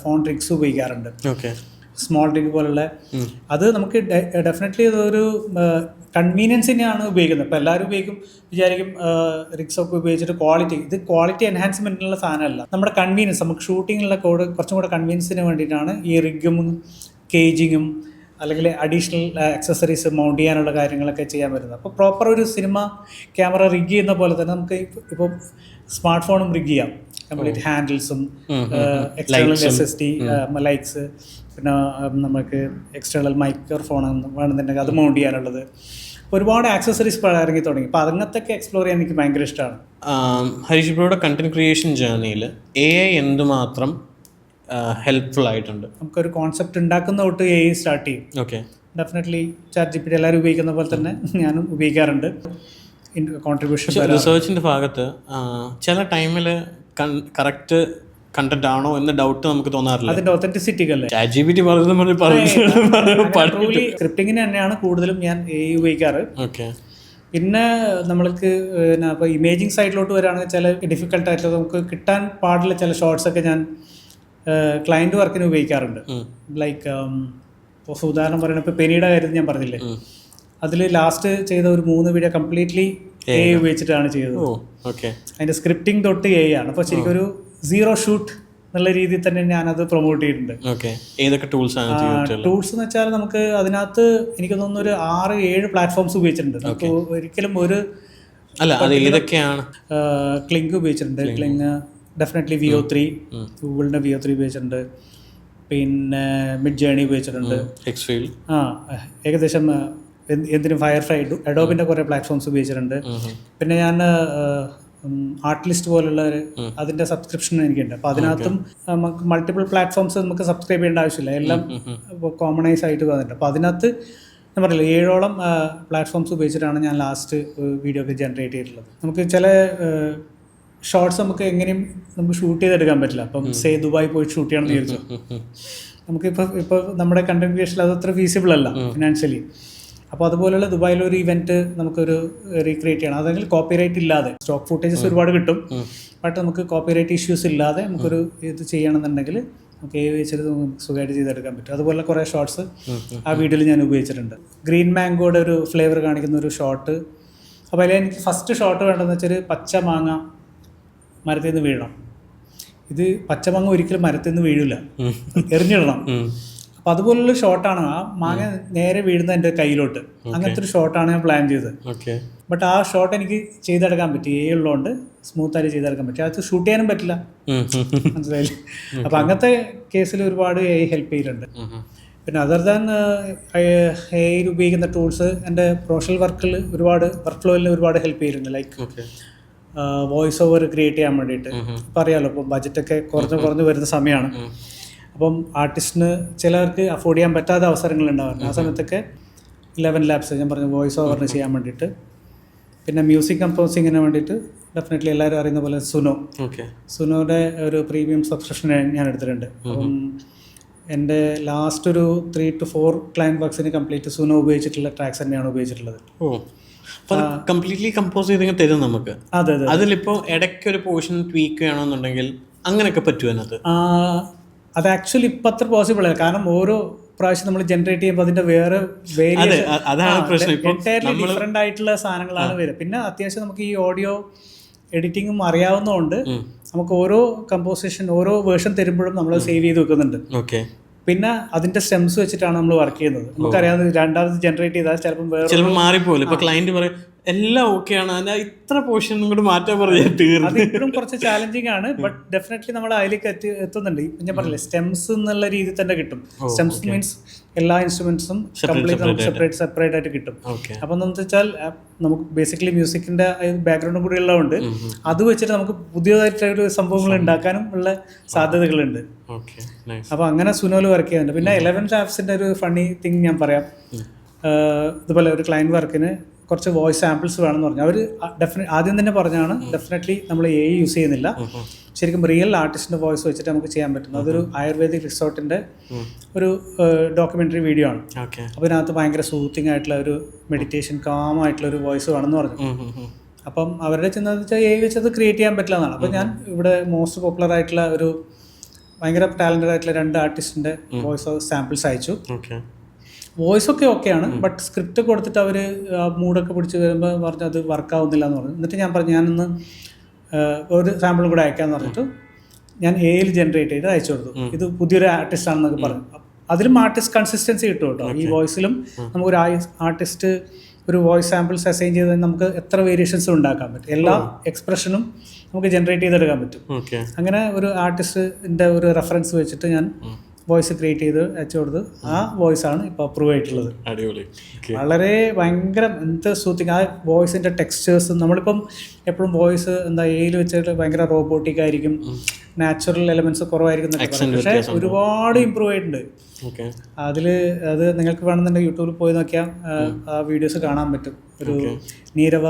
S1: ഫോൺ റിഗ്സ് ഉപയോഗിക്കാറുണ്ട്. സ്മോൾ റിഗ് പോലുള്ള അത് നമുക്ക് ഡെഫിനറ്റ്ലി ഇതൊരു കൺവീനിയൻസിനെയാണ് ഉപയോഗിക്കുന്നത്. ഇപ്പോൾ എല്ലാവരും വിചാരിക്കും റിഗ്സ് ഒക്കെ ഉപയോഗിച്ചിട്ട് ക്വാളിറ്റി എൻഹാൻസ്മെൻറ്റിനുള്ള സാധനമല്ല, നമ്മുടെ കൺവീനിയൻസ്, നമുക്ക് ഷൂട്ടിങ്ങിലുള്ള കുറച്ചും കൂടെ കൺവീനിയൻസിന് വേണ്ടിയിട്ടാണ് ഈ റിഗും കേജിങ്ങും അല്ലെങ്കിൽ അഡീഷണൽ ആക്സസറീസ് മൗണ്ട് ചെയ്യാനുള്ള കാര്യങ്ങളൊക്കെ ചെയ്യാൻ പറ്റുന്നത്. അപ്പോൾ പ്രോപ്പർ ഒരു സിനിമ ക്യാമറ റിഗ് ചെയ്യുന്ന പോലെ തന്നെ നമുക്ക് ഇപ്പോൾ സ്മാർട്ട് ഫോണും റിഗ് ചെയ്യാം. കംപ്ലീറ്റ് ഹാൻഡിൽസും എക്സ്റ്റേണൽ SSD ലൈറ്റ്സ്, പിന്നെ നമുക്ക് എക്സ്റ്റേണൽ മൈക്രോഫോൺ വേണമെന്നുണ്ടെങ്കിൽ അത് മൗണ്ട് ചെയ്യാനുള്ളത്, ഒരുപാട് ആക്സസറീസ് ഇറങ്ങി തുടങ്ങി. അപ്പോൾ അങ്ങനത്തൊക്കെ എക്സ്പ്ലോർ ചെയ്യാൻ എനിക്ക് ഭയങ്കര ഇഷ്ടമാണ്.
S2: ഹരീഷ് ബ്രോയുടെ കണ്ടന്റ് ക്രിയേഷൻ ജേർണിയിൽ AI എന്തുമാത്രം ഹെൽപ്ഫുൾ ആയിട്ടുണ്ട്?
S1: നമുക്കൊരു കോൺസെപ്റ്റ് ഉണ്ടാക്കുന്ന തൊട്ട് AI സ്റ്റാർട്ട് ചെയ്യും.
S2: ഓക്കെ,
S1: ഡെഫിനറ്റ്ലി ChatGPT എല്ലാവരും ഉപയോഗിക്കുന്ന പോലെ തന്നെ ഞാനും ഉപയോഗിക്കാറുണ്ട്. കോൺട്രിബ്യൂഷൻ
S2: റിസർച്ചിൻ്റെ ഭാഗത്ത് ചില ടൈമിൽ കറക്റ്റ് കണ്ടന്റ് ആണോ എന്ന ഡൗട്ട് നമുക്ക് തോന്നാറില്ല.
S1: അതിന്റെ ഒത്തന്റിസിറ്റി അല്ലേ
S2: ChatGPT
S1: സ്ക്രിപ്റ്റിങ്ങിന് തന്നെയാണ് കൂടുതലും ഞാൻ AI ഉപയോഗിക്കാറ്.
S2: ഓക്കെ,
S1: പിന്നെ നമ്മൾക്ക് ഇപ്പോൾ ഇമേജിങ് സൈഡിലോട്ട് വരികയാണെങ്കിൽ ചില ഡിഫിക്കൽട്ടായിട്ട് നമുക്ക് കിട്ടാൻ പാടില്ല ചില ഷോർട്സൊക്കെ ഞാൻ ക്ലയൻറ്റ് വർക്കിന് ഉപയോഗിക്കാറുണ്ട്. ലൈക്ക് ഇപ്പോൾ ഉദാഹരണം പറയുന്നത് ഇപ്പോൾ പെനിയുടെ കാര്യത്തിൽ ഞാൻ പറഞ്ഞില്ലേ, അതിൽ ലാസ്റ്റ് ചെയ്ത ഒരു 3 വീഡിയോ കംപ്ലീറ്റ്ലി AI ഉപയോഗിച്ചിട്ടാണ് ചെയ്തത്. അതിൻ്റെ സ്ക്രിപ്റ്റിംഗ് തൊട്ട് AI ആണ്. അപ്പോൾ ശരിക്കും ഒരു 0 ഷൂട്ട് എന്നുള്ള രീതിയിൽ തന്നെ ഞാനത് പ്രൊമോട്ട് ചെയ്തിട്ടുണ്ട്. ടൂൾസ് എന്ന് വെച്ചാൽ നമുക്ക് അതിനകത്ത് എനിക്ക് തോന്നുന്നു ഒരു 6-7 പ്ലാറ്റ്ഫോംസ് ഉപയോഗിച്ചിട്ടുണ്ട്. നമുക്ക് ഒരിക്കലും ഒരു ക്ലിങ്ക് ഉപയോഗിച്ചിട്ടുണ്ട്. ക്ലിങ്ക് ഡെഫിനറ്റ്ലി VO3, ഗൂഗിളിൻ്റെ VO3 ഉപയോഗിച്ചിട്ടുണ്ട്. പിന്നെ മിഡ് ജേണി ഉപയോഗിച്ചിട്ടുണ്ട്. ഏകദേശം എന്തിനും ഫയർഫ്ലൈ, അഡോബിൻ്റെ കുറേ പ്ലാറ്റ്ഫോംസ് ഉപയോഗിച്ചിട്ടുണ്ട്. പിന്നെ ഞാൻ ആർട്ടിലിസ്റ്റ് പോലുള്ള അതിൻ്റെ സബ്സ്ക്രിപ്ഷൻ എനിക്കുണ്ട്. അപ്പോൾ അതിനകത്തും നമുക്ക് മൾട്ടിപ്പിൾ പ്ലാറ്റ്ഫോംസ് നമുക്ക് സബ്സ്ക്രൈബ് ചെയ്യേണ്ട ആവശ്യമില്ല, എല്ലാം കോമണൈസ് ആയിട്ട് വന്നിട്ടുണ്ട്. അപ്പോൾ അതിനകത്ത് ഞാൻ പറഞ്ഞില്ല 7ഓളം പ്ലാറ്റ്ഫോംസ് ഉപയോഗിച്ചിട്ടാണ് ഞാൻ ലാസ്റ്റ് വീഡിയോ ഒക്കെ ജനറേറ്റ് ചെയ്തിട്ടുള്ളത്. നമുക്ക് ചില ഷോർട്സ് നമുക്ക് എങ്ങനെയും നമുക്ക് ഷൂട്ട് ചെയ്തെടുക്കാൻ പറ്റില്ല. അപ്പം ദുബായി പോയി ഷൂട്ട് ചെയ്യണമെന്ന് വിചാരിച്ചു, നമുക്കിപ്പോൾ നമ്മുടെ കണ്ടന്റ് ക്രിയേഷനിൽ അത് അത്ര ഫീസിബിൾ അല്ല ഫിനാൻഷ്യലി. അപ്പോൾ അതുപോലെയുള്ള ദുബായിലൊരു ഇവൻറ്റ് നമുക്കൊരു റീക്രിയേറ്റ് ചെയ്യണം. അതെങ്കിൽ കോപ്പിറൈറ്റ് ഇല്ലാതെ, സ്റ്റോക്ക് ഫുട്ടേജസ് ഒരുപാട് കിട്ടും, ബട്ട് നമുക്ക് കോപ്പിറൈറ്റ് ഇഷ്യൂസ് ഇല്ലാതെ നമുക്കൊരു ഇത് ചെയ്യണമെന്നുണ്ടെങ്കിൽ നമുക്ക് വെച്ചിട്ട് സുഖമായിട്ട് ചെയ്തെടുക്കാൻ പറ്റും. അതുപോലെ കുറേ ഷോർട്സ് ആ വീഡിയോയിൽ ഞാൻ ഉപയോഗിച്ചിട്ടുണ്ട്. ഗ്രീൻ മാംഗോയുടെ ഒരു ഫ്ലേവർ കാണിക്കുന്ന ഒരു ഷോട്ട്. അപ്പോൾ അതിൽ എനിക്ക് ഫസ്റ്റ് ഷോട്ട് വേണ്ടതെന്ന് വെച്ചാൽ പച്ച മാങ്ങ മരത്തിൽ നിന്ന് വീഴണം. ഇത് പച്ചമാങ്ങ ഒരിക്കലും മരത്തിൽ നിന്ന് വീഴില്ല, എറിഞ്ഞിടണം. അപ്പം അതുപോലുള്ള ഷോട്ടാണ്. ആ മാങ്ങ നേരെ വീഴുന്ന എൻ്റെ കയ്യിലോട്ട്, അങ്ങനത്തെ ഒരു ഷോട്ടാണ് ഞാൻ പ്ലാൻ ചെയ്തത്. ബട്ട് ആ ഷോട്ട് എനിക്ക് ചെയ്തെടുക്കാൻ പറ്റി, ഉള്ളതുകൊണ്ട് സ്മൂത്തായിട്ട് ചെയ്തെടുക്കാൻ പറ്റി. അത് ഷൂട്ട് ചെയ്യാനും പറ്റില്ല, മനസ്സിലായില്ലേ? അപ്പം അങ്ങനത്തെ കേസിൽ ഒരുപാട് ഹെൽപ്പ് ചെയ്തിട്ടുണ്ട്. പിന്നെ അതർ ദാൻ AI ഉപയോഗിക്കുന്ന ടൂൾസ് എൻ്റെ പ്രൊഫഷണൽ വർക്കിൽ ഒരുപാട് വർക്ക് ഫ്ലോയിൽ ഒരുപാട് ഹെൽപ്പ് ചെയ്തിട്ടുണ്ട്. ലൈക്ക് വോയിസ് ഓവർ ക്രിയേറ്റ് ചെയ്യാൻ വേണ്ടിയിട്ട്. ഇപ്പം അറിയാമല്ലോ, ഇപ്പം ബജറ്റൊക്കെ കുറഞ്ഞ് വരുന്ന സമയമാണ്. അപ്പം ആർട്ടിസ്റ്റിന് ചിലർക്ക് അഫോർഡ് ചെയ്യാൻ പറ്റാത്ത അവസരങ്ങളുണ്ടാവാറുണ്ട്. ആ സമയത്തൊക്കെ 11 Labs ഞാൻ പറഞ്ഞു വോയിസ് ഓവറിന് ചെയ്യാൻ വേണ്ടിയിട്ട്. പിന്നെ മ്യൂസിക് കമ്പോസിങ്ങിന് വേണ്ടിയിട്ട് ഡെഫിനറ്റ്ലി എല്ലാവരും അറിയുന്ന പോലെ സുനോയുടെ ഒരു പ്രീമിയം സബ്സ്ക്രിപ്ഷൻ ഞാൻ എടുത്തിട്ടുണ്ട്. അപ്പം എൻ്റെ ലാസ്റ്റ് ഒരു 3 to 4 ക്ലയൻറ്റ് വർക്ക്സിന് കംപ്ലീറ്റ് സുനോ ഉപയോഗിച്ചിട്ടുള്ള ട്രാക്സ് തന്നെയാണ് ഉപയോഗിച്ചിട്ടുള്ളത്.
S2: കംപ്ലീറ്റ്ലി കമ്പോസ് ചെയ്ത് തരും നമുക്ക്.
S1: അതെ,
S2: അതിലിപ്പോൾ ഇടയ്ക്ക് ഒരു പോർഷൻ ട്വീക്ക് ചെയ്യണമെന്നുണ്ടെങ്കിൽ അങ്ങനെയൊക്കെ പറ്റുമോ അതിനകത്ത്?
S1: അത് ആക്ച്വലി ഇപ്പം അത്ര പോസിബിൾ അല്ല. കാരണം ഓരോ പ്രാവശ്യം നമ്മൾ ജനറേറ്റ് ചെയ്യുമ്പോൾ അതിൻ്റെ വേറെ എൻറ്റയർലി ഡിഫറെൻ്റ് ആയിട്ടുള്ള സാധനങ്ങളാണ് വരിക. പിന്നെ അത്യാവശ്യം നമുക്ക് ഈ ഓഡിയോ എഡിറ്റിങ്ങും അറിയാവുന്നതുകൊണ്ട് നമുക്ക് ഓരോ കമ്പോസിഷൻ ഓരോ വേർഷൻ തരുമ്പോഴും നമ്മൾ സേവ് ചെയ്ത് വെക്കുന്നുണ്ട്. പിന്നെ അതിന്റെ സ്റ്റെംസ് വെച്ചിട്ടാണ് നമ്മൾ വർക്ക് ചെയ്യുന്നത്. നമുക്കറിയാവുന്ന രണ്ടാമത് ജനറേറ്റ് ചെയ്താൽ ചിലപ്പോൾ
S2: മാറിപ്പോലും. ഇപ്പൊ ക്ലയന്റ് പറയും എല്ലാം ഓക്കെയാണ്, അതിന്റെ ഇത്ര പോർഷൻ കൂടെ മാറ്റാൻ പറഞ്ഞിട്ട്
S1: അത് ഇപ്പോഴും കുറച്ച് ചാലഞ്ചിങ് ആണ്. ബട്ട് ഡെഫിനറ്റ്ലി നമ്മൾ അതിലേക്ക് എത്തുന്നുണ്ട്. ഞാൻ പറഞ്ഞില്ലേ, സ്റ്റെംസ് എന്നുള്ള രീതിയിൽ തന്നെ കിട്ടും. സ്റ്റെംസ് മീൻസ് എല്ലാ ഇൻസ്ട്രുമെന്റ്സും കംപ്ലീറ്റ് നമുക്ക് സെപ്പറേറ്റ് ആയിട്ട് കിട്ടും. അപ്പം എന്താണെന്ന് വെച്ചാൽ നമുക്ക് ബേസിക്കലി മ്യൂസിക്കിന്റെ ബാക്ക്ഗ്രൗണ്ടും കൂടി ഉള്ളതുകൊണ്ട് അത് വെച്ചിട്ട് നമുക്ക് പുതിയതായിട്ടൊരു സംഭവങ്ങൾ ഉണ്ടാക്കാനും ഉള്ള സാധ്യതകളുണ്ട്. അപ്പോൾ അങ്ങനെ സുനോയിൽ വർക്ക് ചെയ്യുന്നുണ്ട്. പിന്നെ 11 Labsന്റെ ഒരു ഫണ്ണി തിങ് ഞാൻ പറയാം. ഇതുപോലെ ഒരു ക്ലയൻറ്റ് വർക്കിന് കുറച്ച് വോയിസ് സാമ്പിൾസ് വേണമെന്ന് പറഞ്ഞു. അവർ ആദ്യം തന്നെ പറഞ്ഞാണ് ഡെഫിനറ്റ്ലി നമ്മൾ AI യൂസ് ചെയ്യുന്നില്ല, ശരിക്കും റിയൽ ആർട്ടിസ്റ്റിൻ്റെ വോയിസ് വെച്ചിട്ട് നമുക്ക് ചെയ്യാൻ പറ്റും. അതൊരു ആയുർവേദിക് റിസോർട്ടിൻ്റെ ഒരു ഡോക്യുമെൻ്ററി വീഡിയോ ആണ്. അപ്പോൾ ഇതിനകത്ത് ഭയങ്കര സൂത്തിങ് ആയിട്ടുള്ള ഒരു മെഡിറ്റേഷൻ കാമായിട്ടുള്ള ഒരു വോയിസ് വേണമെന്ന് പറഞ്ഞു. അപ്പം അവരുടെ ചെന്നത് വെച്ചാൽ AI വെച്ച് അത് ക്രിയേറ്റ് ചെയ്യാൻ പറ്റില്ല എന്നാണ്. അപ്പോൾ ഞാൻ ഇവിടെ മോസ്റ്റ് പോപ്പുലർ ആയിട്ടുള്ള ഒരു ഭയങ്കര ടാലൻറ്റഡ് ആയിട്ടുള്ള 2 ആർട്ടിസ്റ്റിൻ്റെ വോയിസ് സാമ്പിൾസ് അയച്ചു. വോയിസ് ഒക്കെ ഓക്കെയാണ്, ബട്ട് സ്ക്രിപ്റ്റ് കൊടുത്തിട്ട് അവർ മൂഡൊക്കെ പിടിച്ച് വരുമ്പോൾ പറഞ്ഞ് അത് വർക്കാവുന്നില്ല എന്ന് പറഞ്ഞു. എന്നിട്ട് ഞാൻ പറഞ്ഞു ഞാനൊന്ന് ഒരു സാമ്പിളും കൂടെ അയക്കാമെന്ന് പറഞ്ഞിട്ട് ഞാൻ AI ജനറേറ്റ് ചെയ്ത് അയച്ചു കൊടുത്തു. ഇത് പുതിയൊരു ആർട്ടിസ്റ്റ് ആണെന്നൊക്കെ പറഞ്ഞു. അതിലും ആർട്ടിസ്റ്റ് കൺസിസ്റ്റൻസി കിട്ടും കേട്ടോ. ഈ വോയിസിലും നമുക്കൊരു ആർട്ടിസ്റ്റ് ഒരു വോയിസ് സാമ്പിൾസ് അസൈൻ ചെയ്ത് നമുക്ക് എത്ര വേരിയേഷൻസും ഉണ്ടാക്കാൻ പറ്റും. എല്ലാ എക്സ്പ്രഷനും നമുക്ക് ജനറേറ്റ് ചെയ്തെടുക്കാൻ പറ്റും. അങ്ങനെ ഒരു ആർട്ടിസ്റ്റിൻ്റെ ഒരു റെഫറൻസ് വെച്ചിട്ട് ഞാൻ വോയിസ് ക്രിയേറ്റ് ചെയ്ത് അയച്ചു കൊടുത്ത് ആ വോയിസ് ആണ് ഇപ്പോൾ അപ്രൂവ് ആയിട്ടുള്ളത്. വളരെ ഭയങ്കര എന്ത് സൂത്തിങ് ആ വോയിസിൻ്റെ ടെക്സ്ചേഴ്സ്. നമ്മളിപ്പം എപ്പോഴും വോയിസ് AI വെച്ചിട്ട് ഭയങ്കര റോബോട്ടിക് ആയിരിക്കും, നാച്ചുറൽ എലമെന്റ്സ് കുറവായിരിക്കും, പക്ഷേ ഒരുപാട് ഇമ്പ്രൂവ് ആയിട്ടുണ്ട് അതിൽ. അത് നിങ്ങൾക്ക് വേണമെന്നുണ്ടെങ്കിൽ യൂട്യൂബിൽ പോയി നോക്കിയാൽ ആ വീഡിയോസ് കാണാൻ പറ്റും. ഒരു നീരവ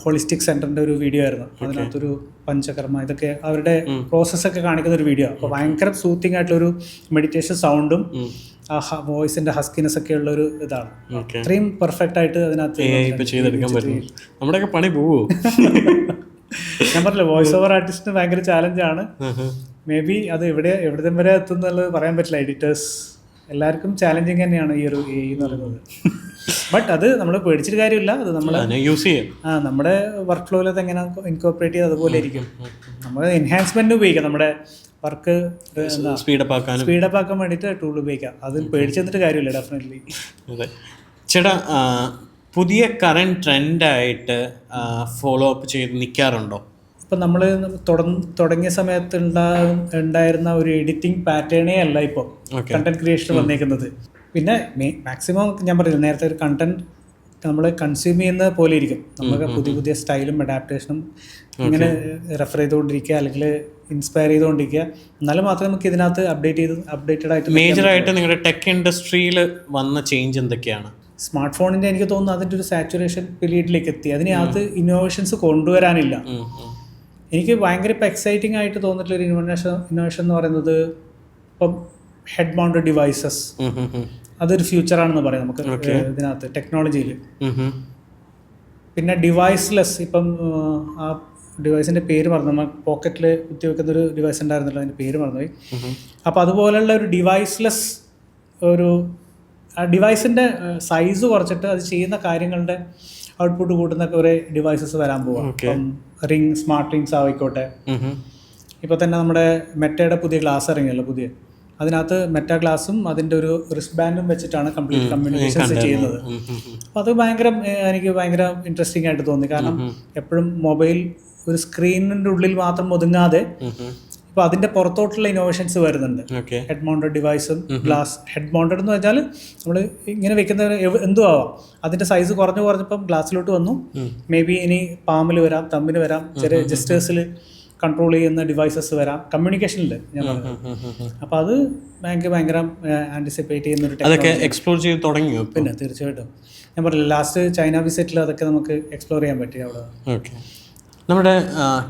S1: ഹോളിസ്റ്റിക് സെന്ററിന്റെ ഒരു വീഡിയോ ആയിരുന്നു. അതിനകത്തൊരു പഞ്ചകർമ്മ ഇതൊക്കെ അവരുടെ പ്രോസസ്സൊക്കെ കാണിക്കുന്ന ഒരു വീഡിയോ. അപ്പോൾ ഭയങ്കര സൂത്തിങ് ആയിട്ടുള്ളൊരു മെഡിറ്റേഷൻ സൗണ്ടും ആ വോയിസിന്റെ ഹസ്കിനെസ് ഒക്കെ ഉള്ള ഒരു ഇതാണ്. അത്രയും പെർഫെക്റ്റ് ആയിട്ട് അതിനകത്ത്
S2: ചെയ്തെടുക്കാൻ പറ്റും. നമ്മുടെയൊക്കെ പണി പോവോ?
S1: ഞാൻ പറഞ്ഞില്ല, വോയിസ് ഓവർ ആർട്ടിസ്റ്റിന് ഭയങ്കര ചാലഞ്ചാണ്. മേ ബി അത് എവിടെ വരെ എത്തുന്നുള്ളത് പറയാൻ പറ്റില്ല. എഡിറ്റേഴ്സ് എല്ലാവർക്കും ചാലഞ്ചിങ് തന്നെയാണ് ഈ ഒരു AI എന്ന് പറയുന്നത്. ബട്ട് അത് നമ്മൾ പേടിച്ചിട്ട് കാര്യമില്ല. അത് നമ്മൾ
S2: യൂസ് ചെയ്യും.
S1: നമ്മുടെ വർക്ക് ഫ്ലോയിൽ അത് എങ്ങനെ ഇൻകോർപ്പറേറ്റ് ചെയ്ത് അതുപോലെ ഇരിക്കും. നമ്മൾ എൻഹാൻസ്മെന്റ് ഉപയോഗിക്കാം, നമ്മുടെ വർക്ക് സ്പീഡപ്പ് ആക്കാൻ വേണ്ടിയിട്ട് ടൂൾ ഉപയോഗിക്കാം. അത് പേടിച്ച് തന്നിട്ട് കാര്യമില്ല ഡെഫിനറ്റ്ലി.
S2: ചേട്ടാ, പുതിയ കറന്റ് ട്രെൻഡായിട്ട് ഫോളോ അപ്പ് ചെയ്ത് നിൽക്കാറുണ്ടോ?
S1: ഇപ്പം നമ്മൾ തുടങ്ങിയ സമയത്ത് ഉണ്ടായിരുന്ന ഒരു എഡിറ്റിംഗ് പാറ്റേണേ അല്ല ഇപ്പോൾ കണ്ടന്റ് ക്രിയേഷൻ വന്നേക്കുന്നത്. പിന്നെ മാക്സിമം ഞാൻ പറഞ്ഞില്ല നേരത്തെ, ഒരു കണ്ടന്റ് നമ്മൾ കൺസ്യൂം ചെയ്യുന്ന പോലെ ഇരിക്കും. നമുക്ക് പുതിയ പുതിയ സ്റ്റൈലും അഡാപ്റ്റേഷനും ഇങ്ങനെ റെഫർ ചെയ്തുകൊണ്ടിരിക്കുക, അല്ലെങ്കിൽ ഇൻസ്പയർ ചെയ്തുകൊണ്ടിരിക്കുക. എന്നാലും മാത്രമേ നമുക്ക് ഇതിനകത്ത് അപ്ഡേറ്റഡ് ആയിട്ട്.
S2: മേജറായിട്ട് നിങ്ങളുടെ ടെക് ഇൻഡസ്ട്രിയിൽ വന്ന ചേഞ്ച് എന്തൊക്കെയാണ്?
S1: സ്മാർട്ട് ഫോണിൻ്റെ എനിക്ക് തോന്നുന്നു അതിൻ്റെ ഒരു സാച്ചുറേഷൻ പീരീഡിലേക്ക് എത്തി. അതിനകത്ത് ഇന്നോവേഷൻസ് കൊണ്ടുവരാനില്ല. എനിക്ക് ഭയങ്കര ഇപ്പം എക്സൈറ്റിംഗ് ആയിട്ട് തോന്നിയിട്ടുള്ളൊരു ഇന്നോവേഷൻ എന്ന് പറയുന്നത് ഇപ്പം ഹെഡ് മൗണ്ടഡ് ഡിവൈസസ്. അതൊരു ഫ്യൂച്ചറാണെന്ന് പറയാം നമുക്ക് ഇതിനകത്ത് ടെക്നോളജിയിൽ. പിന്നെ ഡിവൈസ്ലെസ്, ഇപ്പം ആ ഡിവൈസിൻ്റെ പേര് മറന്നു, നമ്മൾ പോക്കറ്റിൽ കുത്തി വെക്കുന്നൊരു ഡിവൈസ് ഉണ്ടായിരുന്നല്ലോ, അതിൻ്റെ പേര് മറന്നുപോയി. അപ്പോൾ അതുപോലെയുള്ള ഒരു ഡിവൈസ്ലെസ് ഒരു ഡിവൈസിൻ്റെ സൈസ് കുറച്ചിട്ട് അത് ചെയ്യുന്ന കാര്യങ്ങളുടെ ഔട്ട്പുട്ട് കൂട്ടുന്ന കുറേ ഡിവൈസസ് വരാൻ പോവാം. ഇപ്പം റിംഗ്, സ്മാർട്ട് റിങ്സ് ആയിക്കോട്ടെ. ഇപ്പോൾ തന്നെ നമ്മുടെ മെറ്റയുടെ പുതിയ ഗ്ലാസ് ഇറങ്ങിയല്ലോ, പുതിയ. അതിനകത്ത് മെറ്റ ഗ്ലാസും അതിൻ്റെ ഒരു റിസ്റ്റ് ബാൻഡും വെച്ചിട്ടാണ് കംപ്ലീറ്റ് കമ്മ്യൂണിക്കേഷൻസ് ചെയ്യുന്നത്. അപ്പോൾ അത് എനിക്ക് ഭയങ്കര ഇൻട്രസ്റ്റിംഗ് ആയിട്ട് തോന്നി. കാരണം എപ്പോഴും മൊബൈൽ ഒരു സ്ക്രീനിൻ്റെ ഉള്ളിൽ മാത്രം ഒതുങ്ങാതെ ഇപ്പോൾ അതിൻ്റെ പുറത്തോട്ടുള്ള ഇന്നോവേഷൻസ് വരുന്നുണ്ട്. ഹെഡ് മൗണ്ടഡ് ഡിവൈസും ഗ്ലാസ്. ഹെഡ് മൗണ്ടഡ് എന്ന് വെച്ചാൽ നമ്മൾ ഇങ്ങനെ വെക്കുന്ന എന്തും ആവാം. അതിൻ്റെ സൈസ് കുറഞ്ഞപ്പം ഗ്ലാസ്സിലോട്ട് വന്നു. മേ ബി ഇനി പാമിൽ വരാം, തമ്മിൽ വരാം, ചെറിയ ജസ്റ്റേഴ്സിൽ കൺട്രോൾ ചെയ്യുന്ന ഡിവൈസസ് വരാം, കമ്മ്യൂണിക്കേഷനിൽ ഞാൻ പറഞ്ഞത്. അപ്പോൾ അത് ഭയങ്കര ആൻറ്റിസിപ്പേറ്റ് ചെയ്യുന്നൊരു
S2: അതൊക്കെ എക്സ്പ്ലോർ ചെയ്ത് തുടങ്ങിയോ?
S1: പിന്നെ തീർച്ചയായിട്ടും ഞാൻ പറഞ്ഞില്ല, ലാസ്റ്റ് ചൈന വിസിറ്റിൽ അതൊക്കെ നമുക്ക് എക്സ്പ്ലോർ ചെയ്യാൻ പറ്റി അവിടെ.
S2: ഓക്കെ. നമ്മുടെ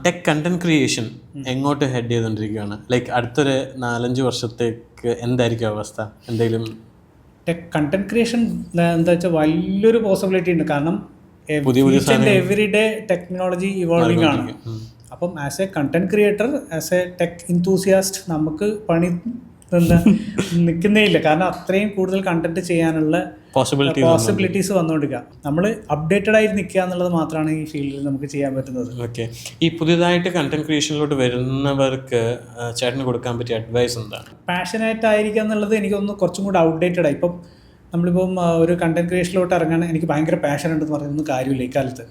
S2: ടെക് കണ്ടന്റ് ക്രിയേഷൻ എങ്ങോട്ട് ഹെഡ് ചെയ്തുകൊണ്ടിരിക്കുകയാണ്? ലൈക്ക് അടുത്തൊരു 4-5 വർഷത്തേക്ക് എന്തായിരിക്കും അവസ്ഥ? എന്തെങ്കിലും
S1: ടെക് കണ്ടന്റ് ക്രിയേഷൻ എന്താ വെച്ചാൽ വലിയൊരു പോസിബിലിറ്റി ഉണ്ട്. കാരണം എവറി ഡേ ടെക്നോളജി ഇവോൾവിംഗ് ആണ്. അപ്പം as a content creator, as a tech enthusiast നമുക്ക് പണി നിൽക്കുന്നേ ഇല്ല. കാരണം അത്രയും കൂടുതൽ കണ്ടന്റ് ചെയ്യാനുള്ള പോസിബിലിറ്റീസ് വന്നുകൊണ്ടിരിക്കുക. നമ്മൾ അപ്ഡേറ്റഡ് ആയിട്ട് നിൽക്കുക എന്നുള്ളത് മാത്രമാണ് ഈ ഫീൽഡിൽ നമുക്ക് ചെയ്യാൻ പറ്റുന്നത്.
S2: ഓക്കെ. ഈ പുതിയതായിട്ട് കണ്ടന്റ് ക്രിയേഷനിലോട്ട് വരുന്നവർക്ക് ചേട്ടന് കൊടുക്കാൻ പറ്റിയ അഡ്വൈസ് എന്താണ്?
S1: പാഷനേറ്റ് ആയിരിക്കുക എന്നുള്ളത് എനിക്കൊന്ന് കുറച്ചും കൂടി ഔട്ട്ഡേറ്റഡ് ആയി. ഇപ്പം നമ്മളിപ്പം ഒരു കണ്ടന്റ് ക്രിയേഷനിലോട്ട് ഇറങ്ങാൻ എനിക്ക് ഭയങ്കര പാഷൻ ഉണ്ടെന്ന് പറയുന്നൊന്നും കാര്യമില്ല ഈ കാലത്ത്.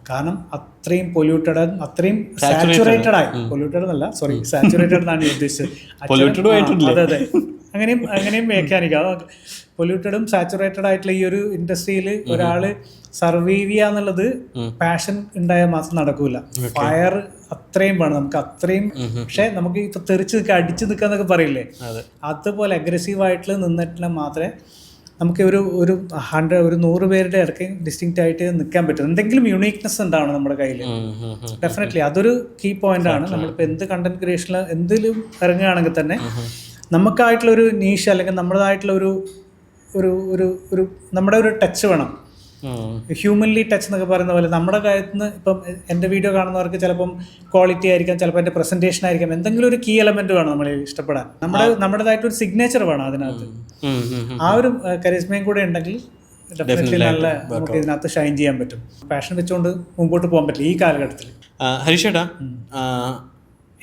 S1: കാരണം അത്രയും പൊല്യൂട്ടഡ്, അത്രയും സാച്ചുറേറ്റഡ് ആയി. പൊല്യൂട്ടഡ് എന്നല്ല, സോറി, സാച്ചുറേറ്റഡ് എന്നാണ് ഉദ്ദേശിച്ചത്. അതെ അതെ, അങ്ങനെയും വ്യാഖ്യാനിക്കാം. പൊല്യൂട്ടഡും സാച്ചുറേറ്റഡ് ആയിട്ടുള്ള ഈ ഒരു ഇൻഡസ്ട്രിയിൽ ഒരാൾ സർവൈവ് ചെയ്യുക എന്നുള്ളത് പാഷൻ ഉണ്ടായാൽ മാത്രം നടക്കൂല. ഫയർ അത്രയും വേണം നമുക്ക്, അത്രയും. പക്ഷെ നമുക്ക് ഇപ്പൊ തെറിച്ച് നിൽക്കുക, അടിച്ചു നിൽക്കുക എന്നൊക്കെ പറയില്ലേ, അതുപോലെ അഗ്രസീവ് ആയിട്ട് നിന്നിട്ട് മാത്രമേ നമുക്ക് ഒരു 100 പേരുടെ ഇടയ്ക്ക് ഡിസ്റ്റിങ്ക്റ്റ് ആയിട്ട് നിൽക്കാൻ പറ്റും. എന്തെങ്കിലും യുണീക്നെസ് ഉണ്ടാവണം നമ്മുടെ കയ്യിൽ. ഡെഫിനറ്റ്ലി അതൊരു കീ പോയിന്റ് ആണ്. നമ്മളിപ്പോൾ എന്ത് കണ്ടന്റ് ക്രിയേഷനിൽ എന്തിലും ഇറങ്ങുകയാണെങ്കിൽ തന്നെ നമുക്കായിട്ടുള്ളൊരു നീഷ്, അല്ലെങ്കിൽ നമ്മുടേതായിട്ടുള്ള ഒരു നമ്മുടെ ഒരു ടച്ച് വേണം. ഹ്യൂമൻലി ടച്ച് എന്നൊക്കെ പറയുന്ന പോലെ നമ്മുടെ കാര്യത്തിൽ നിന്ന് ഇപ്പം എൻ്റെ വീഡിയോ കാണുന്നവർക്ക് ചിലപ്പം ക്വാളിറ്റി ആയിരിക്കാം, ചിലപ്പോൾ എൻ്റെ പ്രസൻറ്റേഷൻ ആയിരിക്കാം, എന്തെങ്കിലും ഒരു കീ എലമെന്റ് വേണം നമ്മളെ ഇഷ്ടപ്പെടാൻ. നമ്മുടേതായിട്ടൊരു സിഗ്നേച്ചർ വേണം അതിനകത്ത്. ആ ഒരു കരിസ്മയും കൂടെ ഉണ്ടെങ്കിൽ ഡെഫിനറ്റ്ലി നല്ല നമുക്ക് ഇതിനകത്ത് ഷൈൻ ചെയ്യാൻ പറ്റും. പാഷൻ വെച്ചുകൊണ്ട് മുമ്പോട്ട് പോകാൻ പറ്റില്ല ഈ കാലഘട്ടത്തിൽ.
S2: ഹരീഷേട്ടാ,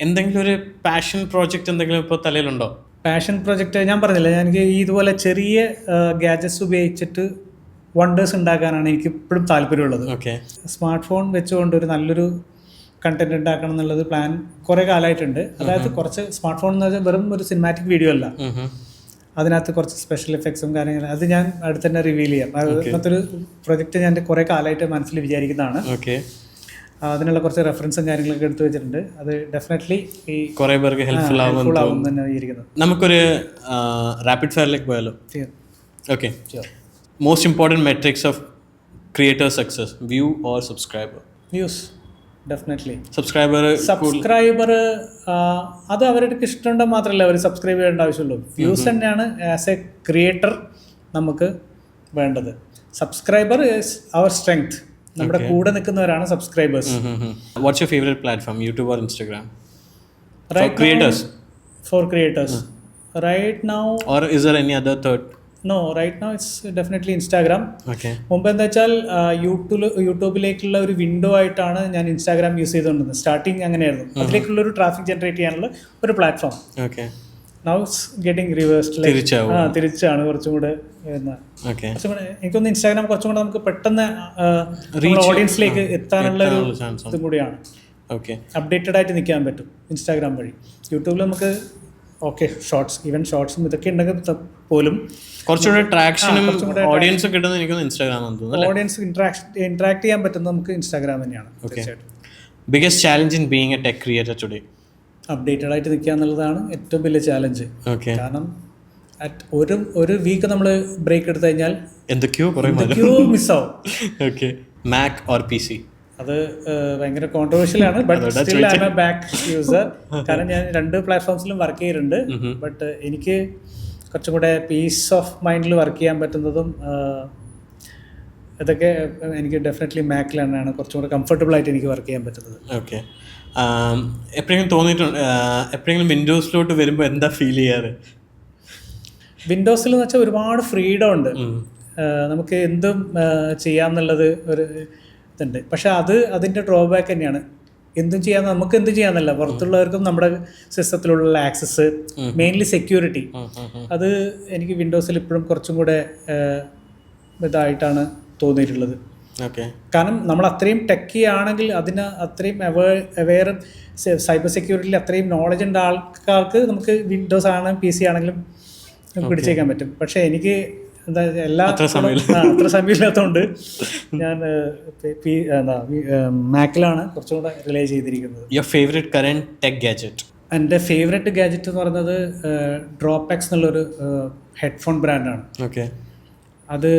S2: എന്തെങ്കിലും ഒരു പാഷൻ പ്രോജക്റ്റ് എന്തെങ്കിലും ഇപ്പോൾ തലയിലുണ്ടോ?
S1: പാഷൻ പ്രോജക്റ്റ് ഞാൻ പറഞ്ഞില്ല, എനിക്ക് ഇതുപോലെ ചെറിയ ഗാഡ്ജറ്റ്സ് ഉപയോഗിച്ചിട്ട് വണ്ടേഴ്സ് ഉണ്ടാക്കാനാണ് എനിക്ക് ഇപ്പോഴും താല്പര്യമുള്ളത്. സ്മാർട്ട് ഫോൺ വെച്ചുകൊണ്ട് ഒരു നല്ലൊരു കണ്ടന്റ് ഉണ്ടാക്കണം എന്നുള്ളത് പ്ലാൻ കുറേ കാലമായിട്ടുണ്ട്. അതായത് കുറച്ച് സ്മാർട്ട് ഫോൺ എന്ന് വെച്ചാൽ വെറും ഒരു സിനിമാറ്റിക് വീഡിയോ അല്ല, അതിനകത്ത് കുറച്ച് സ്പെഷ്യൽ എഫക്ട്സും കാര്യങ്ങളും, അത് ഞാൻ അടുത്ത് തന്നെ റിവീൽ ചെയ്യാം. അങ്ങനത്തെ ഒരു പ്രൊജക്റ്റ് ഞാൻ കുറേ കാലമായിട്ട് മനസ്സിൽ വിചാരിക്കുന്നതാണ്. അതിനുള്ള കുറച്ച് റെഫറൻസും കാര്യങ്ങളൊക്കെ എടുത്തു വെച്ചിട്ടുണ്ട്. അത് ഡെഫിനറ്റ്ലി ഈ
S2: കുറേ പേർക്ക് ഹെൽപ്ഫുൾ ആവും
S1: തന്നെ വിചാരിക്കുന്നത്.
S2: നമുക്കൊരു റാപ്പിഡ് ഫയറിലേക്ക് പോയാലോ? Okay. Most important metrics of creator success: view or subscriber?
S1: Views, definitely.
S2: Subscriber
S1: അത് അവരുടെ ഇഷ്ടമുണ്ടെങ്കിൽ മാത്രമല്ല അവർ സബ്സ്ക്രൈബ് ചെയ്യേണ്ട ആവശ്യമുള്ളൂ. വ്യൂസ് തന്നെയാണ് ആസ് എ ക്രിയേറ്റർ നമുക്ക് വേണ്ടത്. Subscriber is our strength. നമ്മുടെ കൂടെ നിൽക്കുന്നവരാണ് subscribers.
S2: What's your favorite platform, YouTube or Instagram?
S1: Right, for creators. Right now,
S2: or is there any other third?
S1: No, right now it's definitely Instagram.
S2: Okay.
S1: മുമ്പ് എന്താ വെച്ചാൽ യൂട്യൂബിലേക്കുള്ള ഒരു window ആയിട്ടാണ് ഞാൻ Instagram use ചെയ്തുകൊണ്ടിരുന്നത്. സ്റ്റാർട്ടിങ് അങ്ങനെയായിരുന്നു. അതിലേക്കുള്ള ഒരു ട്രാഫിക് ജനറേറ്റ് ചെയ്യാനുള്ള ഒരു platform. Now it's getting reversed. തിരിച്ചാണ് കുറച്ചും കൂടെ എനിക്കൊന്ന് ഇൻസ്റ്റാഗ്രാം കുറച്ചും കൂടെ നമുക്ക് പെട്ടെന്ന് ഓഡിയൻസിലേക്ക് എത്താനുള്ള ഒരു ഇതും കൂടിയാണ്. അപ്ഡേറ്റഡ് ആയിട്ട് നിൽക്കാൻ പറ്റും ഇൻസ്റ്റാഗ്രാം വഴി. യൂട്യൂബിൽ നമുക്ക് ഓക്കെ ഈവൻ ഷോർട്സും ഇതൊക്കെ ഉണ്ടെങ്കിൽ പോലും
S2: കുറച്ചുകൂടെ ട്രാക്ഷനും ഓഡിയൻസും കിട്ടുന്നത് എനിക്കൊന്ന് ഇൻസ്റ്റാഗ്രാം തോന്നുന്നു.
S1: ഓഡിയൻസ് ഇന്ററാക്ട് ചെയ്യാൻ പറ്റുന്നത് നമുക്ക് ഇൻസ്റ്റാഗ്രാം തന്നെയാണ്. തീർച്ചയായിട്ടും
S2: biggest challenge in being A tech creator today?
S1: Updated ആയിട്ട് നിൽക്കുക എന്നുള്ളതാണ് ഏറ്റവും വലിയ ചാലഞ്ച്.
S2: ഓക്കെ.
S1: കാരണം ഒരു വീക്ക് നമ്മൾ ബ്രേക്ക് എടുത്തു കഴിഞ്ഞാൽ
S2: എന്തൊക്കെയോ
S1: മിസ്സാവും.
S2: Okay. Mac or P C?
S1: അത് ഭയങ്കര കോൺട്രവേഴ്ഷ്യൽ ആണ്. But still I'm a Mac user. കാരണം ഞാൻ 2 പ്ലാറ്റ്ഫോംസിലും വർക്ക് ചെയ്യുന്നുണ്ട്. ബട്ട് എനിക്ക് കുറച്ചും കൂടെ പീസ് ഓഫ് മൈൻഡിൽ വർക്ക് ചെയ്യാൻ പറ്റുന്നതും ഇതൊക്കെ എനിക്ക് ഡെഫിനറ്റ്ലി മാക്കിലാണ് കുറച്ചും കൂടെ കംഫർട്ടബിൾ ആയിട്ട് എനിക്ക് വർക്ക് ചെയ്യാൻ പറ്റുന്നത്.
S2: ഓക്കെ. എപ്പോഴെങ്കിലും തോന്നിയിട്ടുണ്ട്, എപ്പോഴെങ്കിലും വിൻഡോസിലോട്ട് വരുമ്പോൾ എന്താ ഫീൽ ചെയ്യാറ്?
S1: വിൻഡോസിൽ എന്ന് വെച്ചാൽ ഒരുപാട് ഫ്രീഡം ഉണ്ട്, നമുക്ക് എന്തും ചെയ്യാമെന്നുള്ളത് ഒരു ഇതുണ്ട്. പക്ഷെ അതിൻ്റെ ഡ്രോബാക്ക് തന്നെയാണ്. എന്തും ചെയ്യാൻ നമുക്ക് എന്തും ചെയ്യാമെന്നല്ല, പുറത്തുള്ളവർക്കും നമ്മുടെ സിസ്റ്റത്തിലുള്ള ആക്സസ്, മെയിൻലി സെക്യൂരിറ്റി, അത് എനിക്ക് വിൻഡോസിൽ ഇപ്പോഴും കുറച്ചും കൂടെ ഇതായിട്ടാണ് തോന്നിയിട്ടുള്ളത്. കാരണം നമ്മൾ അത്രയും ടെക്കി ആണെങ്കിൽ അതിന് അത്രയും അവെയർ സൈബർ സെക്യൂരിറ്റിയിൽ അത്രയും നോളജ് ഉണ്ട് ആൾക്കാർക്ക് നമുക്ക് വിൻഡോസ് ആണ് പി സി ആണെങ്കിലും പിടിച്ചേക്കാൻ പറ്റും. പക്ഷേ എനിക്ക് എന്താ അത്ര സമയമില്ലാത്തതുകൊണ്ട് ഞാൻ മാക്കിലാണ് കുറച്ചും കൂടെ റിലേ ചെയ്തിരിക്കുന്നത്. എൻ്റെ ഫേവറേറ്റ് ഗാഡ്ജറ്റ് എന്ന് പറയുന്നത് ഡ്രോപ്എക്സ് എന്നുള്ളൊരു ഹെഡ്ഫോൺ ബ്രാൻഡാണ്. അത്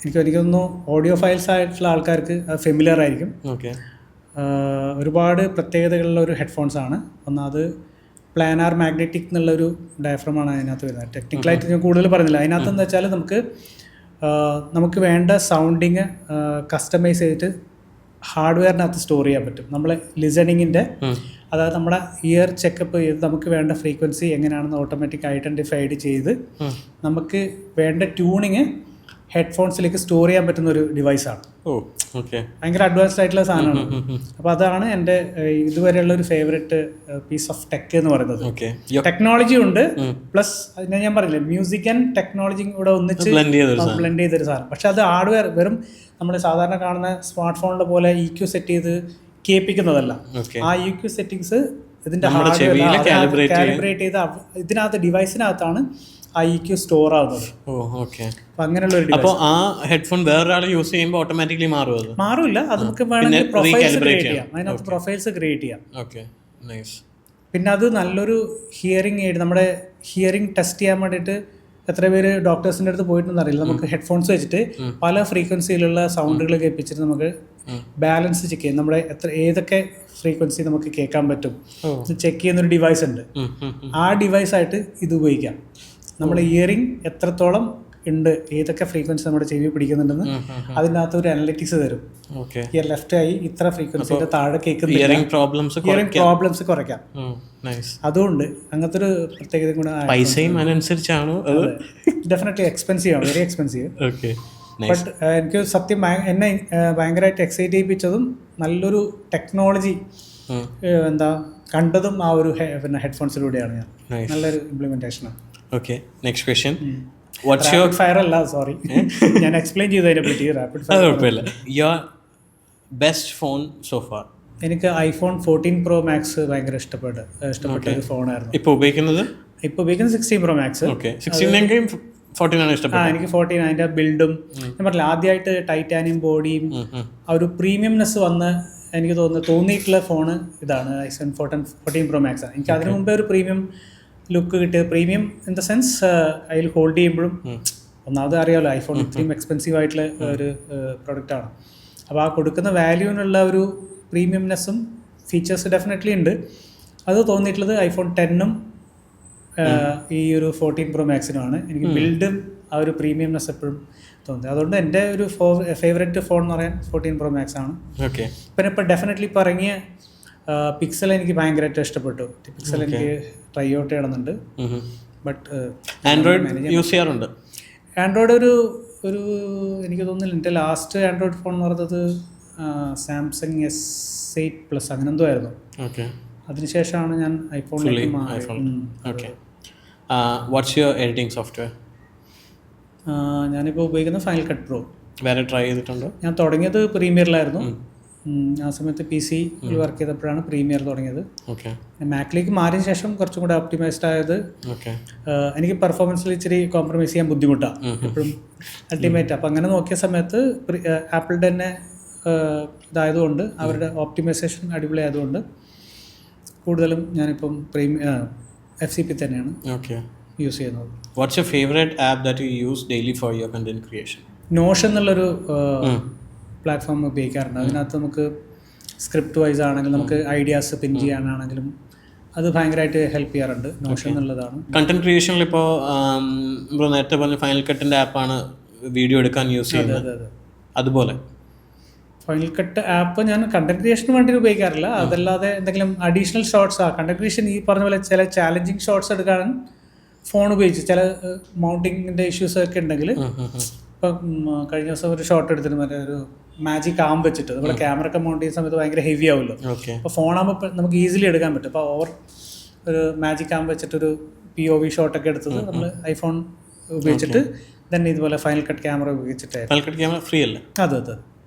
S1: എനിക്കൊന്ന് ഓഡിയോ ഫയൽസ് ആയിട്ടുള്ള ആൾക്കാർക്ക് അത് ഫെമിലിയർ ആയിരിക്കും. ഒരുപാട് പ്രത്യേകതകളുള്ള ഒരു ഹെഡ്ഫോൺസ് ആണ്. ഒന്നത് പ്ലാനാർ മാഗ്നറ്റിക് എന്നുള്ളൊരു ഡയഫ്രമാണ് അതിനകത്ത് വരുന്നത്. ടെക്നിക്കലായിട്ട് ഞാൻ കൂടുതൽ പറഞ്ഞില്ല. അതിനകത്ത് എന്ന് വെച്ചാൽ നമുക്ക് വേണ്ട സൗണ്ടിങ് കസ്റ്റമൈസ് ചെയ്തിട്ട് ഹാർഡ്വെയറിനകത്ത് സ്റ്റോർ ചെയ്യാൻ പറ്റും. നമ്മൾ ലിസണിങ്ങിൻ്റെ, അതായത് നമ്മുടെ ഇയർ ചെക്കപ്പ് ചെയ്ത് നമുക്ക് വേണ്ട ഫ്രീക്വൻസി എങ്ങനെയാണെന്ന് ഓട്ടോമാറ്റിക് ഐഡൻറ്റിഫൈഡ് ചെയ്ത് നമുക്ക് വേണ്ട ട്യൂണിങ് ഹെഡ്ഫോൺസിലേക്ക് സ്റ്റോർ ചെയ്യാൻ പറ്റുന്ന ഒരു ഡിവൈസാണ്. ഭയങ്കര അഡ്വാൻസ്ഡ് ആയിട്ടുള്ള സാധനമാണ്. അപ്പോൾ അതാണ് എൻ്റെ ഇതുവരെയുള്ള ഒരു ഫേവറേറ്റ് പീസ് ഓഫ് ടെക് എന്ന് പറയുന്നത്. ടെക്നോളജി ഉണ്ട്, പ്ലസ് അതിനെ ഞാൻ പറഞ്ഞില്ലേ മ്യൂസിക് ആൻഡ് ടെക്നോളജിയും കൂടെ ഒന്നിച്ച് ബ്ലെൻഡ് ചെയ്തൊരു സാധനം. പക്ഷെ അത് ഹാർഡ്വെയർ വെറും നമ്മൾ സാധാരണ കാണുന്ന സ്മാർട്ട് ഫോണിലെ പോലെ EQ സെറ്റ് ചെയ്ത് കേൾപ്പിക്കുന്നതല്ല. ആ EQ സെറ്റിങ്സ് ഇതിൻ്റെ ഹാർഡ്വെയർ കാലിബ്രേറ്റ് ചെയ്ത് ഇതിനകത്ത് ഡിവൈസിനകത്താണ് ആ EQ സ്റ്റോർ ആവുന്നത്. അങ്ങനെയുള്ള ഒരു
S2: അപ്പോൾ ആ ഹെഡ്ഫോൺ വേറൊരാൾ യൂസ് ചെയ്യുമ്പോൾ ഓട്ടോമാറ്റിക്കലി
S1: മാറില്ല. അത് നമുക്ക് വേണമെങ്കിൽ പ്രൊഫൈൽസ് ക്രിയേറ്റ് ചെയ്യാം, അതിനകത്ത് പ്രൊഫൈൽസ് ക്രിയേറ്റ് ചെയ്യാം. പിന്നെ അത് നല്ലൊരു ഹിയറിംഗ് എയ്ഡ്, നമ്മുടെ ഹിയറിംഗ് ടെസ്റ്റ് ചെയ്യാൻ വേണ്ടിയിട്ട് എത്ര പേര് ഡോക്ടേഴ്സിൻ്റെ അടുത്ത് പോയിട്ടുണ്ടെന്ന് അറിയില്ല. നമുക്ക് ഹെഡ്ഫോൺസ് വെച്ചിട്ട് പല ഫ്രീക്വൻസിയിലുള്ള സൗണ്ടുകൾ കേൾപ്പിച്ചിട്ട് നമുക്ക് ബാലൻസ് ചെക്ക് ചെയ്യാം. നമ്മുടെ ഏതൊക്കെ ഫ്രീക്വൻസി നമുക്ക് കേൾക്കാൻ പറ്റും ചെക്ക് ചെയ്യുന്നൊരു ഡിവൈസ് ഉണ്ട്. ആ ഡിവൈസായിട്ട് ഇത് ഉപയോഗിക്കാം. നമ്മൾ ഇയറിംഗ് എത്രത്തോളം ഉണ്ട്, ഏതൊക്കെ ഫ്രീക്വൻസി നമ്മുടെ ചെവി പിടിക്കുന്നുണ്ടെന്ന് അതിനകത്ത് ഒരു അനലിറ്റിക്സ് തരും. ഇയർ ലെഫ്റ്റ് ആയി ഇത്ര ഫ്രീക്വൻസിയുടെ താഴെ കേൾക്കുന്ന ഇയറിംഗ് പ്രോബ്ലംസ് കുറയ്ക്കാം. അതുകൊണ്ട് അങ്ങനത്തെ ഒരു പ്രത്യേകത കൂടെ.
S2: പൈസയും അതിനനുസരിച്ചാണോ?
S1: ഡെഫിനറ്റ്ലി എക്സ്പെൻസീവ് ആണ്, വെരി എക്സ്പെൻസീവ്. ബട്ട് എനിക്ക് സത്യം എന്നെ ഭയങ്കരമായിട്ട് എക്സൈറ്റ് ചെയ്യിപ്പിച്ചതും നല്ലൊരു ടെക്നോളജി കണ്ടതും ആ ഒരു പിന്നെ ഹെഡ്ഫോൺസിലൂടെയാണ്. ഞാൻ നല്ലൊരു ഇംപ്ലിമെന്റേഷനാണ്.
S2: Okay, next question.
S1: What's your fire അല്ല, സോറി ഞാൻ എക്സ്പ്ലെയിൻ ചെയ്തതിനെ പറ്റി. Rapid fire.
S2: Your best phone so far?
S1: എനിക്ക് iPhone 14 Pro Max ഭയങ്കര ഇഷ്ടപ്പെട്ട ഒരു ഫോണായിരുന്നു.
S2: ഇപ്പോൾ ഉപയോഗിക്കുന്നത്
S1: 16 Pro Max.
S2: Okay, 16 14 ആണ് ഇഷ്ടപ്പെട്ടത്.
S1: എനിക്ക് 14 അതിൻ്റെ ബിൽഡും ഞാൻ പറഞ്ഞില്ല, ആദ്യമായിട്ട് ടൈറ്റാനിയം ബോഡിയും ആ ഒരു പ്രീമിയംനെസ് വന്ന് എനിക്ക് തോന്നിയിട്ടുള്ള ഫോണ് ഇതാണ് iPhone 14 Pro Max ആണ്. എനിക്ക് അതിനു മുമ്പേ ഒരു പ്രീമിയം ലുക്ക് കിട്ടിയത്, പ്രീമിയം ഇൻ ദ സെൻസ് അതിൽ ഹോൾഡ് ചെയ്യുമ്പോഴും ഒന്നാമത് അറിയാമല്ലോ ഐഫോൺ ഇത്രയും എക്സ്പെൻസീവ് ആയിട്ടുള്ള ഒരു പ്രൊഡക്റ്റാണ്. അപ്പോൾ ആ കൊടുക്കുന്ന വാല്യൂവിനുള്ള ഒരു പ്രീമിയംനെസ്സും ഫീച്ചേഴ്സ് ഡെഫിനറ്റ്ലി ഉണ്ട്. അത് തോന്നിയിട്ടുള്ളത് iPhone 10 ഈ ഒരു 14 Pro Maxനുമാണ്. എനിക്ക് ബിൽഡും ആ ഒരു പ്രീമിയംനെസ് എപ്പോഴും തോന്നുന്നത്. അതുകൊണ്ട് എൻ്റെ ഒരു ഫേവറേറ്റ് ഫോൺ എന്ന് പറയാൻ 14 Pro Max ആണ്. പിന്നെ ഇപ്പോൾ ഡെഫിനറ്റ്ലി ഇപ്പോൾ ഇറങ്ങിയ പിക്സൽ എനിക്ക് ഭയങ്കരമായിട്ട് ഇഷ്ടപ്പെട്ടു. പിക്സൽ എനിക്ക് ട്രൈ ഔട്ട് ചെയ്യണമെന്നുണ്ട്. ബട്ട്
S2: ആൻഡ്രോയിഡ് യൂസ് ചെയ്യാറുണ്ട്.
S1: ആൻഡ്രോയിഡ് ഒരു എനിക്ക് തോന്നുന്നില്ല. എൻ്റെ ലാസ്റ്റ് ആൻഡ്രോയിഡ് ഫോൺ എന്ന് പറയുന്നത് സാംസങ് S8 Plus അങ്ങനെ എന്തോ ആയിരുന്നു. അതിനുശേഷമാണ് ഞാൻ ഐഫോണിലേക്ക് മാറിയത്.
S2: What's your editing software?
S1: ഞാനിപ്പോൾ ഉപയോഗിക്കുന്ന ഫൈനൽ കട്ട് പ്രോ.
S2: വേറെ ട്രൈ ചെയ്തിട്ടുണ്ടോ?
S1: ഞാൻ തുടങ്ങിയത് പ്രീമിയറിലായിരുന്നു. ആ സമയത്ത് PC വർക്ക് ചെയ്തപ്പോഴാണ് പ്രീമിയർ തുടങ്ങിയത്.
S2: ഓക്കെ
S1: മാക്കിലേക്ക് മാറിയ ശേഷം കുറച്ചും കൂടെ ഒപ്റ്റിമൈസ്ഡ് ആയത്.
S2: ഓക്കെ
S1: എനിക്ക് പെർഫോമൻസിൽ ഇച്ചിരി കോംപ്രമൈസ് ചെയ്യാൻ ബുദ്ധിമുട്ടാണ് എപ്പോഴും അൾട്ടിമേറ്റ്. അപ്പോൾ അങ്ങനെ നോക്കിയ സമയത്ത് ആപ്പിളിൻ്റെ തന്നെ ഇതായതുകൊണ്ട് അവരുടെ ഓപ്റ്റിമൈസേഷൻ അടിപൊളി ആയതുകൊണ്ട് കൂടുതലും ഞാനിപ്പം FCP തന്നെയാണ് യൂസ് ചെയ്യുന്നത്.
S2: What's your favourite app that you use daily for your content creation?
S1: Notion എന്നുള്ളൊരു പ്ലാറ്റ്ഫോം ഉപയോഗിക്കാറുണ്ട്. അതിനകത്ത് നമുക്ക് സ്ക്രിപ്റ്റ് വൈസ് ആണെങ്കിലും നമുക്ക് ഐഡിയാസ് പിൻ ചെയ്യാനാണെങ്കിലും അത് ഭയങ്കരമായിട്ട് ഹെൽപ്പ് ചെയ്യാറുണ്ട്. നോഷൻ എന്നുള്ളതാണ്.
S2: കണ്ടന്റ് ക്രിയേഷനിൽ ഇപ്പോൾ നമ്മൾ നേരത്തെ പറഞ്ഞ ഫൈനൽ കട്ടിൻ്റെ ആപ്പാണ് വീഡിയോ എടുക്കാൻ യൂസ് ചെയ്യുന്നത്. അതുപോലെ
S1: ഫൈനൽ കട്ട് ആപ്പ് ഞാൻ കണ്ടന്റ് ക്രിയേഷന് വേണ്ടി ഉപയോഗിക്കാറില്ല. അതല്ലാതെ എന്തെങ്കിലും അഡീഷണൽ ഷോർട്സ് കണ്ടന്റ് ക്രിയേഷൻ ഈ പറഞ്ഞ പോലെ ചില ചാലഞ്ചിങ് ഷോർട്സ് എടുക്കാൻ ഫോൺ ഉപയോഗിച്ച് ചില മൗണ്ടിങ്ങിൻ്റെ ഇഷ്യൂസ് ഒക്കെ ഉണ്ടെങ്കിൽ ഇപ്പം കഴിഞ്ഞ ദിവസം ഒരു ഷോട്ട് എടുത്തിട്ട് മറ്റേ ഒരു മാജിക് ആം വെച്ചിട്ട് നമ്മുടെ ക്യാമറ ഒക്കെ മൗണ്ട് ചെയ്യുന്ന സമയത്ത് ഭയങ്കര ഹെവി ആവുമല്ലോ. അപ്പോൾ ഫോണാകുമ്പോൾ നമുക്ക് ഈസിലി എടുക്കാൻ പറ്റും. അപ്പോൾ ഒരു മാജിക് ആം വെച്ചിട്ടൊരു POV ഷോട്ടൊക്കെ എടുത്തത് നമ്മൾ ഐഫോൺ ഉപയോഗിച്ചിട്ട് തന്നെ ഇതുപോലെ ഫൈനൽ കട്ട് ക്യാമറ ഉപയോഗിച്ചിട്ട്.
S2: ഫൈനൽ കട്ട് ക്യാമറ ഫ്രീ അല്ലേ?
S1: അതെ.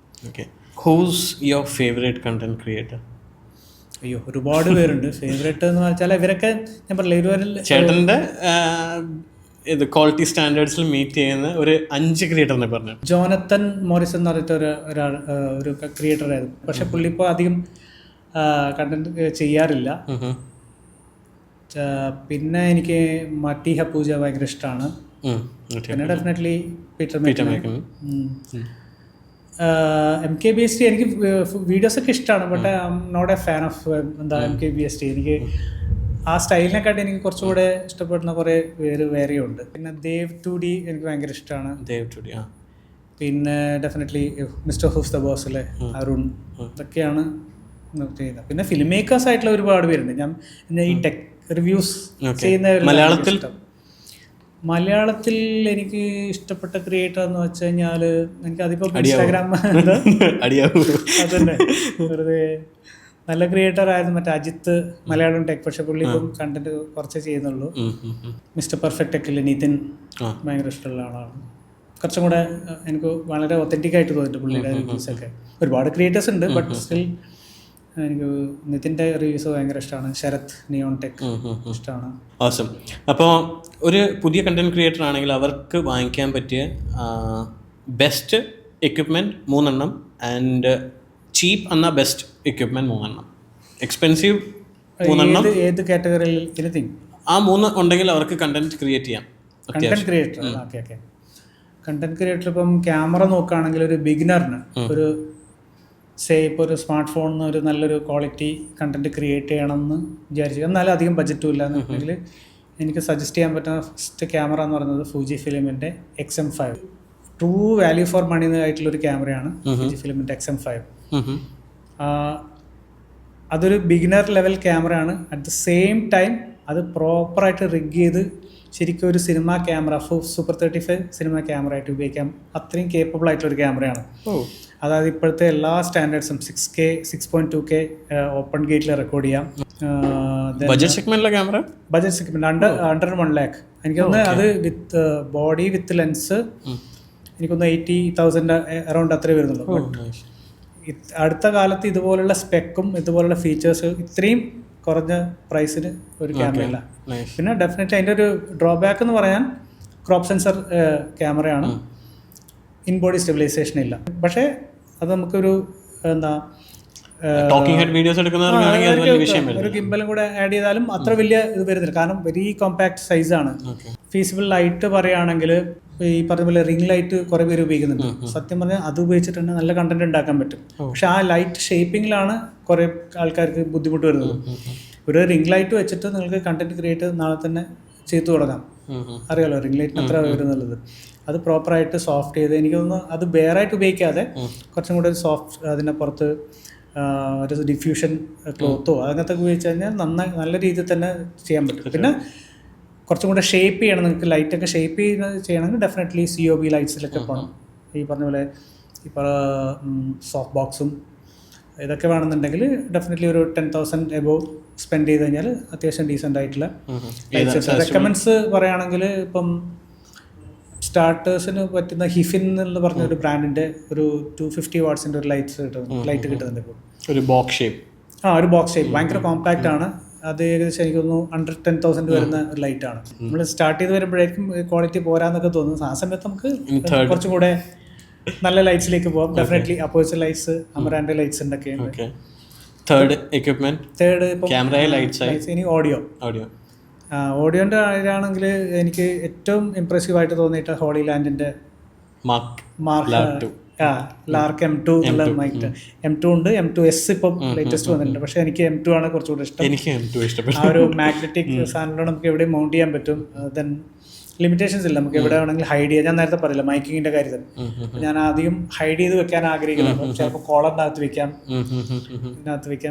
S2: Okay. Whose your favourite content creator?
S1: അയ്യോ, ഒരുപാട് പേരുണ്ട്. ഫേവറേറ്റ് എന്ന് വെച്ചാൽ ഇവരൊക്കെ ഞാൻ പറഞ്ഞില്ല ഇരുവരിൽ
S2: ചേട്ടൻ്റെ ഇത് ക്വാളിറ്റി സ്റ്റാൻഡേർഡ്സിൽ മീറ്റ് ചെയ്യുന്ന ഒരു 5 ക്രിയേറ്ററിനെ പറഞ്ഞു.
S1: ജോനത്തൻ മോറിസ് എന്ന് പറഞ്ഞിട്ട് ഒരു ക്രിയേറ്റർ ആയിരുന്നു. പക്ഷെ പുള്ളി ഇപ്പോൾ അധികം കണ്ടന്റ് ചെയ്യാറില്ല. പിന്നെ എനിക്ക് മട്ടി ഹപ്പൂജ ഭയങ്കര ഇഷ്ടമാണ്. പിന്നെ ഡെഫിനറ്റ്ലി പീറ്റർ മേക്കൻ. MKBHD എനിക്ക് വീഡിയോസൊക്കെ ഇഷ്ടമാണ്. But I am not a fan of MKBHD. എനിക്ക് ആ സ്റ്റൈലിനെക്കാട്ടി എനിക്ക് കുറച്ചുകൂടെ ഇഷ്ടപ്പെടുന്ന കുറേ വേറെയും ഉണ്ട്. പിന്നെ ദേവ് 2D എനിക്ക് ഭയങ്കര ഇഷ്ടമാണ്. പിന്നെ ഡെഫിനറ്റ്ലി മിസ്റ്റർ ഹൂസ് ദ ബോസിലെ അരുൺ, ഇതൊക്കെയാണ് ചെയ്യുന്നത്. പിന്നെ ഫിലിം മേക്കേഴ്സ് ആയിട്ടുള്ള ഒരുപാട് പേരുണ്ട്. ഞാൻ ഈ ടെക് റിവ്യൂസ് ചെയ്യുന്ന മലയാളത്തിൽ എനിക്ക് ഇഷ്ടപ്പെട്ട ക്രിയേറ്റർ എന്ന് വെച്ച് കഴിഞ്ഞാൽ എനിക്ക് അതിപ്പോൾ ഇൻസ്റ്റാഗ്രാം അതന്നെ വെറുതെ നല്ല ക്രിയേറ്റർ ആയിരുന്നു മറ്റേ അജിത്ത്, മലയാളം ടെക്. പക്ഷെ പുള്ളി ഇപ്പം കണ്ടന്റ് കുറച്ചേ ചെയ്യുന്നുള്ളൂ. മിസ്റ്റർ പെർഫെക്റ്റ് ടെക്കിൽ നിതിൻ ഭയങ്കര ഇഷ്ടമുള്ള ആളാണ്. കുറച്ചും കൂടെ എനിക്ക് വളരെ ഒത്തൻറ്റിക് ആയിട്ട് തോന്നിയിട്ട് പുള്ളിയുടെ റിവ്യൂസൊക്കെ. ഒരുപാട് ക്രിയേറ്റേഴ്സ് ഉണ്ട്, ബട്ട് സ്റ്റിൽ എനിക്ക് നിതിൻ്റെ റിവ്യൂസ് ഭയങ്കര ഇഷ്ടമാണ്. ശരത് നിയോൺ ടെക് ഇഷ്ടമാണ്.
S2: awesome. അപ്പോൾ ഒരു പുതിയ കണ്ടന്റ് ക്രിയേറ്റർ ആണെങ്കിൽ അവർക്ക് വാങ്ങിക്കാൻ പറ്റിയ ബെസ്റ്റ് എക്യുപ്മെൻറ്റ് 3 ആൻഡ് ചീപ്പ് എന്നാൽ ബെസ്റ്റ് എക്യുപ്മെൻറ്റ് 3. എക്സ്പെൻസീവ് 3.
S1: ഏത് കാറ്റഗറിയിൽ എനിത്തിങ്
S2: ആ 3 ഉണ്ടെങ്കിൽ അവർക്ക് കണ്ടന്റ് ക്രിയേറ്റ് ചെയ്യാം.
S1: Content creator okay. Content creator ഇപ്പം ക്യാമറ നോക്കുകയാണെങ്കിൽ ഒരു ബിഗിനറിന് ഒരു ഇപ്പോൾ ഒരു സ്മാർട്ട് ഫോണിന് ഒരു നല്ലൊരു ക്വാളിറ്റി കണ്ടന്റ് ക്രിയേറ്റ് ചെയ്യണമെന്ന് വിചാരിച്ചു, എന്നാലും അധികം ബഡ്ജറ്റും ഇല്ല എന്നുണ്ടെങ്കിൽ എനിക്ക് സജസ്റ്റ് ചെയ്യാൻ പറ്റുന്ന ഫസ്റ്റ് ക്യാമറ എന്ന് പറയുന്നത് ഫൂജി ഫിലിമിൻ്റെ XM5. True value for money ആയിട്ടുള്ളൊരു ക്യാമറയാണ് ഫൂജി ഫിലിമിൻ്റെ XM5. അതൊരു ബിഗിനർ ലെവൽ ക്യാമറയാണ്. അറ്റ് ദ സെയിം ടൈം അത് പ്രോപ്പറായിട്ട് റിഗ് ചെയ്ത് ശരിക്കും ഒരു cinema camera super 35 cinema camera ആയിട്ട് ഉപയോഗിക്കാം. അത്രയും കേപ്പബിൾ ആയിട്ടുള്ളൊരു ക്യാമറയാണ്. അതായത് ഇപ്പോഴത്തെ എല്ലാ സ്റ്റാൻഡേർഡ്സും 6K 6.2K ഓപ്പൺ ഗേറ്റിൽ റെക്കോർഡ് ചെയ്യാം.
S2: ബഡ്ജറ്റ് സെഗ്മെന്റിലെ camera,
S1: budget segment under 1 lakh. എനിക്കൊന്ന് അത് വിത്ത് ബോഡി വിത്ത് ലെൻസ് എനിക്കൊന്ന് 80,000 അറൗണ്ട് അത്രേ വരുന്നുള്ളൂ. അടുത്ത കാലത്ത് ഇതുപോലുള്ള സ്പെക്കും ഇതുപോലുള്ള ഫീച്ചേഴ്സ് ഇത്രയും കുറഞ്ഞ പ്രൈസിന് ഒരു ക്യാമറ ഇല്ല. പിന്നെ ഡെഫിനറ്റ്ലി അതിൻ്റെ ഒരു ഡ്രോബാക്ക് എന്ന് പറയാൻ ക്രോപ്പ് സെൻസർ ക്യാമറയാണ്. ഇൻ ബോഡി സ്റ്റെബിലൈസേഷൻ ഇല്ല. പക്ഷേ അത് നമുക്കൊരു എന്താ ഒരു ഗിംബലും കൂടെ ആഡ് ചെയ്താലും അത്ര വലിയ ഇത് വരുന്നില്ല. കാരണം വെരി കോമ്പാക്ട് സൈസാണ്. ഫീസിബിൾ ലൈറ്റ് പറയുകയാണെങ്കിൽ ഈ പറഞ്ഞ പോലെ റിംഗ് ലൈറ്റ് കുറേ പേര് ഉപയോഗിക്കുന്നുണ്ട്. സത്യം പറഞ്ഞാൽ അത് ഉപയോഗിച്ചിട്ടുണ്ടെങ്കിൽ നല്ല കണ്ടന്റ് ഉണ്ടാക്കാൻ പറ്റും. പക്ഷെ ആ ലൈറ്റ് ഷേപ്പിങ്ങിലാണ് കുറേ ആൾക്കാർക്ക് ബുദ്ധിമുട്ട് വരുന്നത്. ഒരു റിംഗ് ലൈറ്റ് വെച്ചിട്ട് നിങ്ങൾക്ക് കണ്ടന്റ് ക്രിയേറ്റ് നാളെ തന്നെ ചെയ്തു തുടങ്ങാം. അറിയാലോ റിംഗ് ലൈറ്റിന് എത്ര വരുന്നുള്ളത്. അത് പ്രോപ്പറായിട്ട് സോഫ്റ്റ് ചെയ്ത് എനിക്ക് തോന്നുന്നു അത് ബെയറായിട്ട് ഉപയോഗിക്കാതെ കുറച്ചും കൂടെ സോഫ്റ്റ് അതിൻ്റെ പുറത്ത് ഒരു ഡിഫ്യൂഷൻ ക്ലോത്തോ അങ്ങനത്തെ ഉപയോഗിച്ച് കഴിഞ്ഞാൽ നല്ല രീതിയിൽ തന്നെ ചെയ്യാൻ പറ്റും. പിന്നെ കുറച്ചും കൂടെ ഷേപ്പ് ചെയ്യണം. നിങ്ങൾക്ക് ലൈറ്റൊക്കെ ഷേപ്പ് ചെയ്യണമെങ്കിൽ ഡെഫിനറ്റ്ലി COB ലൈറ്റ്സിലൊക്കെ പോകണം. ഈ പറഞ്ഞ പോലെ ഇപ്പോൾ സോഫ്റ്റ് ബോക്സും ഇതൊക്കെ വേണമെന്നുണ്ടെങ്കിൽ ഡെഫിനറ്റ്ലി ഒരു 10,000 എബോവ് സ്പെൻഡ് ചെയ്ത് കഴിഞ്ഞാൽ അത്യാവശ്യം ഡീസൻ്റ് ആയിട്ടുള്ള ലൈറ്റ്സ്. റെക്കമെൻഡ്സ് പറയുകയാണെങ്കിൽ ഇപ്പം സ്റ്റാർട്ടേഴ്സിന് പറ്റുന്ന ഹിഫിൻ എന്ന് പറഞ്ഞ ഒരു ബ്രാൻഡിൻ്റെ ഒരു 250 വാട്ട്സിൻ്റെ ഒരു ലൈറ്റ് കിട്ടുന്നുണ്ട് ഇപ്പോൾ.
S2: ഒരു ബോക്സ് ഷേപ്പ്.
S1: ഒരു ബോക്സ് ഷേപ്പ് ഭയങ്കര കോമ്പാക്റ്റ് ആണ്. അത് ഏകദേശം എനിക്ക് തോന്നുന്നു under 10,000 വരുന്ന ഒരു ലൈറ്റാണ്. നമ്മൾ സ്റ്റാർട്ട് ചെയ്ത് വരുമ്പോഴേക്കും ക്വാളിറ്റി പോരാന്നൊക്കെ തോന്നുന്നു. ആ സമയത്ത് നമുക്ക് കുറച്ചും കൂടെ നല്ല ലൈറ്റ്സിലേക്ക് പോകാം. ഡെഫിനറ്റ്ലി അപ്പോഴ്ച്ചർ ലൈറ്റ്സ്, അമറാൻ്റെ ലൈറ്റ്സ് ഒക്കെ ഉണ്ട്.
S2: തേർഡ് ഇപ്പം ക്യാമറ, ലൈറ്റ്സ്,
S1: ഇനി ഓഡിയോൻ്റെ ആണെങ്കിൽ എനിക്ക് ഏറ്റവും ഇംപ്രസീവ് ആയിട്ട് തോന്നിയിട്ട് ഹോളി ലാൻഡിൻ്റെ ലാർക്ക് M2 എന്നുള്ള മൈക്ക്. M2 ഉണ്ട്, M2S ഇപ്പം ലേറ്റസ്റ്റ് വന്നിട്ടുണ്ട്. പക്ഷെ എനിക്ക് M2 ആണ് കുറച്ചുകൂടെ ഇഷ്ടം. ആ ഒരു മാഗ്നറ്റിക് സാധനങ്ങളോട് നമുക്ക് എവിടെയും മൗണ്ട് ചെയ്യാൻ പറ്റും. ദെൻ ലിമിറ്റേഷൻസ് ഇല്ല, നമുക്ക് എവിടെ വേണമെങ്കിലും ഹൈഡ് ചെയ്യാം. ഞാൻ നേരത്തെ പറയില്ല മൈക്കിങ്ങിന്റെ കാര്യത്തിൽ ഞാൻ ആദ്യം ഹൈഡ് ചെയ്ത് വെക്കാൻ ആഗ്രഹിക്കുന്നു. ചിലപ്പോൾ കോളറിനകത്ത് വെക്കാം,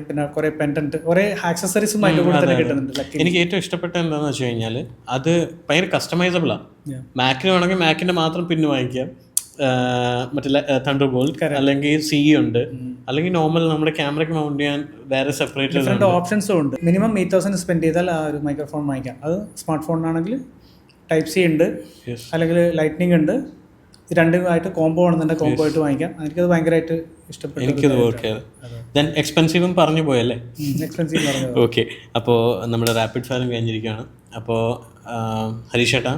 S1: പിന്നെ കുറെ പെൻഡന്റ്, കുറെ ആക്സസറീസും അതിന്റെ കൂടെ തന്നെ കിട്ടുന്നുണ്ട്.
S2: എനിക്ക് ഏറ്റവും ഇഷ്ടപ്പെട്ട എന്താണെന്ന് വെച്ച് കഴിഞ്ഞാൽ അത് ഭയങ്കര കസ്റ്റമൈസബിൾ ആണ്. മാക്കിന് വേണമെങ്കിൽ മാക്കിന്റെ മാത്രം പിന്ന് വാങ്ങിക്കാം, മറ്റേ തണ്ടർബോൾട്ട് അല്ലെങ്കിൽ CE ഉണ്ട്, അല്ലെങ്കിൽ നോർമൽ നമ്മുടെ ക്യാമറയ്ക്ക് മൗണ്ട് ചെയ്യാൻ വേറെ സെപ്പറേറ്റ്
S1: ഓപ്ഷൻസും ഉണ്ട്. മിനിമം 8,000 സ്പെൻഡ് ചെയ്താൽ ആ ഒരു മൈക്രോഫോൺ വാങ്ങിക്കാം. അത് സ്മാർട്ട് ഫോണിനാണെങ്കിൽ Type-C ഉണ്ട്, അല്ലെങ്കിൽ ലൈറ്റ്നിങ് ഉണ്ട്. രണ്ടുമായിട്ട് കോംബോ ആണെന്നുണ്ടെങ്കിൽ കോംബോ ആയിട്ട് വാങ്ങിക്കാം. എനിക്കത് ഭയങ്കരമായിട്ട് ഇഷ്ടപ്പെട്ടു.
S2: എനിക്കത് വർക്ക് ദെൻ എക്സ്പെൻസീവും പറഞ്ഞു പോയല്ലേ?
S1: എക്സ്പെൻസീവ് പറഞ്ഞു.
S2: ഓക്കെ, അപ്പോൾ നമ്മുടെ റാപ്പിഡ് ഫയറും കഴിഞ്ഞിരിക്കുകയാണ്. അപ്പോൾ ഹരീഷ് ചേട്ടാ,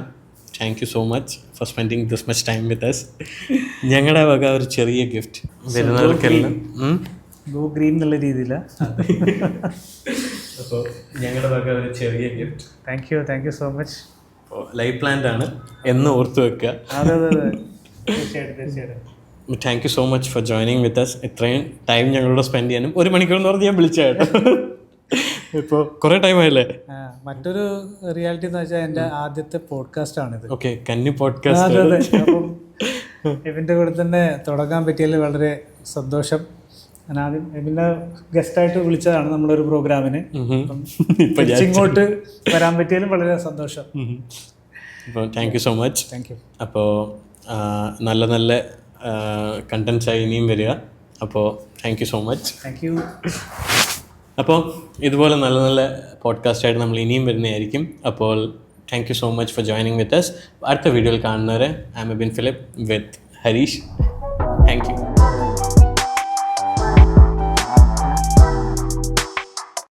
S2: thank you so much for spending this much time with us. ഞങ്ങളുടെ വക ഒരു ചെറിയ ഗിഫ്റ്റ് വരുന്നവർക്കെല്ലാം
S1: ബ്ലൂ ഗ്രീൻ എന്നുള്ള രീതിയിലാണ്.
S2: അപ്പോൾ ഞങ്ങളുടെ വക ഒരു ചെറിയ gift.
S1: Thank you so much.
S2: Live plant ആണ് എന്ന് ഓർത്ത് വെക്കുക.
S1: അതെ തീർച്ചയായിട്ടും.
S2: Thank you so much for joining with us. ഇത്രയും ടൈം ഞങ്ങളോട് സ്പെൻഡ് ചെയ്യാനും 1 മണിക്കൂർ എന്ന് പറഞ്ഞ് ഞാൻ വിളിച്ചാട്ടോ. ഇപ്പോൾ കുറേ ടൈം ആയില്ലേ?
S1: മറ്റൊരു റിയാലിറ്റി എന്ന് വെച്ചാൽ എൻ്റെ ആദ്യത്തെ പോഡ്കാസ്റ്റ് ആണിത്.
S2: ഓക്കെ, കന്നി പോഡ്കാസ്റ്റ്.
S1: അപ്പം ഇതിൻ്റെ കൂടെ തന്നെ തുടങ്ങാൻ പറ്റിയതിൽ വളരെ സന്തോഷം. ഞാൻ ആദ്യം എബിനെ ഗസ്റ്റായിട്ട് വിളിച്ചതാണ് നമ്മളൊരു പ്രോഗ്രാമിന്. ഇങ്ങോട്ട് വരാൻ പറ്റിയാലും വളരെ സന്തോഷം.
S2: അപ്പോൾ thank you so much.
S1: Thank you.
S2: അപ്പോൾ നല്ല നല്ല കണ്ടൻസ് ആയി ഇനിയും വരിക. അപ്പോൾ thank you so much.
S1: Thank you.
S2: അപ്പോൾ ഇതുപോലെ നല്ല നല്ല പോഡ്കാസ്റ്റായിട്ട് നമ്മൾ ഇനിയും വരുന്നതായിരിക്കും. അപ്പോൾ thank you so much for joining with us. അടുത്ത വീഡിയോയിൽ കാണുന്നവരെ I'm Abin Philip with Harish. Thank U.